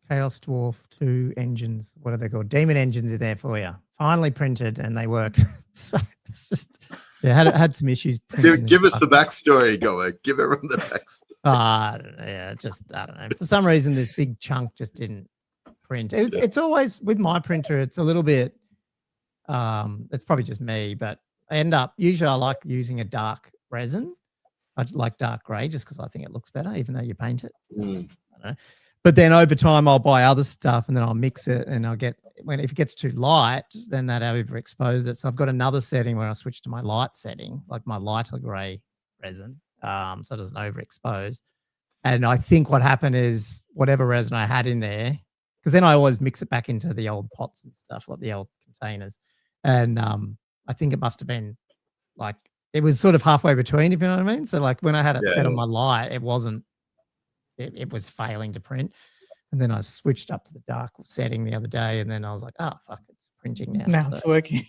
Chaos Dwarf 2 engines. What are they called? Demon engines are there for you. Finally printed and they worked. So it's just had some issues. Give us the backstory, Goer. Give everyone the backstory. I don't know. For some reason, this big chunk just didn't print. It's always with my printer. It's a little bit. It's probably just me, but usually I like using a dark resin. I just like dark grey just because I think it looks better, even though you paint it. I don't know. But then over time, I'll buy other stuff and then I'll mix it and I'll get if it gets too light, then that overexpose it. So I've got another setting where I switch to my light setting, like my lighter grey resin, so it doesn't overexpose. And I think what happened is whatever resin I had in there, because then I always mix it back into the old pots and stuff, like the old containers. And I think it must have been like it was sort of halfway between, if you know what I mean. So like when I had it set on my light, it wasn't. It was failing to print. And then I switched up to the dark setting the other day, and then I was like, "Oh fuck, it's printing now." Now it's working.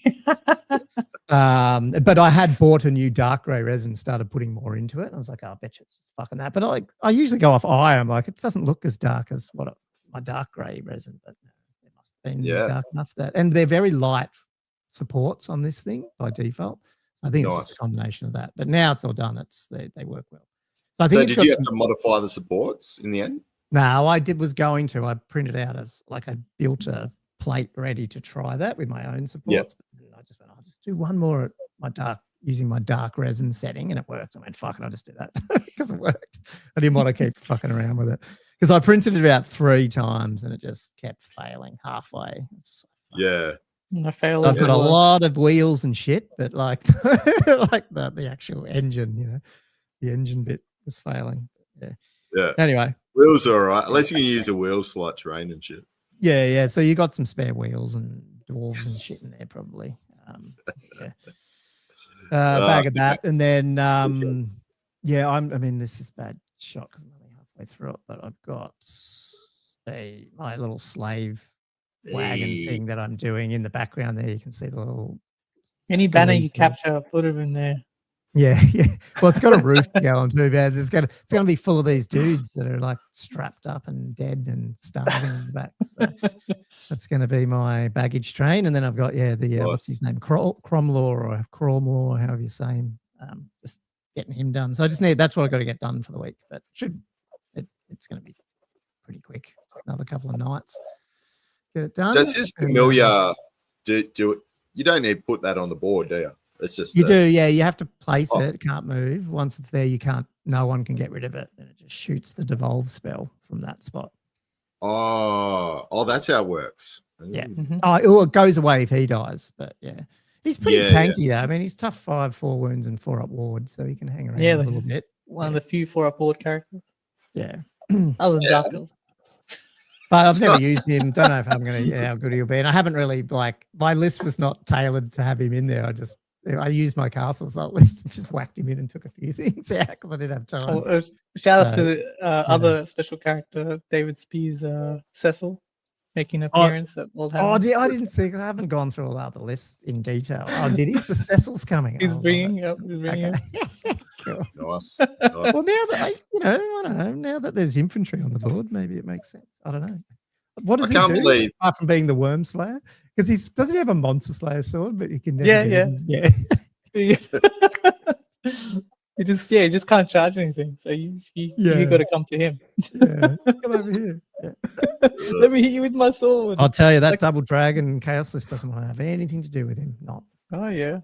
But I had bought a new dark grey resin, started putting more into it. And I was like, "Oh, I bet you it's just fucking that." But I usually go off eye. I'm like, it doesn't look as dark as my dark grey resin, but it must have been dark enough that. And they're very light supports on this thing by default. So I think it's just a combination of that. But now it's all done. They work well. So I think. So did you have to modify the supports in the end? No, I I printed out I built a plate ready to try that with my own supports. But I just went, I'll just do one more at using my dark resin setting, and it worked. I went, fuck it, I'll just do that because it worked. I didn't want to keep fucking around with it because I printed it about 3 times and it just kept failing halfway. I failed. I've got a lot of wheels and shit, but like the actual engine, the engine bit was failing. Yeah. Anyway. Wheels are all right. At least you can use the wheels for like terrain and shit. Yeah. So you got some spare wheels and dwarves and shit in there probably. Bag of that. And then, this is bad shot because I'm only halfway through it, but I've got my little slave wagon thing that I'm doing in the background there. You can see the little... Any banner you capture, put it in there. Yeah. Well, it's got a roof to go on too, but it's going to be full of these dudes that are like strapped up and dead and starving in the back. So that's going to be my baggage train. And then I've got what's his name, Cromlaw or however you say him. Just getting him done. So that's what I've got to get done for the week. But it's going to be pretty quick. Just another couple of nights. Get it done. Does his familiar do it? You don't need to put that on the board, do you? It's just you do, yeah. You have to place it. It can't move. Once it's there, no one can get rid of it, and it just shoots the devolve spell from that spot. Oh, that's how it works. Yeah. Oh, it goes away if he dies, but yeah, he's pretty tanky though. I mean, he's tough 5, 4 wounds, and 4 up ward, so he can hang around a little bit. One of the few 4 up ward characters. Yeah. Other than Dark Elves. But I've never used him. Don't know if I'm going to, how good he'll be. And I haven't really, my list was not tailored to have him in there. I used my castle assault list and just whacked him in and took a few things out because I didn't have time. Shout out to the other special character, David Spears, Cecil, making an appearance at Old House. I didn't see because I haven't gone through all the other lists in detail. Oh, did he? So Cecil's coming. He's bringing up. Cool. Nice. Well, now that I don't know. Now that there's infantry on the board, maybe it makes sense. I don't know. What does he do apart from being the Worm Slayer? Because doesn't he have a Monster Slayer sword? But he can never You just can't charge anything. So you got to come to him. Yeah, come over here. Yeah. Let me hit you with my sword. I'll tell you that double dragon chaos list doesn't want to have anything to do with him. Not. Oh yeah.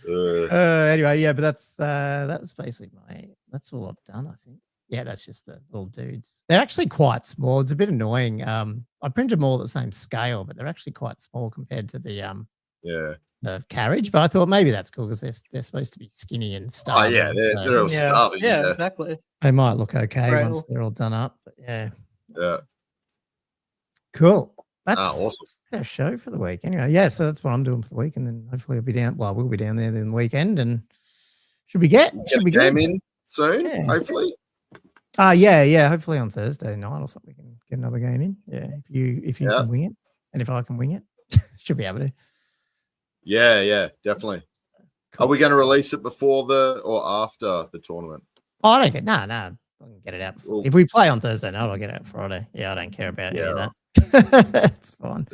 Anyway, yeah, but that was basically that's all I've done, I think. Yeah, that's just the little dudes. They're actually quite small. It's a bit annoying. I printed them all at the same scale, but they're actually quite small compared to the carriage. But I thought maybe that's cool because they're supposed to be skinny and stuff. Oh yeah, they're all starving. Yeah, exactly. They might look okay Right. once they're all done up, but yeah. Yeah. Cool. That's awesome. our show for the week. Anyway, yeah, so that's what I'm doing for the week, and then hopefully I'll be down. Well, we'll be down there then the weekend, and should be Get a good. game in soon, Yeah. hopefully. Yeah. Hopefully on Thursday night or something we can get another game in. Yeah, if you can wing it, and if I can wing it, should be able to. Yeah, definitely. Are we going to release it before or after the tournament? Oh, I don't get I can get it out. If we play on Thursday night, I'll get it out Friday. Yeah, I don't care about any of that. It's fine.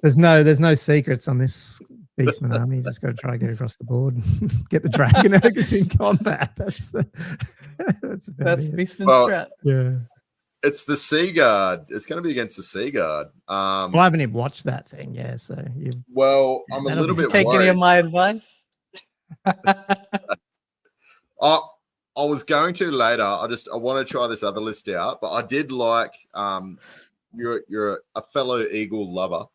There's no secrets on this Beastmen army. You just got to try to get across the board and get the dragon ogres in combat. That's Beastmen strat. Yeah. It's the Sea Guard. It's going to be against the Sea Guard. I haven't even watched that thing. Yeah, so I'm a little bit take worried. any of my advice. I was going to later. I want to try this other list out, but I did like you're a fellow Eagle lover.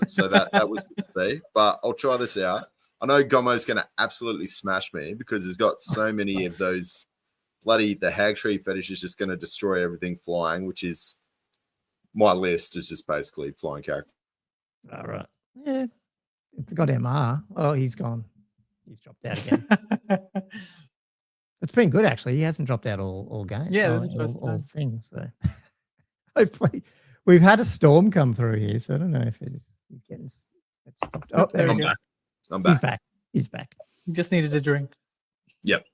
So that was good to see. But I'll try this out. I know Gomo's going to absolutely smash me because he's got so many of those the hag tree fetish is just going to destroy everything flying, which is my list is just basically flying character. All right. Yeah. It's got MR. Oh, he's gone. He's dropped out again. It's been good actually. He hasn't dropped out all game. Yeah, all things. So hopefully we've had a storm come through here, so I don't know if he's getting stopped. Oh, there we go. I'm back. He's back. You just needed a drink. Yep.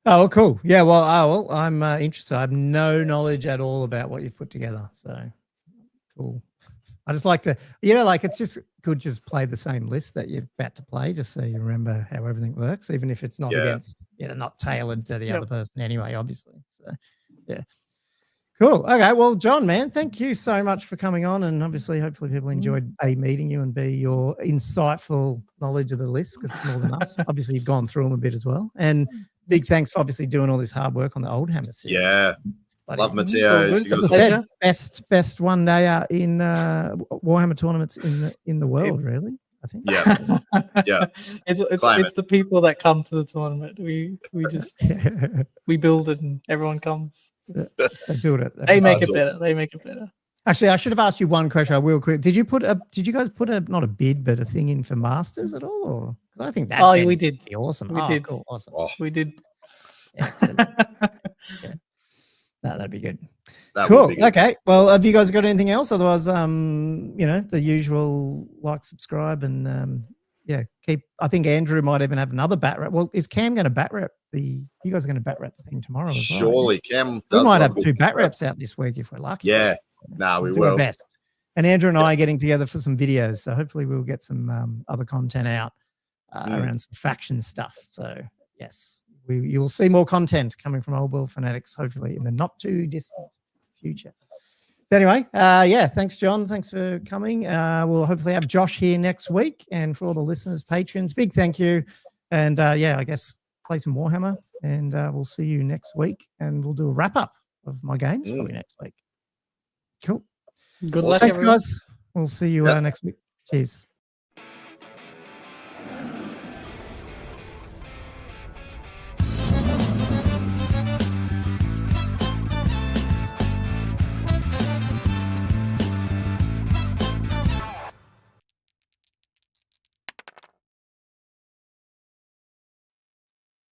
Oh, cool. Yeah, well, I'm interested. I have no knowledge at all about what you've put together. So cool. I just like to, it's just good just play the same list that you're about to play, just so you remember how everything works, even if it's not against, not tailored to the other person anyway, obviously. So, yeah. Cool. Okay. Well, John, man, thank you so much for coming on. And obviously, hopefully people enjoyed meeting you and your insightful knowledge of the list because it's more than us. Obviously, you've gone through them a bit as well. And big thanks for obviously doing all this hard work on the Old Hammer series. Yeah. Love Matteo. As I said, best one day out in Warhammer tournaments in the world, really. I think. Yeah. Yeah. It's the people that come to the tournament. We just we build it and everyone comes. They build it. They make it better. They make it better. Actually, I should have asked you one question real quick. Did you guys put a not a bid but a thing in for Masters at all? Because I think that we did. Be awesome. We did. Cool. Awesome. We did. Excellent. Yeah. No, that'd be good. Cool. Be good. Okay. Well, have you guys got anything else? Otherwise, the usual subscribe, and keep. I think Andrew might even have another bat rep. Well, is Cam going to bat rep you guys are going to bat rep the thing tomorrow as well? Surely, Cam. We might have 2 bat reps out this week if we're lucky. Yeah. No, we do will. Our best. And Andrew and I are getting together for some videos, so hopefully we'll get some other content out around some faction stuff. So yes. You will see more content coming from Old World Fanatics, hopefully in the not too distant future. So anyway, thanks, John. Thanks for coming. We'll hopefully have Josh here next week. And for all the listeners, patrons, big thank you. And I guess play some Warhammer. And we'll see you next week. And we'll do a wrap-up of my games probably next week. Cool. Good luck, Thanks, everyone. guys. We'll see you next week. Cheers.